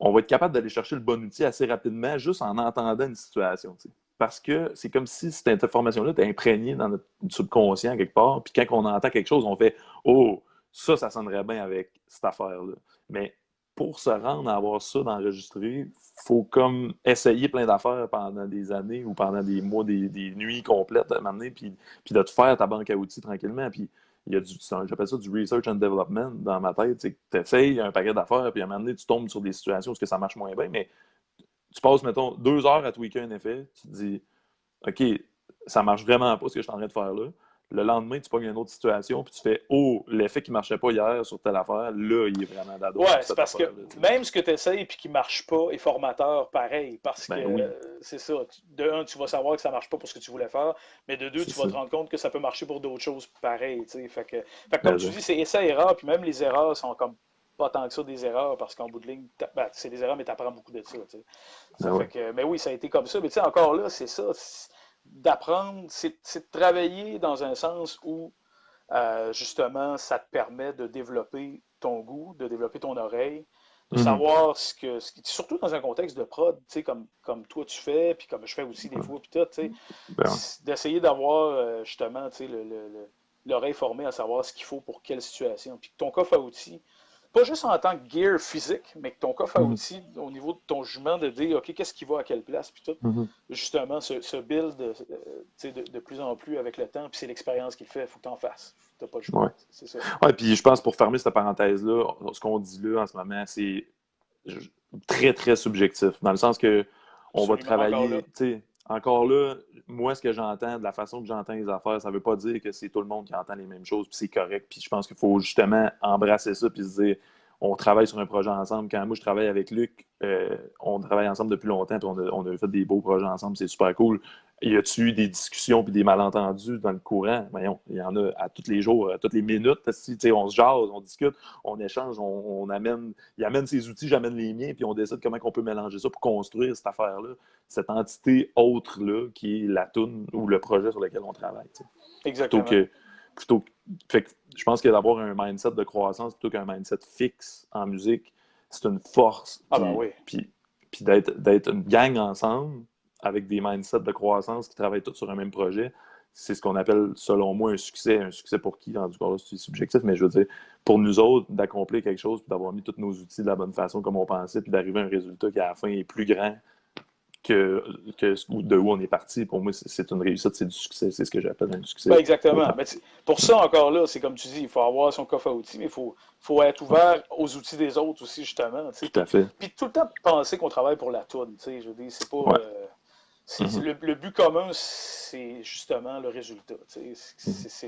[SPEAKER 1] on va être capable d'aller chercher le bon outil assez rapidement juste en entendant une situation. T'sais. Parce que c'est comme si cette information-là était imprégnée dans notre subconscient quelque part. Puis quand on entend quelque chose, on fait Oh, ça sonnerait bien avec cette affaire-là. Mais pour se rendre à avoir ça d'enregistré, il faut comme essayer plein d'affaires pendant des années ou pendant des mois, des nuits complètes à un moment donné, puis de te faire ta banque à outils tranquillement. Puis il y a j'appelle ça du research and development dans ma tête. Tu essayes un paquet d'affaires, puis à un moment donné, tu tombes sur des situations où ça marche moins bien, mais tu passes, mettons, 2 heures à tweaker un effet, tu te dis, OK, ça marche vraiment pas ce que je suis en train de faire là. Le lendemain, tu pognes une autre situation, puis tu fais, oh, l'effet qui marchait pas hier sur telle affaire, là, il est vraiment d'ado
[SPEAKER 2] Ouais,
[SPEAKER 1] sur
[SPEAKER 2] c'est
[SPEAKER 1] cette
[SPEAKER 2] parce que
[SPEAKER 1] affaire-là.
[SPEAKER 2] même ce que tu essayes et qui ne marche pas est formateur pareil. Parce que
[SPEAKER 1] Ben oui,
[SPEAKER 2] c'est ça. De un, tu vas savoir que ça ne marche pas pour ce que tu voulais faire. Mais de deux,
[SPEAKER 1] c'est
[SPEAKER 2] tu vas
[SPEAKER 1] ça.
[SPEAKER 2] te rendre compte que ça peut marcher pour d'autres choses pareilles. Fait que comme
[SPEAKER 1] Ben,
[SPEAKER 2] tu dis, c'est essai-erreur. Puis même les erreurs sont comme pas tant que ça des erreurs. Parce qu'en bout de ligne, ben, c'est des erreurs, mais tu apprends beaucoup de ça. Ça
[SPEAKER 1] ben
[SPEAKER 2] fait
[SPEAKER 1] ouais.
[SPEAKER 2] que, mais oui, ça a été comme ça. Mais tu sais, encore là, c'est ça. D'apprendre, c'est de travailler dans un sens où justement, ça te permet de développer ton goût, de développer ton oreille, de
[SPEAKER 1] Mhm.
[SPEAKER 2] savoir surtout dans un contexte de prod, tu sais, comme toi tu fais, puis comme je fais aussi des fois, puis tout, tu
[SPEAKER 1] Ben ouais.
[SPEAKER 2] sais, d'essayer d'avoir justement, tu sais, l'oreille formée à savoir ce qu'il faut pour quelle situation. Puis que ton coffre à outils, pas juste en tant que gear physique, mais que ton coffre à
[SPEAKER 1] Mhm.
[SPEAKER 2] outils, au niveau de ton jugement, de dire, OK, qu'est-ce qui va à quelle place, puis tout,
[SPEAKER 1] Mhm.
[SPEAKER 2] justement, se build de plus en plus avec le temps, puis c'est l'expérience qu'il fait, il faut que tu en fasses. Tu n'as pas le choix.
[SPEAKER 1] Ouais.
[SPEAKER 2] C'est ça.
[SPEAKER 1] Ouais, puis je pense pour fermer cette parenthèse-là, ce qu'on dit là en ce moment, c'est très, très subjectif. Dans le sens que on va
[SPEAKER 2] Absolument, encore là.
[SPEAKER 1] travailler, tu sais, encore là, moi, ce que j'entends, de la façon que j'entends les affaires, ça veut pas dire que c'est tout le monde qui entend les mêmes choses, puis c'est correct. Puis je pense qu'il faut justement embrasser ça, puis se dire, on travaille sur un projet ensemble. Quand moi, je travaille avec Luc, on travaille ensemble depuis longtemps, puis on a fait des beaux projets ensemble, c'est super cool. Y a-tu eu des discussions puis des malentendus dans le courant? Voyons, il y en a à tous les jours, à toutes les minutes. Si, on se jase, on discute, on échange, on amène, il amène ses outils, j'amène les miens, puis on décide comment on peut mélanger ça pour construire cette affaire-là, cette entité autre-là qui est la toune ou le projet sur lequel on travaille. T'sais. Plutôt
[SPEAKER 2] Exactement.
[SPEAKER 1] que Fait que je pense que d'avoir un mindset de croissance plutôt qu'un mindset fixe en musique, c'est une force.
[SPEAKER 2] Ah ben oui.
[SPEAKER 1] Puis d'être une gang ensemble avec des mindsets de croissance qui travaillent tous sur un même projet, c'est ce qu'on appelle, selon moi, un succès. Un succès pour qui, rendu compte là, c'est subjectif, mais je veux dire, pour nous autres, d'accomplir quelque chose, puis d'avoir mis tous nos outils de la bonne façon comme on pensait, puis d'arriver à un résultat qui, à la fin, est plus grand que de où on est parti. Pour moi, c'est une réussite, c'est du succès. C'est ce que j'appelle un succès.
[SPEAKER 2] Ben exactement. Mais pour ça, encore là, c'est comme tu dis, il faut avoir son coffre à outils, mais il faut être ouvert aux outils des autres aussi, justement.
[SPEAKER 1] Tout à fait.
[SPEAKER 2] Puis tout le temps penser qu'on travaille pour la toune. Je veux dire, c'est pas.
[SPEAKER 1] Ouais.
[SPEAKER 2] Le but commun, c'est justement le résultat.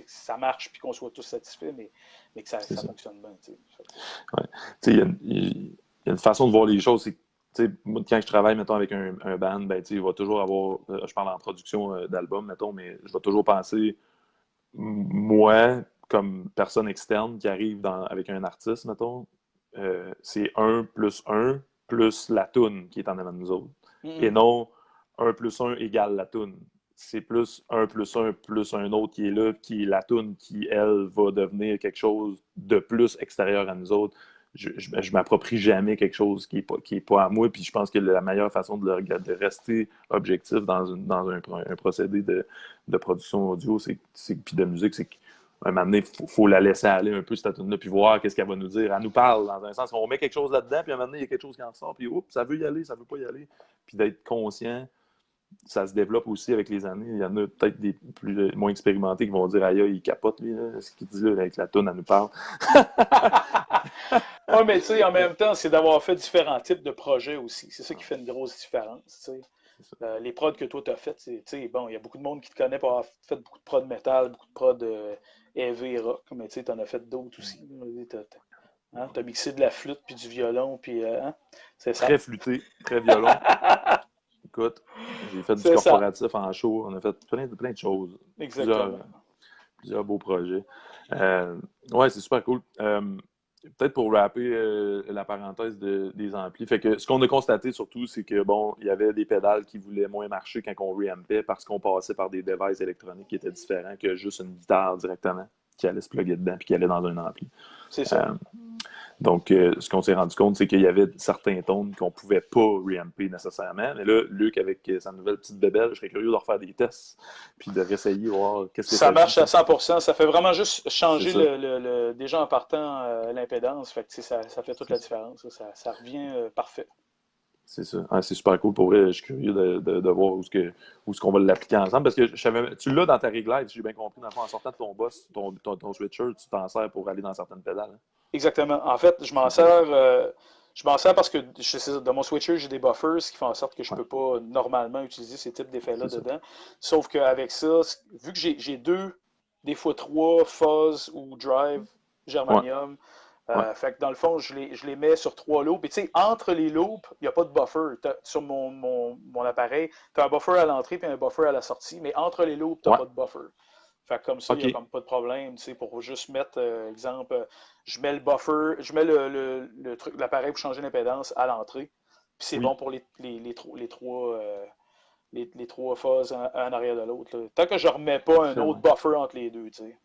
[SPEAKER 2] Ça marche puis qu'on soit tous satisfaits, mais que ça fonctionne bien.
[SPEAKER 1] Ouais. Il y a une façon de voir les choses. Moi, quand je travaille, mettons, avec un band, ben, il va toujours avoir, je parle en production d'album, mettons, mais je vais toujours penser, moi, comme personne externe qui arrive avec un artiste, mettons, c'est 1 + 1 plus la toune qui est en avant de nous autres. Et non 1 + 1 égale la toune. C'est plus 1 + 1 plus un autre qui est là, qui est la toune, qui, elle, va devenir quelque chose de plus extérieur à nous autres. Je m'approprie jamais quelque chose qui est pas à moi, puis je pense que la meilleure façon de rester objectif dans un procédé de production audio puis de musique, c'est qu'à un moment donné, faut la laisser aller un peu cette tune-là, puis voir qu'est-ce qu'elle va nous dire. Elle nous parle, dans un sens, on met quelque chose là-dedans, puis à un moment donné, il y a quelque chose qui en sort, puis oups, ça veut y aller, ça veut pas y aller. Puis d'être conscient, ça se développe aussi avec les années. Il y en a peut-être des moins expérimentés qui vont dire aïe, il capote, lui, là, ce qu'il dit là, avec la toune, elle nous parle.
[SPEAKER 2] Oui, mais tu sais, en même temps, c'est d'avoir fait différents types de projets aussi. C'est ça qui fait une grosse différence. Les prods que toi, tu as fait, bon, il y a beaucoup de monde qui te connaît pour avoir fait beaucoup de prods métal, beaucoup de prods heavy rock, mais tu en as fait d'autres aussi. Tu as mixé de la flûte puis du violon, puis c'est ça.
[SPEAKER 1] Très flûté, très violon. Écoute, j'ai fait du corporatif en show, on a fait plein de choses.
[SPEAKER 2] Exactement.
[SPEAKER 1] Plusieurs beaux projets. Ouais, c'est super cool. Peut-être pour rapper la parenthèse des amplis. Fait que ce qu'on a constaté surtout, c'est que bon, il y avait des pédales qui voulaient moins marcher quand on reampait parce qu'on passait par des devices électroniques qui étaient différents que juste une guitare directement qui allait se plugger dedans puis qui allait dans un ampli.
[SPEAKER 2] C'est ça.
[SPEAKER 1] Donc, ce qu'on s'est rendu compte, c'est qu'il y avait certains tones qu'on ne pouvait pas reamper nécessairement. Mais là, Luc, avec sa nouvelle petite bébelle, je serais curieux de refaire des tests puis de réessayer, voir qu'est-ce que
[SPEAKER 2] ça marche
[SPEAKER 1] dit.
[SPEAKER 2] à 100%. Ça fait vraiment juste changer déjà en partant l'impédance. Fait que, ça fait toute la différence. Ça revient parfait.
[SPEAKER 1] C'est ça. Ah, c'est super cool. Pour vrai, je suis curieux de voir où est-ce qu'on va l'appliquer ensemble. Parce que tu l'as dans ta réglette, si j'ai bien compris, dans le fond, en sortant de ton boss, ton switcher, tu t'en sers pour aller dans certaines pédales. Hein?
[SPEAKER 2] Exactement. En fait, je m'en sers parce que dans mon switcher, j'ai des buffers, ce qui fait en sorte que je ne peux pas normalement utiliser ces types d'effets-là dedans. Sauf qu'avec ça, vu que j'ai des fois trois fuzz ou drive germanium, fait que dans le fond, je les mets sur 3 loops. Et tu sais, entre les loops, il n'y a pas de buffer. Sur mon appareil, tu as un buffer à l'entrée et un buffer à la sortie, mais entre les loops, tu n'as pas de buffer. Fait que comme ça, il n'y a comme pas de problème, tu sais, pour juste mettre, exemple, je mets le buffer, je mets l'appareil pour changer l'impédance à l'entrée. Puis c'est bon pour les trois phases en arrière de l'autre. Tant que je ne remets pas un autre buffer entre les deux, tu sais.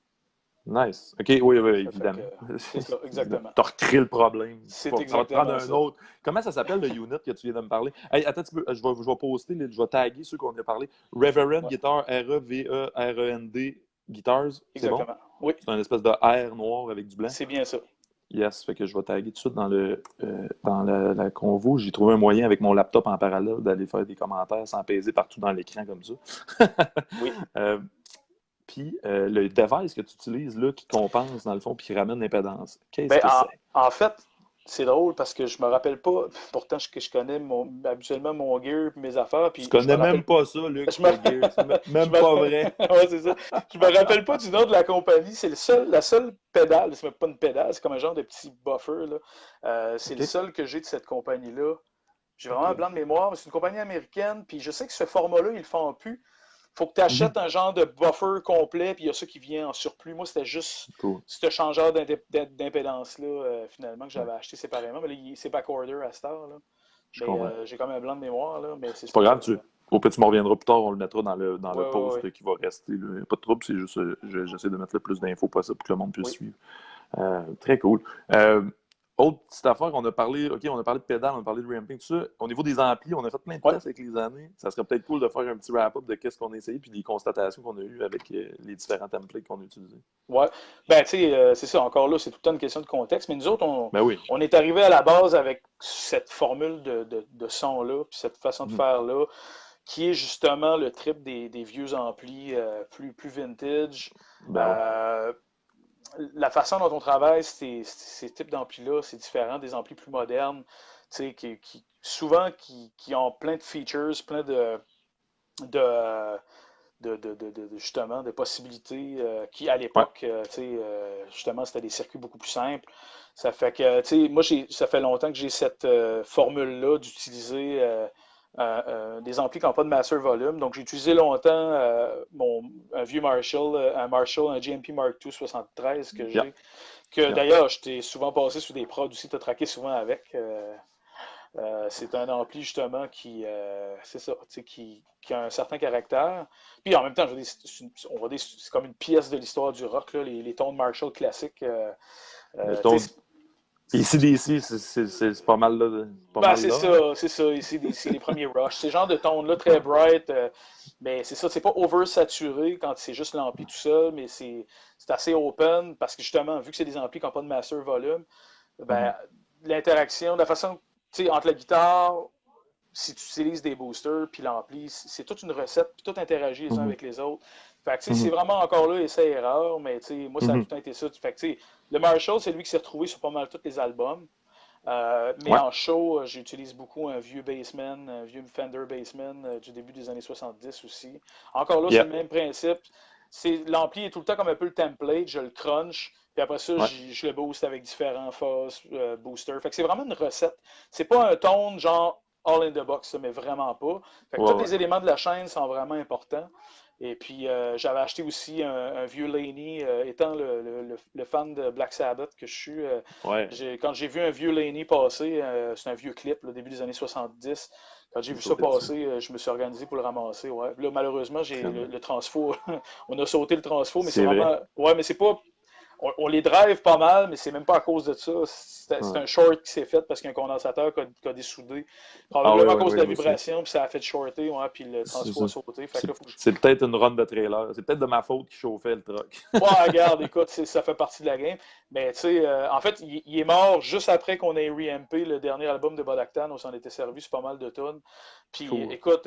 [SPEAKER 1] Nice. OK, oui, évidemment.
[SPEAKER 2] C'est ça, exactement.
[SPEAKER 1] Tu as recréé le problème.
[SPEAKER 2] C'est
[SPEAKER 1] Ça va te prendre un
[SPEAKER 2] ça.
[SPEAKER 1] autre. Comment ça s'appelle le unit que tu viens de me parler? Hey, attends un petit peu, je vais poster, je vais taguer ceux qu'on a parlé. Reverend Guitar, R-E-V-E-R-E-N-D Guitars. C'est bon?
[SPEAKER 2] Oui.
[SPEAKER 1] C'est un espèce de R noir avec du blanc.
[SPEAKER 2] C'est bien ça.
[SPEAKER 1] Yes, fait que je vais taguer tout de suite dans la convo. J'ai trouvé un moyen avec mon laptop en parallèle d'aller faire des commentaires sans peser partout dans l'écran comme ça.
[SPEAKER 2] Oui.
[SPEAKER 1] Puis le device que tu utilises là, qui compense dans le fond, puis qui ramène l'impédance, qu'est-ce que c'est?
[SPEAKER 2] En fait, c'est drôle parce que je me rappelle pas, pourtant je connais habituellement mon gear et mes affaires. Puis
[SPEAKER 1] tu connais même pas ça, Luc, ton gear. C'est même pas vrai.
[SPEAKER 2] Ouais, c'est ça. Je me rappelle pas du nom de la compagnie. C'est la seule pédale, c'est même pas une pédale, c'est comme un genre de petit buffer. Là. C'est le seul que j'ai de cette compagnie-là. J'ai vraiment un blanc de mémoire, mais c'est une compagnie américaine, puis je sais que ce format-là, ils le font plus. Faut que tu achètes un genre de buffer complet, puis il y a ça qui vient en surplus. Moi, c'était juste ce changeur d'impédance-là, finalement, que j'avais acheté séparément. Mais là, c'est backorder à cette heure. Là. J'ai quand même un blanc de mémoire. Là, mais c'est
[SPEAKER 1] pas grave, Au petit, tu m'en reviendras plus tard, on le mettra dans le
[SPEAKER 2] Ouais,
[SPEAKER 1] post
[SPEAKER 2] ouais.
[SPEAKER 1] qui va rester. Là. Pas de trouble, c'est juste j'essaie de mettre le plus d'infos possible pour que le monde puisse
[SPEAKER 2] Oui.
[SPEAKER 1] suivre. Très cool. Autre petite affaire, on a parlé de pédales, on a parlé de ramping, tout ça. Au niveau des amplis, on a fait plein de
[SPEAKER 2] Ouais.
[SPEAKER 1] tests avec les années. Ça serait peut-être cool de faire un petit wrap-up de qu'est-ce qu'on a essayé puis des constatations qu'on a eues avec les différents templates qu'on a utilisés.
[SPEAKER 2] Ouais. Ben, tu sais, c'est ça, encore là, c'est tout le temps une question de contexte, mais nous autres,
[SPEAKER 1] Ben oui.
[SPEAKER 2] on est arrivé à la base avec cette formule de son-là, puis cette façon de faire-là, qui est justement le trip des vieux amplis plus vintage.
[SPEAKER 1] Ben oui.
[SPEAKER 2] La façon dont on travaille ces types d'amplis-là, c'est différent des amplis plus modernes, tu sais, souvent qui ont plein de features, plein de, justement de possibilités qui, à
[SPEAKER 1] Ouais.
[SPEAKER 2] l'époque, tu sais, justement, c'était des circuits beaucoup plus simples. Ça fait que, tu sais, moi, ça fait longtemps que j'ai cette formule-là d'utiliser des amplis qui n'ont pas de master volume. Donc, j'ai utilisé longtemps un vieux Marshall, un GMP Mark II 73 que
[SPEAKER 1] Yeah.
[SPEAKER 2] j'ai, que d'ailleurs, je t'ai souvent passé sur des prods aussi, tu as traqué souvent avec. C'est un ampli justement c'est ça, qui a un certain caractère. Puis en même temps, je veux dire, c'est comme une pièce de l'histoire du rock, là, les tons de Marshall classiques.
[SPEAKER 1] Donc, ici, c'est pas mal là.
[SPEAKER 2] Ben, c'est ça, c'est ça. Ici, c'est les premiers Rush. Ces genres de tons-là très bright, mais c'est ça, c'est pas oversaturé quand c'est juste l'ampli tout seul, mais c'est assez open parce que justement, vu que c'est des amplis qui n'ont pas de master volume, ben, l'interaction, la façon, tu sais, entre la guitare, si tu utilises des boosters puis l'ampli, c'est toute une recette, puis tout interagit les uns avec les autres. Fait que, tu sais, c'est vraiment encore là essai-erreur, mais tu sais, moi, ça a tout le temps été ça. Fait que, tu sais, le Marshall, c'est lui qui s'est retrouvé sur pas mal tous les albums. Mais
[SPEAKER 1] Ouais.
[SPEAKER 2] en show, j'utilise beaucoup un vieux Bassman, un vieux Fender Bassman du début des années 70 aussi. Encore là, c'est
[SPEAKER 1] Yeah.
[SPEAKER 2] le même principe. L'ampli est tout le temps comme un peu le template, je le crunch, puis après ça,
[SPEAKER 1] Ouais.
[SPEAKER 2] je le boost avec différents phases boosters. Fait que c'est vraiment une recette. C'est pas un tone genre all in the box, mais vraiment pas. Fait que tous
[SPEAKER 1] Ouais, ouais.
[SPEAKER 2] les éléments de la chaîne sont vraiment importants. Et puis, j'avais acheté aussi un vieux Laney, étant le fan de Black Sabbath que je suis.
[SPEAKER 1] Ouais.
[SPEAKER 2] Quand j'ai vu un vieux Laney passer, c'est un vieux clip, au début des années 70. Quand j'ai vu ça
[SPEAKER 1] Sauter dessus.
[SPEAKER 2] passer, je me suis organisé pour le ramasser. Ouais. Là, malheureusement, j'ai
[SPEAKER 1] Crème.
[SPEAKER 2] le transfo. On a sauté le transfo, mais c'est
[SPEAKER 1] C'est vrai.
[SPEAKER 2] vraiment. Ouais, mais c'est pas. On les drive pas mal, mais c'est même pas à cause de ça. C'est
[SPEAKER 1] Ouais.
[SPEAKER 2] un short qui s'est fait parce qu'il y a un condensateur qui a dessoudé.
[SPEAKER 1] Ah oui,
[SPEAKER 2] Probablement à
[SPEAKER 1] oui,
[SPEAKER 2] cause
[SPEAKER 1] oui,
[SPEAKER 2] de la
[SPEAKER 1] je me souviens.
[SPEAKER 2] vibration, puis ça a fait shorter, ouais, puis le
[SPEAKER 1] C'est
[SPEAKER 2] transfo
[SPEAKER 1] ça.
[SPEAKER 2] a sauté. Fait que là, faut que
[SPEAKER 1] C'est peut-être une run de trailer. C'est peut-être de ma faute qui chauffait le truck.
[SPEAKER 2] Ouais, regarde, écoute, ça fait partie de la game. Mais tu sais, en fait, il est mort juste après qu'on ait reampé le dernier album de Bodaktan. On s'en était servi sur pas mal de tonnes. Puis
[SPEAKER 1] Cool.
[SPEAKER 2] écoute,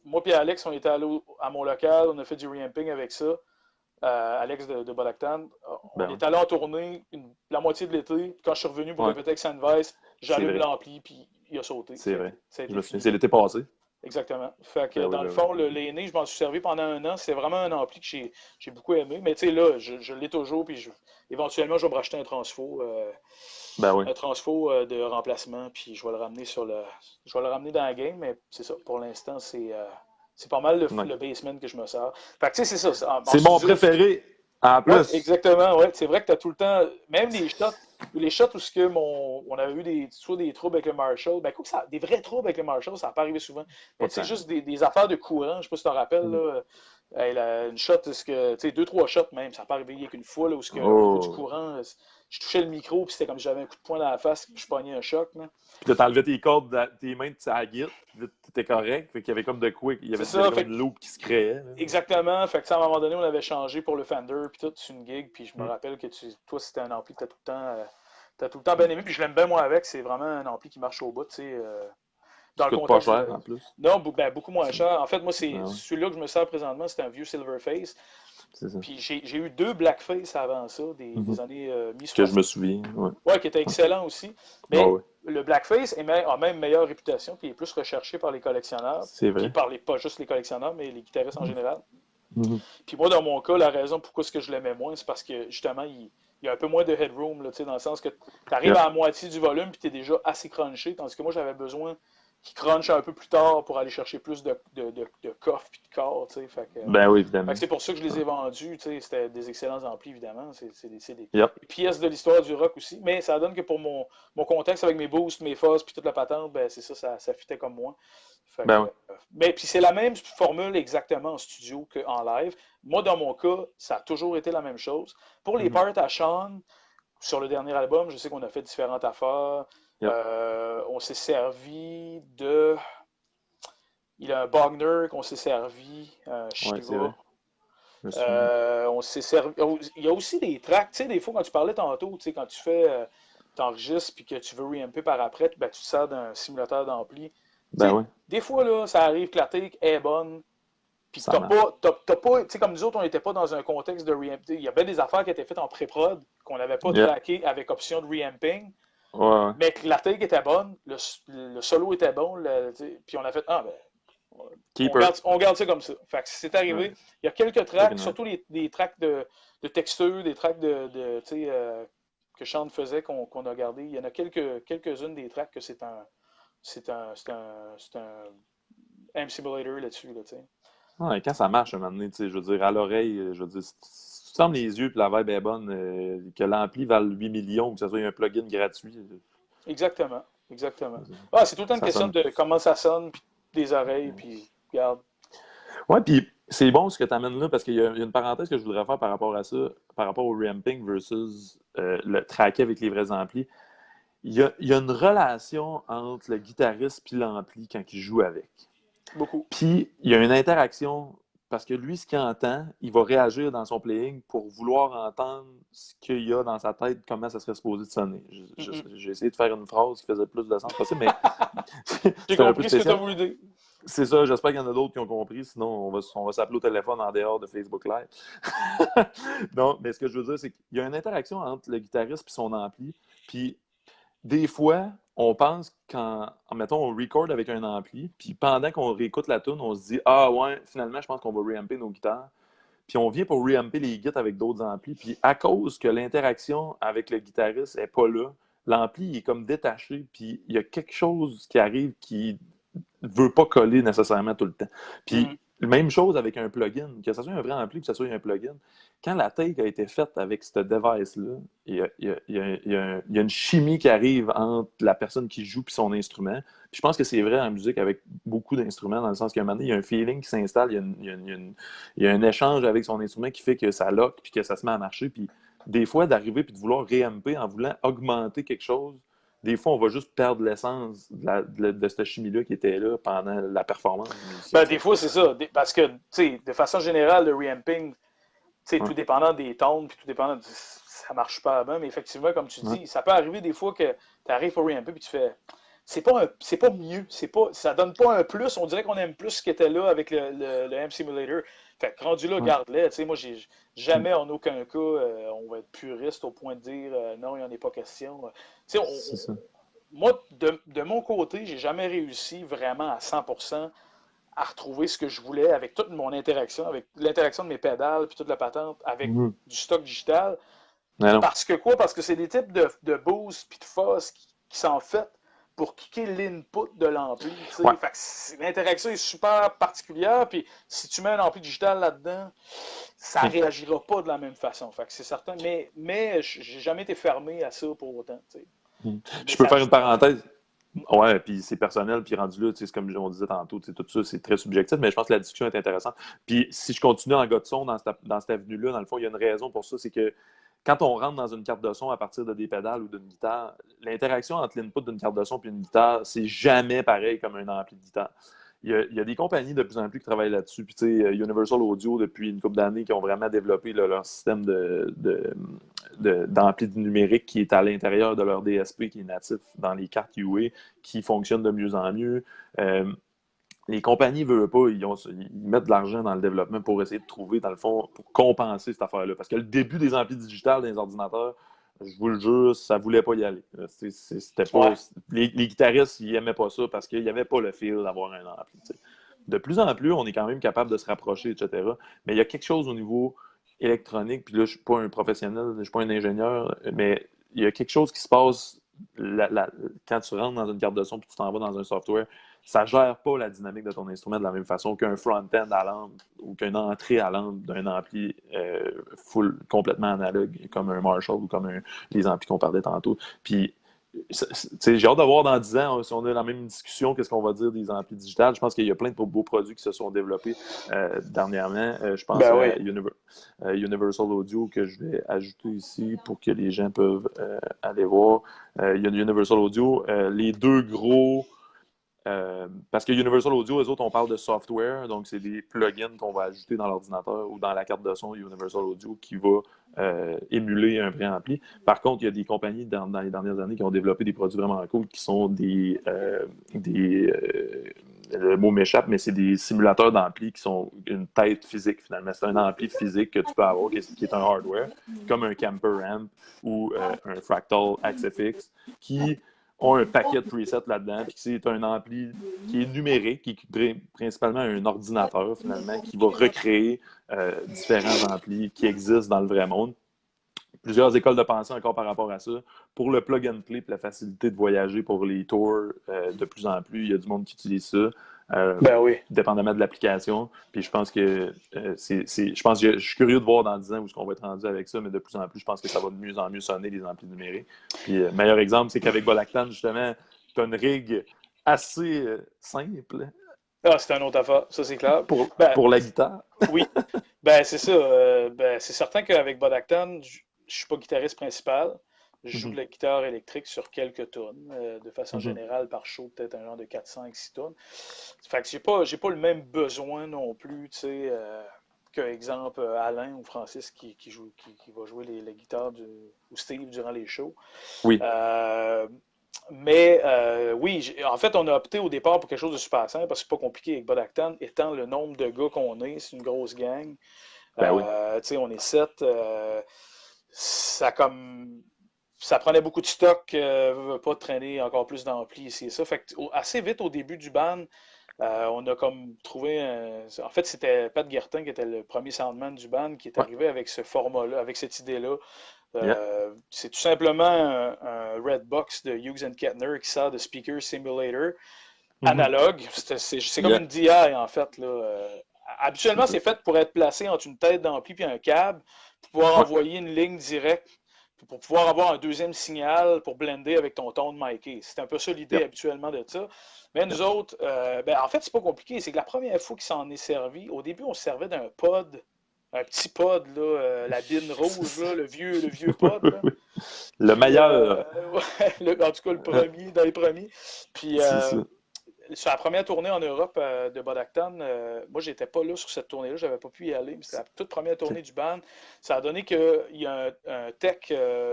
[SPEAKER 2] moi et Alex, on était allés à mon local, on a fait du reamping avec ça. Alex de Bodaktan. On
[SPEAKER 1] Ben ouais.
[SPEAKER 2] est allé en tournée la moitié de l'été. Quand je suis revenu pour
[SPEAKER 1] Ouais.
[SPEAKER 2] répéter avec Sandvice,
[SPEAKER 1] C'est
[SPEAKER 2] j'allume
[SPEAKER 1] vrai.
[SPEAKER 2] l'ampli, puis il a sauté.
[SPEAKER 1] C'est vrai.
[SPEAKER 2] Ça a
[SPEAKER 1] Je
[SPEAKER 2] été
[SPEAKER 1] me souviens.
[SPEAKER 2] fini.
[SPEAKER 1] C'est l'été passé.
[SPEAKER 2] Exactement. Fait que
[SPEAKER 1] Ben oui,
[SPEAKER 2] dans le
[SPEAKER 1] ben oui.
[SPEAKER 2] fond, l'aîné, je m'en suis servi pendant un an. C'est vraiment un ampli que j'ai beaucoup aimé. Mais tu sais, là, je l'ai toujours, puis éventuellement, je vais me racheter
[SPEAKER 1] Ben oui.
[SPEAKER 2] un transfo de remplacement, puis je vais le ramener je vais le ramener dans la game, mais c'est ça. Pour l'instant, c'est pas mal
[SPEAKER 1] Ouais.
[SPEAKER 2] le basement que je me sers. Fait que tu sais, c'est ça. En
[SPEAKER 1] C'est mon
[SPEAKER 2] studio,
[SPEAKER 1] préféré. En
[SPEAKER 2] ouais,
[SPEAKER 1] plus.
[SPEAKER 2] exactement. Ouais. C'est vrai que tu as tout le temps, même les shots où on avait eu soit des troubles avec le Marshall, ben, écoute, des vrais troubles avec le Marshall, ça n'a pas arrivé souvent.
[SPEAKER 1] Pas
[SPEAKER 2] Mais tu sais,
[SPEAKER 1] tant.
[SPEAKER 2] juste des affaires de courant, je sais pas si tu te rappelles, là, une shot, tu sais, deux, trois shots même, ça n'a pas arrivé qu'une fois, là, où au niveau du
[SPEAKER 1] Oh.
[SPEAKER 2] courant, je touchais le micro, puis c'était comme si j'avais un coup de poing dans la face, puis je pognais un choc. Là.
[SPEAKER 1] Puis là, t'enlevais tes cordes, tes mains de sa guide, puis t'étais correct. Fait qu'il y avait comme de quoi, il y
[SPEAKER 2] C'est
[SPEAKER 1] avait,
[SPEAKER 2] ça,
[SPEAKER 1] comme
[SPEAKER 2] fait
[SPEAKER 1] une loupe qui se créait. Là.
[SPEAKER 2] exactement. Fait que, à un moment donné, on avait changé pour le Fender, puis tout, c'est une gig, puis je me
[SPEAKER 1] Mm.
[SPEAKER 2] rappelle que toi, c'était un ampli que t'as tout le temps bien aimé, puis je l'aime bien moi avec, c'est vraiment un ampli qui marche au bout, tu sais, dans
[SPEAKER 1] Qui
[SPEAKER 2] le
[SPEAKER 1] coûte pas
[SPEAKER 2] contexte
[SPEAKER 1] cher en plus.
[SPEAKER 2] Non, ben, beaucoup moins cher. En fait, moi, c'est
[SPEAKER 1] Ah ouais.
[SPEAKER 2] celui-là que je me sers présentement, c'est un vieux Silverface.
[SPEAKER 1] C'est ça.
[SPEAKER 2] Puis j'ai eu deux Blackface avant ça, des années
[SPEAKER 1] Que je
[SPEAKER 2] mi-60.
[SPEAKER 1] me souviens. Ouais.
[SPEAKER 2] Ouais, qui étaient excellents aussi.
[SPEAKER 1] Ah
[SPEAKER 2] Mais
[SPEAKER 1] ouais.
[SPEAKER 2] le Blackface a même meilleure réputation, puis il est plus recherché par les collectionneurs,
[SPEAKER 1] C'est
[SPEAKER 2] puis
[SPEAKER 1] vrai.
[SPEAKER 2] pas juste les collectionneurs, mais les guitaristes en général.
[SPEAKER 1] Mhm.
[SPEAKER 2] Puis moi, dans mon cas, la raison pourquoi je l'aimais moins, c'est parce que justement, il y a un peu moins de headroom, là, dans le sens que tu arrives
[SPEAKER 1] Yeah.
[SPEAKER 2] à la moitié du volume, puis tu es déjà assez crunché, tandis que moi, j'avais besoin qui crunch un peu plus tard pour aller chercher plus de coffre et de corps, tu sais.
[SPEAKER 1] Ben oui,
[SPEAKER 2] Fait
[SPEAKER 1] évidemment.
[SPEAKER 2] que c'est pour ça que je les ai vendus, tu sais. C'était des excellents amplis, évidemment. C'est des
[SPEAKER 1] Yep.
[SPEAKER 2] pièces de l'histoire du rock aussi. Mais ça donne que pour mon contexte avec mes boosts, mes fuzz puis toute la patente, ben c'est ça fitait comme moi. Fait
[SPEAKER 1] Ben
[SPEAKER 2] que,
[SPEAKER 1] oui.
[SPEAKER 2] mais puis c'est la même formule exactement en studio qu'en live. Moi, dans mon cas, ça a toujours été la même chose. Pour les parts à Sean, sur le dernier album, je sais qu'on a fait différentes affaires.
[SPEAKER 1] Yep.
[SPEAKER 2] On s'est servi de. Il y a un Bogner qu'on s'est servi,
[SPEAKER 1] Ouais, c'est
[SPEAKER 2] Shiva.
[SPEAKER 1] vrai. Je me souviens.
[SPEAKER 2] On s'est servi. Il y a aussi des tracks, tu sais, des fois quand tu parlais tantôt, tu sais, quand tu fais. T'enregistres puis que tu veux reamper par après, ben, tu te sers d'un simulateur d'ampli. Tu
[SPEAKER 1] Ben
[SPEAKER 2] sais,
[SPEAKER 1] oui,
[SPEAKER 2] des fois, là, ça arrive que la take est bonne, puis
[SPEAKER 1] ça marche.
[SPEAKER 2] t'as pas, tu sais, comme nous autres, on n'était pas dans un contexte de reamp. Il y avait des affaires qui étaient faites en pré-prod, qu'on n'avait pas
[SPEAKER 1] Yep.
[SPEAKER 2] tracké avec option de reamping,
[SPEAKER 1] Ouais, ouais.
[SPEAKER 2] mais que la take était bonne, le solo était bon, puis on a fait, ben,
[SPEAKER 1] Keeper.
[SPEAKER 2] on garde ça comme ça. Fait que c'est arrivé.
[SPEAKER 1] Ouais.
[SPEAKER 2] Il y a quelques tracks,
[SPEAKER 1] Fucking
[SPEAKER 2] surtout les tracks de texture, des tracks tu sais, que Sean faisait qu'on a gardé. Il y en a quelques-unes des tracks que c'est un M Simulator là-dessus, là, tu sais.
[SPEAKER 1] Ouais, quand ça marche, à un moment donné, tu sais, je veux dire, à l'oreille, je veux dire, si tu fermes les yeux et la vibe est bonne, que l'ampli vale 8 millions, que ce soit un plugin gratuit,
[SPEAKER 2] Exactement. Exactement. Ah, c'est tout le temps une
[SPEAKER 1] ça
[SPEAKER 2] question
[SPEAKER 1] sonne.
[SPEAKER 2] de comment ça sonne, puis des oreilles, puis regarde.
[SPEAKER 1] Ouais, puis c'est bon ce que tu amènes là, parce qu'il y a une parenthèse que je voudrais faire par rapport à ça, par rapport au reamping versus le tracker avec les vrais amplis. Il y a une relation entre le guitariste et l'ampli quand il joue avec.
[SPEAKER 2] Beaucoup.
[SPEAKER 1] Puis, il y a une interaction, parce que lui, ce qu'il entend, il va réagir dans son playing pour vouloir entendre ce qu'il y a dans sa tête, comment ça serait supposé de sonner. J'ai essayé de faire une phrase qui faisait plus de sens possible, mais
[SPEAKER 2] J'ai
[SPEAKER 1] c'était un peu
[SPEAKER 2] compris ce que tu as
[SPEAKER 1] spécial.
[SPEAKER 2] voulu dire.
[SPEAKER 1] C'est ça, j'espère qu'il y en a d'autres qui ont compris, sinon on va s'appeler au téléphone en dehors de Facebook Live. Non, mais ce que je veux dire, c'est qu'il y a une interaction entre le guitariste et son ampli, puis des fois, on pense mettons, on record avec un ampli, puis pendant qu'on réécoute la tune, on se dit « Ah ouais, finalement, je pense qu'on va reamper nos guitares. » Puis on vient pour reamper les guitares avec d'autres amplis, puis à cause que l'interaction avec le guitariste n'est pas là, l'ampli est comme détaché, puis il y a quelque chose qui arrive qui ne veut pas coller nécessairement tout le temps. Puis même chose avec un plugin, que ce soit un vrai ampli, que ce soit un plugin. Quand la take a été faite avec ce device-là, il y a une chimie qui arrive entre la personne qui joue et son instrument. Puis je pense que c'est vrai en musique avec beaucoup d'instruments, dans le sens qu'à un moment donné, il y a un feeling qui s'installe, il y a un échange avec son instrument qui fait que ça lock puis que ça se met à marcher. Puis des fois, d'arriver puis de vouloir réamper en voulant augmenter quelque chose, des fois, on va juste perdre l'essence de cette chimie-là qui était là pendant la performance du musicien.
[SPEAKER 2] Ben, des fois, c'est ça. Parce que, tu sais, de façon générale, le reamping, tout dépendant des tones, puis tout dépendant ça marche pas bien, mais effectivement, comme tu dis, ça peut arriver des fois que tu arrives pour reamper puis tu fais. C'est pas mieux, ça donne pas un plus. On dirait qu'on aime plus ce qui était là avec le M Simulator. Fait que rendu là, garde-le. Tu sais, moi, j'ai jamais en aucun cas, on va être puriste au point de dire non, il n'y en est pas question. Tu sais, moi, de mon côté, j'ai jamais réussi vraiment à 100% à retrouver ce que je voulais avec toute mon interaction, avec l'interaction de mes pédales, puis toute la patente, avec du stock digital. Parce que quoi? Parce que c'est des types de boost puis de fuzz qui sont faits pour kicker l'input de l'ampli. Fait que l'interaction est super particulière, puis si tu mets un ampli digital là-dedans, ça ne réagira pas de la même façon. Fait que c'est certain, mais j'ai jamais été fermé à ça pour autant.
[SPEAKER 1] Je peux faire une parenthèse. Ouais, puis c'est personnel, puis rendu là, c'est comme on disait tantôt, tout ça, c'est très subjectif, mais je pense que la discussion est intéressante. Puis si je continue en gars de son dans cette avenue-là, dans le fond, il y a une raison pour ça, c'est que quand on rentre dans une carte de son à partir de des pédales ou d'une guitare, l'interaction entre l'input d'une carte de son et une guitare, c'est jamais pareil comme un ampli de guitare. Il y a des compagnies de plus en plus qui travaillent là-dessus. Puis, tu sais, Universal Audio, depuis une couple d'années, qui ont vraiment développé leur système d'ampli numérique qui est à l'intérieur de leur DSP, qui est natif dans les cartes UA, qui fonctionne de mieux en mieux. Les compagnies ne veulent pas, ils mettent de l'argent dans le développement pour essayer de trouver, dans le fond, pour compenser cette affaire-là. Parce que le début des amplis digitales dans les ordinateurs, je vous le jure, ça ne voulait pas y aller. C'était pas, les guitaristes, ils n'aimaient pas ça parce qu'il n'y avait pas le feel d'avoir un ampli. T'sais. De plus en plus, on est quand même capable de se rapprocher, etc. Mais il y a quelque chose au niveau électronique, puis là, je ne suis pas un professionnel, je ne suis pas un ingénieur, mais il y a quelque chose qui se passe quand tu rentres dans une carte de son et tu t'en vas dans un software. ça gère pas la dynamique de ton instrument de la même façon qu'un front-end à lampe ou qu'une entrée à lampe d'un ampli full, complètement analogue, comme un Marshall ou comme les amplis qu'on parlait tantôt. Puis, j'ai hâte de voir dans 10 ans, si on a la même discussion, qu'est-ce qu'on va dire des amplis digitales. Je pense qu'il y a plein de beaux produits qui se sont développés dernièrement. Je pense
[SPEAKER 2] Ben oui.
[SPEAKER 1] à Universal Audio que je vais ajouter ici pour que les gens peuvent aller voir. Il y a Universal Audio. Les deux gros... parce que Universal Audio, eux autres, on parle de software, donc c'est des plugins qu'on va ajouter dans l'ordinateur ou dans la carte de son Universal Audio qui va émuler un préampli. Par contre, il y a des compagnies dans les dernières années qui ont développé des produits vraiment cool qui sont le mot m'échappe, mais c'est des simulateurs d'ampli qui sont une tête physique finalement. C'est un ampli physique que tu peux avoir qui est un hardware, comme un Camper Amp ou un Fractal XFX qui ont un paquet de presets là-dedans, puis c'est un ampli qui est numérique, qui est principalement un ordinateur, finalement, qui va recréer différents amplis qui existent dans le vrai monde. Plusieurs écoles de pensée encore par rapport à ça. Pour le plug and play, pour la facilité de voyager pour les tours, de plus en plus, il y a du monde qui utilise ça.
[SPEAKER 2] Ben oui.
[SPEAKER 1] Dépendamment de l'application. Puis je pense que je suis curieux de voir dans 10 ans où est-ce qu'on va être rendu avec ça, mais de plus en plus, je pense que ça va de mieux en mieux sonner, les amplis numériques. Puis meilleur exemple, c'est qu'avec Bodactan, justement, tu as une rig assez simple.
[SPEAKER 2] Ah, c'est un autre affaire, ça c'est clair.
[SPEAKER 1] Pour la guitare.
[SPEAKER 2] Oui. C'est ça. C'est certain qu'avavec Bodactan, je suis pas guitariste principal. Je joue de la guitare électrique sur quelques tonnes. De façon générale, par show, peut-être un genre de 4, 5, 6 tonnes. Fait que j'ai pas le même besoin non plus, tu sais, que, exemple, Alain ou Francis qui va jouer les guitares ou Steve durant les shows.
[SPEAKER 1] Oui.
[SPEAKER 2] Oui, en fait, on a opté au départ pour quelque chose de super simple parce que c'est pas compliqué avec Bodactan, étant le nombre de gars qu'on est, c'est une grosse gang.
[SPEAKER 1] Oui.
[SPEAKER 2] Tu sais, on est 7. Ça prenait beaucoup de stock, pas traîner encore plus d'ampli ici et ça. Fait que, assez vite au début du band, on a comme trouvé en fait, c'était Pat Guertin qui était le premier soundman du band qui est arrivé avec ce format-là, avec cette idée-là. C'est tout simplement un Red Box de Hughes and Kettner qui sert de speaker simulator analogue. C'est comme une DI en fait. Là. Habituellement, c'est fait pour être placé entre une tête d'ampli et un câble pour pouvoir envoyer une ligne directe pour pouvoir avoir un deuxième signal pour blender avec ton ton de mic. C'est un peu ça l'idée habituellement de ça. Mais nous autres, en fait, c'est pas compliqué. C'est que la première fois qu'il s'en est servi, au début, on se servait d'un pod, un petit pod, là, la bine rouge, là, le vieux pod. Là.
[SPEAKER 1] Le meilleur.
[SPEAKER 2] En tout cas, le premier, dans les premiers. Puis, sur la première tournée en Europe de Bodactan, moi, j'étais pas là sur cette tournée-là, j'avais pas pu y aller, mais c'était la toute première tournée du band. Ça a donné qu'il y a un tech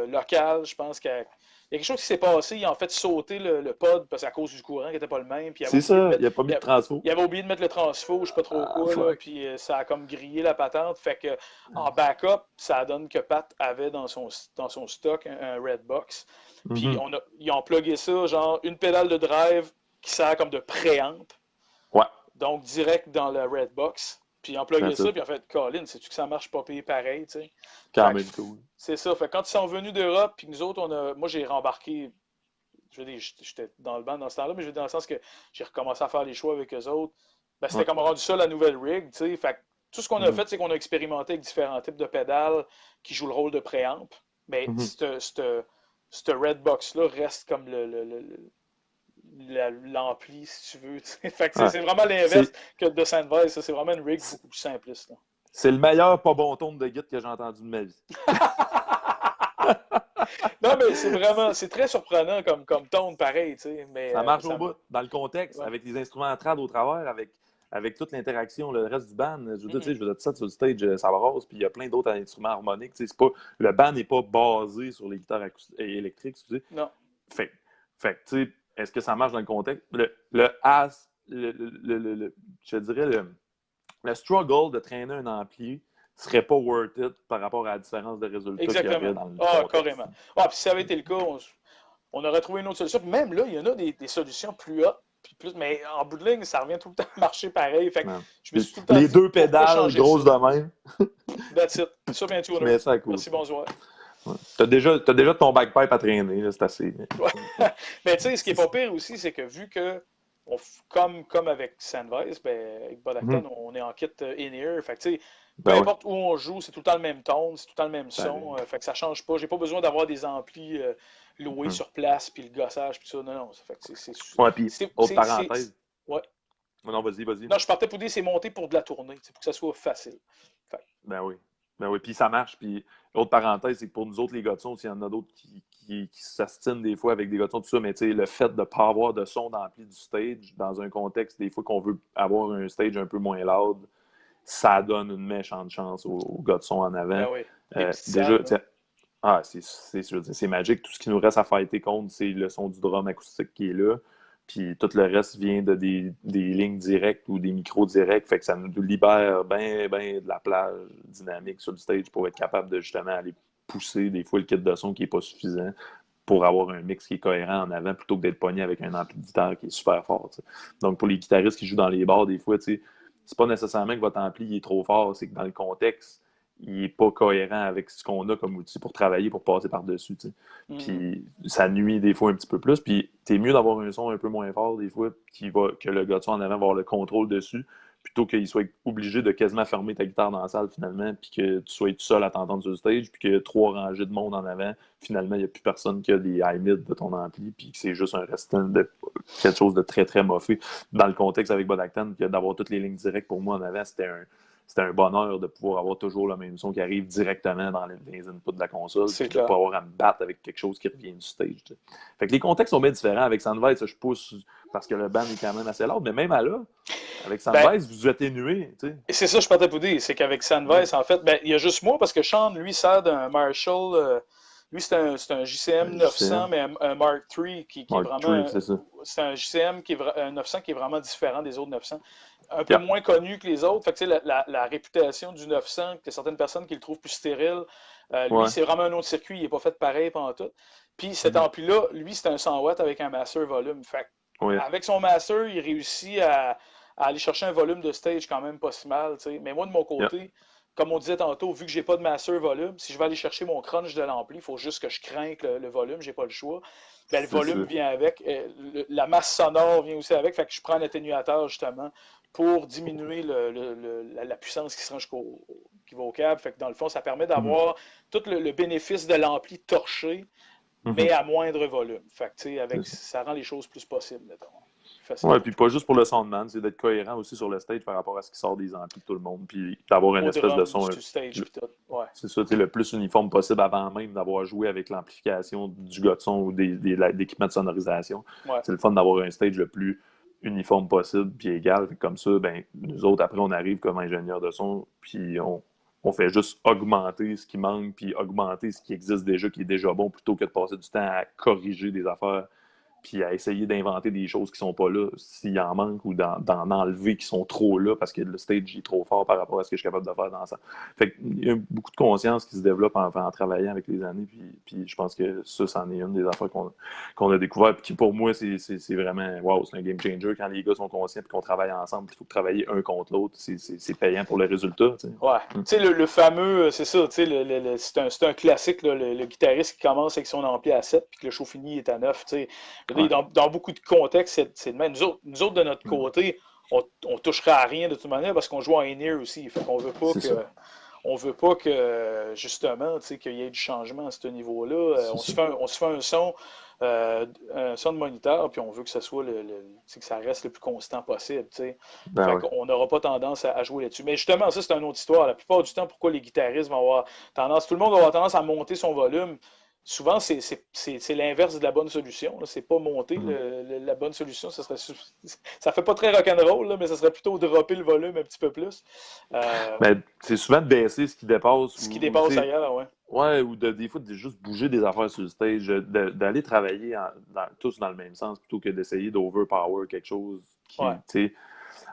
[SPEAKER 2] local, je pense, il y a quelque chose qui s'est passé, il a en fait sauté le pod parce qu'à cause du courant qui n'était pas le même.
[SPEAKER 1] C'est ça, il n'a pas mis de transfo.
[SPEAKER 2] Il avait oublié de mettre le transfo, je sais pas trop quoi, là, puis ça a comme grillé la patente. Fait que en backup, ça donne que Pat avait dans son stock un Red Box. Puis ils ont plugué ça, genre une pédale de drive qui sert comme de préamp.
[SPEAKER 1] Ouais.
[SPEAKER 2] Donc, direct dans le Red Box. Puis, en plugué ça, puis en fait, Colin, sais-tu que ça marche pas payé pareil, tu sais?
[SPEAKER 1] Quand même cool.
[SPEAKER 2] C'est ça. Fait quand ils sont venus d'Europe, puis nous autres, moi, j'ai rembarqué, je veux dire, j'étais dans le band dans ce temps-là, mais je veux dire dans le sens que j'ai recommencé à faire les choix avec eux autres. C'était comme rendu ça la nouvelle rig, tu sais. Fait tout ce qu'on a fait, c'est qu'on a expérimenté avec différents types de pédales qui jouent le rôle de préamp. Mais ce Red Box-là reste comme l'ampli, si tu veux. Fait que c'est vraiment l'inverse que de Sennweiss. C'est vraiment une rig beaucoup plus simpliste. Là.
[SPEAKER 1] C'est le meilleur pas bon ton de guitare que j'ai entendu de ma vie.
[SPEAKER 2] Non, mais c'est très surprenant comme tone, pareil. Mais,
[SPEAKER 1] ça marche au bout, dans le contexte, avec les instruments trad au travers, avec toute l'interaction, le reste du band. Je veux dire, ça sur le stage, ça va rose, puis il y a plein d'autres instruments harmoniques. Le band n'est pas basé sur les guitares électriques, excusez.
[SPEAKER 2] Non.
[SPEAKER 1] Fait tu sais, est-ce que ça marche dans le contexte? Je dirais, le struggle de traîner un ampli serait pas worth it par rapport à la différence de résultats qu'il y aurait dans le contexte.
[SPEAKER 2] Carrément. Puis si ça avait été le cas, on aurait trouvé une autre solution. Puis même là, il y en a des solutions plus hautes. Mais en bout de ligne, ça revient tout le temps à marcher pareil. Fait que je me suis tout le temps
[SPEAKER 1] les deux pédales grosses de même.
[SPEAKER 2] That's it. Ça, bien sûr. Merci, bonsoir.
[SPEAKER 1] Ouais. T'as déjà ton bagpipe à traîner, là, c'est assez.
[SPEAKER 2] Mais tu sais, ce qui est pas pire aussi, c'est que vu que comme avec Sennweiss, ben, avec Bud Acton, on est en kit in-ear. Fait que, tu sais, peu
[SPEAKER 1] Ben oui.
[SPEAKER 2] importe où on joue, c'est tout le temps le même tone, c'est tout le temps le même son.
[SPEAKER 1] Pareil.
[SPEAKER 2] Fait que ça change pas. J'ai pas besoin d'avoir des amplis loués
[SPEAKER 1] Mhm.
[SPEAKER 2] sur place, puis le gossage, puis ça. Non, non. Ça fait que
[SPEAKER 1] Ouais, puis, autre parenthèse.
[SPEAKER 2] ouais.
[SPEAKER 1] Non, vas-y.
[SPEAKER 2] Non, je partais pour dire c'est monté pour de la tournée, pour que ça soit facile. Fait.
[SPEAKER 1] Ben oui. Ben oui, puis ça marche. Puis, autre parenthèse, c'est que pour nous autres, les gars de son, s'il y en a d'autres qui s'astinent des fois avec des gars de son, tout ça, mais tu sais, le fait de ne pas avoir de son d'ampli du stage, dans un contexte, des fois qu'on veut avoir un stage un peu moins loud, ça donne une méchante chance aux gars de son en avant.
[SPEAKER 2] Ben oui. Les petites
[SPEAKER 1] Déjà,
[SPEAKER 2] salles,
[SPEAKER 1] c'est magique. Tout ce qui nous reste à fighter contre, c'est le son du drum acoustique qui est là. Puis tout le reste vient de des lignes directes ou des micros directs. Fait que ça nous libère bien de la plage dynamique sur le stage pour être capable de justement aller pousser des fois le kit de son qui n'est pas suffisant pour avoir un mix qui est cohérent en avant plutôt que d'être pogné avec un ampli de guitare qui est super fort. T'sais. Donc pour les guitaristes qui jouent dans les bars, des fois, c'est pas nécessairement que votre ampli est trop fort, c'est que dans le contexte, il n'est pas cohérent avec ce qu'on a comme outil pour travailler, pour passer par-dessus. Puis ça nuit des fois un petit peu plus. Puis t'es mieux d'avoir un son un peu moins fort des fois que le gars de son en avant va avoir le contrôle dessus, plutôt qu'il soit obligé de quasiment fermer ta guitare dans la salle finalement, puis que tu sois tout seul à t'entendre sur le stage, puis que 3 rangées de monde en avant, finalement, il n'y a plus personne qui a des high-mid de ton ampli, puis que c'est juste un restant de quelque chose de très, très moffé. Dans le contexte avec Bud Acton, d'avoir toutes les lignes directes pour moi en avant, c'était un bonheur de pouvoir avoir toujours le même son qui arrive directement dans les inputs de la console, puis de ne pas avoir à me battre avec quelque chose qui revient du stage. T'sais. Fait que les contextes sont bien différents. Avec Sennweiss, je pousse parce que le band est quand même assez lourd, mais même à là, avec Sennweiss, vous atténuez.
[SPEAKER 2] Et c'est ça, je partais pour dire, c'est qu'avec Sennweiss, en fait, ben, il y a juste moi, parce que Sean, lui, sert d'un Marshall. Lui, c'est un JCM 900, mais un Mark III qui est
[SPEAKER 1] Mark
[SPEAKER 2] vraiment.
[SPEAKER 1] III, c'est ça.
[SPEAKER 2] C'est un JCM un 900 qui est vraiment différent des autres 900. Un peu
[SPEAKER 1] Yep.
[SPEAKER 2] moins connu que les autres. Fait que, la réputation du 900, que certaines personnes qui le trouvent plus stérile, lui, c'est vraiment un autre circuit. Il n'est pas fait pareil pendant tout. Puis cet ampli-là, lui, c'est un 100 watts avec un master volume. Fait avec son master, il réussit à aller chercher un volume de stage quand même pas si mal. T'sais. Mais moi, de mon côté, comme on disait tantôt, vu que j'ai pas de master volume, si je vais aller chercher mon crunch de l'ampli, il faut juste que je crains le volume, j'ai pas le choix. Ben, le volume vient avec. La masse sonore vient aussi avec. Fait que je prends un atténuateur justement pour diminuer la puissance qui se rend qui va au câble. Fait que dans le fond, ça permet d'avoir tout le bénéfice de l'ampli torché, mais à moindre volume. Fait que, ça rend les choses plus possibles, mettons.
[SPEAKER 1] Ouais, puis pas juste pour le soundman, c'est d'être cohérent aussi sur le stage par rapport à ce qui sort des amplis de tout le monde, puis d'avoir une espèce de son. C'est ça, le plus uniforme possible avant même d'avoir joué avec l'amplification du gars de son ou d'équipements de sonorisation.
[SPEAKER 2] Ouais.
[SPEAKER 1] C'est le fun d'avoir un stage le plus uniforme possible, puis égal. Comme ça, ben, nous autres, après, on arrive comme ingénieurs de son, puis on fait juste augmenter ce qui manque, puis augmenter ce qui existe déjà, qui est déjà bon, plutôt que de passer du temps à corriger des affaires puis à essayer d'inventer des choses qui sont pas là, s'il en manque, ou d'en enlever qui sont trop là, parce que le stage est trop fort par rapport à ce que je suis capable de faire dans ça. Fait qu'il y a beaucoup de conscience qui se développe en travaillant avec les années, puis je pense que ça, c'en est une des affaires qu'on a découvert, puis qui pour moi, c'est vraiment, wow, c'est un game changer quand les gars sont conscients et qu'on travaille ensemble, il faut travailler un contre l'autre, c'est payant pour le résultat. T'sais.
[SPEAKER 2] Ouais, tu sais, le fameux, c'est ça, tu sais, c'est un classique, là, le guitariste qui commence avec son ampli à 7 puis que le show fini est à 9, tu sais. Dans beaucoup de contextes, c'est de même. Nous autres, de notre côté, on touchera à rien de toute manière parce qu'on joue en in-ear aussi. Fait qu'on veut pas que. On veut pas que, justement, qu'il y ait du changement à ce niveau-là. On se fait un son de moniteur, puis on veut que ça soit que ça reste le plus constant possible. Fait qu'on n'aura pas tendance à jouer là-dessus. Mais justement, ça, c'est une autre histoire. La plupart du temps, pourquoi les guitaristes vont avoir tendance, tout le monde va avoir tendance à monter son volume. Souvent, c'est l'inverse de la bonne solution. C'est pas monter la bonne solution. Ça fait pas très rock'n'roll, mais ça serait plutôt dropper le volume un petit peu plus.
[SPEAKER 1] Ben, c'est souvent de baisser ce qui dépasse.
[SPEAKER 2] Ce qui dépasse ailleurs, ouais.
[SPEAKER 1] Ouais, ou des fois, de juste bouger des affaires sur le stage, d'aller travailler tous dans le même sens, plutôt que d'essayer d'overpower quelque chose qui, tu sais,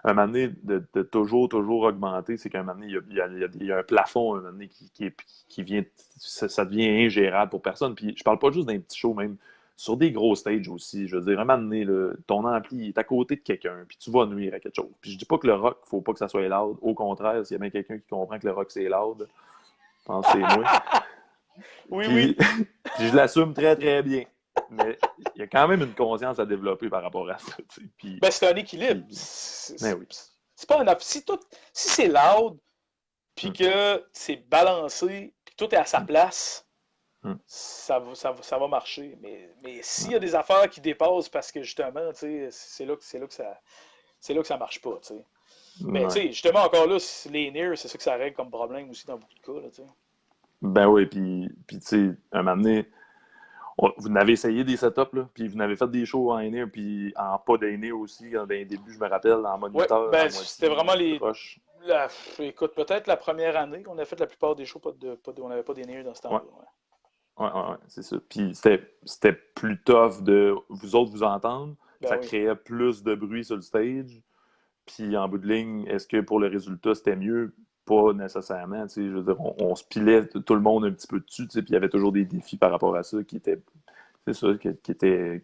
[SPEAKER 1] un moment donné, de toujours augmenter, c'est qu'un moment donné, il y a un plafond, un moment donné, qui vient, ça devient ingérable pour personne. Puis je parle pas juste d'un petit show, même sur des gros stages aussi. Je veux dire, un moment donné, là, ton ampli est à côté de quelqu'un, puis tu vas nuire à quelque chose. Puis je dis pas que le rock, faut pas que ça soit loud. Au contraire, s'il y a bien quelqu'un qui comprend que le rock, c'est loud, je pense que c'est moi.
[SPEAKER 2] Oui,
[SPEAKER 1] puis, puis je l'assume très, très bien. mais il y a quand même une conscience à développer par rapport à ça. Puis,
[SPEAKER 2] Ben, c'est un équilibre.
[SPEAKER 1] oui.
[SPEAKER 2] C'est pas un... Si c'est loud, puis
[SPEAKER 1] Mm.
[SPEAKER 2] que c'est balancé, puis que tout est à sa place, ça va marcher. Mais s'il y a des affaires qui dépassent parce que justement, c'est là que ça marche pas. T'sais. Mais justement, encore là, les nears, c'est ça que ça règle comme problème aussi dans beaucoup de cas. Là,
[SPEAKER 1] ben oui, puis tu sais, un moment donné, vous n'avez essayé des setups, là, puis vous n'avez fait des shows en in puis en pas d'in aussi, dans les débuts, je me rappelle, en moniteur,
[SPEAKER 2] ouais, ben, c'était vraiment les...
[SPEAKER 1] proche.
[SPEAKER 2] Écoute, peut-être la première année qu'on a fait la plupart des shows, on n'avait pas des nears dans ce temps-là.
[SPEAKER 1] Ouais, c'est ça. Puis c'était plus tough de vous autres vous entendre.
[SPEAKER 2] Ben
[SPEAKER 1] Ça
[SPEAKER 2] oui.
[SPEAKER 1] créait plus de bruit sur le stage. Puis en bout de ligne, est-ce que pour le résultat, c'était mieux? Pas nécessairement. Je veux dire, on se pilait tout le monde un petit peu dessus, puis il y avait toujours des défis par rapport à ça qui étaient. C'est ça, qui étaient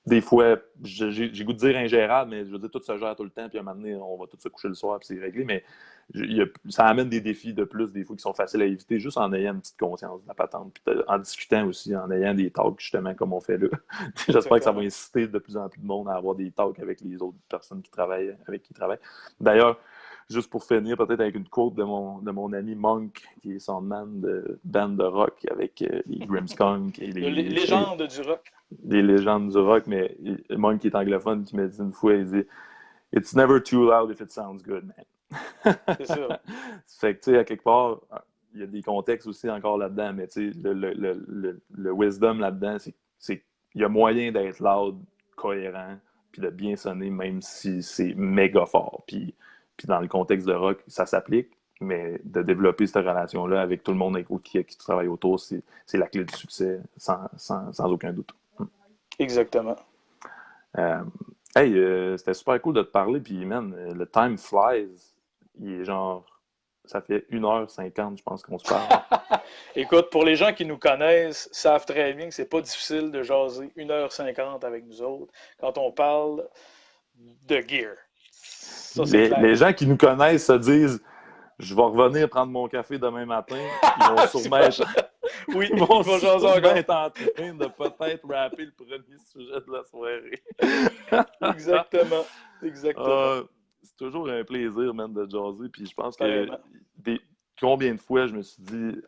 [SPEAKER 1] des fois, j'ai goût de dire ingérable, mais je veux dire, tout se gère tout le temps, puis à un moment donné, on va tous se coucher le soir, puis c'est réglé, mais ça amène des défis de plus, des fois, qui sont faciles à éviter, juste en ayant une petite conscience de la patente, puis en discutant aussi, en ayant des talks, justement, comme on fait là. J'espère que ça va inciter de plus en plus de monde à avoir des talks avec les autres personnes avec qui ils travaillent. D'ailleurs, juste pour finir, peut-être avec une quote de mon ami Monk, qui est soundman de band de rock avec les Grimmskunk et les
[SPEAKER 2] légendes du rock.
[SPEAKER 1] Des légendes du rock, mais Monk qui est anglophone, qui m'a dit une fois, il dit « It's never too loud if it sounds good, man. »
[SPEAKER 2] C'est ça.
[SPEAKER 1] Fait que, tu sais, à quelque part, il y a des contextes aussi encore là-dedans, mais tu sais, le wisdom là-dedans, c'est qu'il y a moyen d'être loud, cohérent, puis de bien sonner, même si c'est méga fort. Puis dans le contexte de rock, ça s'applique, mais de développer cette relation-là avec tout le monde qui travaille autour, c'est la clé du succès, sans aucun doute.
[SPEAKER 2] Exactement.
[SPEAKER 1] C'était super cool de te parler, puis man, le time flies. Il est genre, ça fait 1h50, je pense qu'on se parle.
[SPEAKER 2] Écoute, pour les gens qui nous connaissent, savent très bien que c'est pas difficile de jaser 1h50 avec nous autres quand on parle de gear. Ça,
[SPEAKER 1] les gens qui nous connaissent se disent je vais revenir prendre mon café demain matin. Ils vont sûrement être,
[SPEAKER 2] oui,
[SPEAKER 1] ils vont
[SPEAKER 2] sûrement
[SPEAKER 1] être en train de peut-être rapper le premier sujet de la soirée.
[SPEAKER 2] Exactement.
[SPEAKER 1] C'est toujours un plaisir, man, de jaser. Puis je pense que combien de fois je me suis dit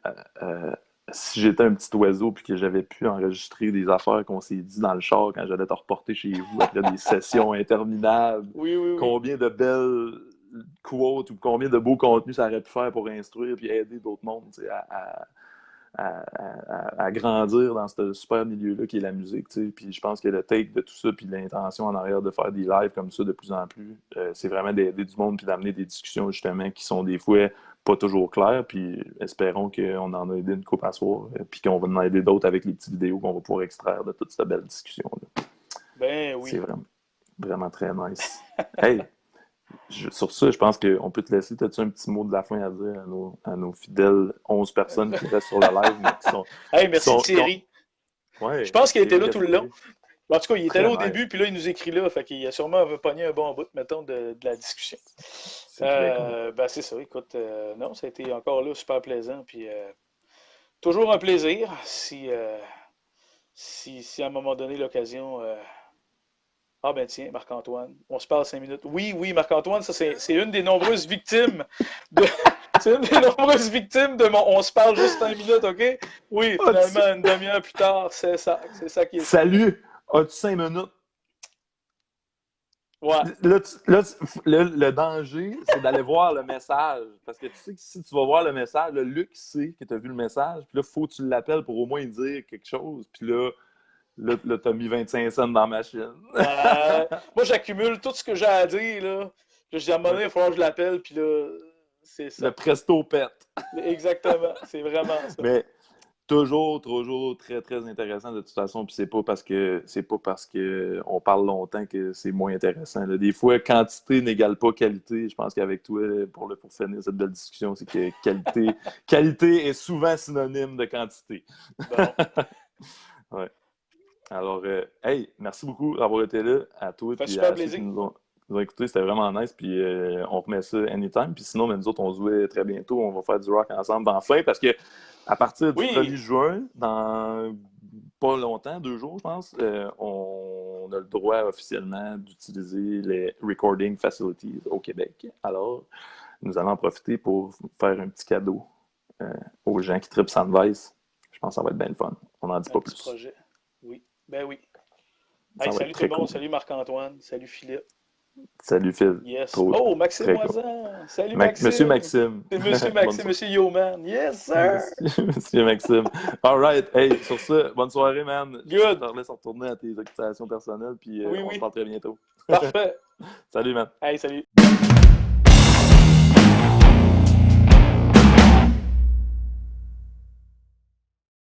[SPEAKER 1] si j'étais un petit oiseau puis que j'avais pu enregistrer des affaires qu'on s'est dit dans le char quand j'allais te reporter chez vous après des sessions interminables.
[SPEAKER 2] Oui.
[SPEAKER 1] Combien de belles quotes ou combien de beaux contenus ça aurait pu faire pour instruire puis aider d'autres mondes à grandir dans ce super milieu-là qui est la musique. Puis je pense que le take de tout ça puis l'intention en arrière de faire des lives comme ça de plus en plus, c'est vraiment d'aider du monde puis d'amener des discussions justement qui sont des fois pas toujours claires. Puis espérons qu'on en a aidé une couple à soir puis qu'on va en aider d'autres avec les petites vidéos qu'on va pouvoir extraire de toute cette belle discussion-là.
[SPEAKER 2] Ben oui.
[SPEAKER 1] C'est vraiment, vraiment très nice. Hey! Sur ça, je pense qu'on peut te laisser. As-tu un petit mot de la fin à dire à nos fidèles 11 personnes qui restent sur le live? Mais qui sont,
[SPEAKER 2] merci Thierry.
[SPEAKER 1] Ouais,
[SPEAKER 2] je pense qu'il était là tout le long. En tout cas, il était là au
[SPEAKER 1] nice.
[SPEAKER 2] début, puis là, il nous écrit là. Fait qu'il a sûrement pogné un bon bout, mettons, de la discussion. Ben, c'est ça. Écoute, non, ça a été encore là super plaisant. Puis toujours un plaisir si à un moment donné, l'occasion. Ah ben tiens, Marc-Antoine, on se parle 5 minutes. Oui, Marc-Antoine, ça c'est une des nombreuses victimes c'est une des nombreuses victimes de mon on se parle juste 5 minutes, OK? Oui, finalement, une demi-heure plus tard, c'est ça qui est.
[SPEAKER 1] Salut! As-tu 5 minutes?
[SPEAKER 2] Ouais.
[SPEAKER 1] Le danger, c'est d'aller voir le message. Parce que tu sais que si tu vas voir le message, le Luc sait que tu as vu le message, puis là, il faut que tu l'appelles pour au moins dire quelque chose. Puis là, t'as mis 25 cents dans la machine.
[SPEAKER 2] Moi, j'accumule tout ce que j'ai à dire, là. Je dis à un moment donné, il va falloir que je l'appelle, puis là, c'est ça.
[SPEAKER 1] Le presto pète.
[SPEAKER 2] Exactement, c'est vraiment ça.
[SPEAKER 1] Mais toujours très, très intéressant de toute façon, puis c'est pas parce que on parle longtemps que c'est moins intéressant. Là. Des fois, quantité n'égale pas qualité. Je pense qu'avec toi, pour finir cette belle discussion, c'est que qualité est souvent synonyme de quantité.
[SPEAKER 2] Bon.
[SPEAKER 1] Ouais. Alors, hey, merci beaucoup d'avoir été là, à toi et à ceux qui nous ont écoutés. C'était vraiment nice. Puis on remet ça anytime. Puis sinon, nous autres, on se voit très bientôt. On va faire du rock ensemble enfin parce que à partir du 1er juin, dans pas longtemps, 2 jours, je pense, on a le droit officiellement d'utiliser les recording facilities au Québec. Alors, nous allons en profiter pour faire un petit cadeau aux gens qui trippent Sandvice. Je pense que ça va être bien le fun. On n'en dit pas plus.
[SPEAKER 2] Projet. Oui. Ben oui.
[SPEAKER 1] Ça
[SPEAKER 2] Hey,
[SPEAKER 1] va
[SPEAKER 2] salut
[SPEAKER 1] être
[SPEAKER 2] tout le
[SPEAKER 1] très
[SPEAKER 2] monde.
[SPEAKER 1] cool.
[SPEAKER 2] Salut Marc-Antoine. Salut Philippe.
[SPEAKER 1] Salut Phil.
[SPEAKER 2] Yes.
[SPEAKER 1] Trop,
[SPEAKER 2] Oh, Maxime
[SPEAKER 1] très cool.
[SPEAKER 2] Moisan. Salut
[SPEAKER 1] Monsieur
[SPEAKER 2] Maxime.
[SPEAKER 1] Maxime.
[SPEAKER 2] C'est Monsieur Maxime, Monsieur Yeoman. Yes, sir.
[SPEAKER 1] Monsieur Maxime. All right. Hey, sur ce, bonne soirée, man. Je
[SPEAKER 2] Good.
[SPEAKER 1] te laisse retourner à tes occupations personnelles, puis
[SPEAKER 2] Oui,
[SPEAKER 1] on se
[SPEAKER 2] oui.
[SPEAKER 1] parle très bientôt.
[SPEAKER 2] Parfait.
[SPEAKER 1] Salut, man.
[SPEAKER 2] Hey, salut.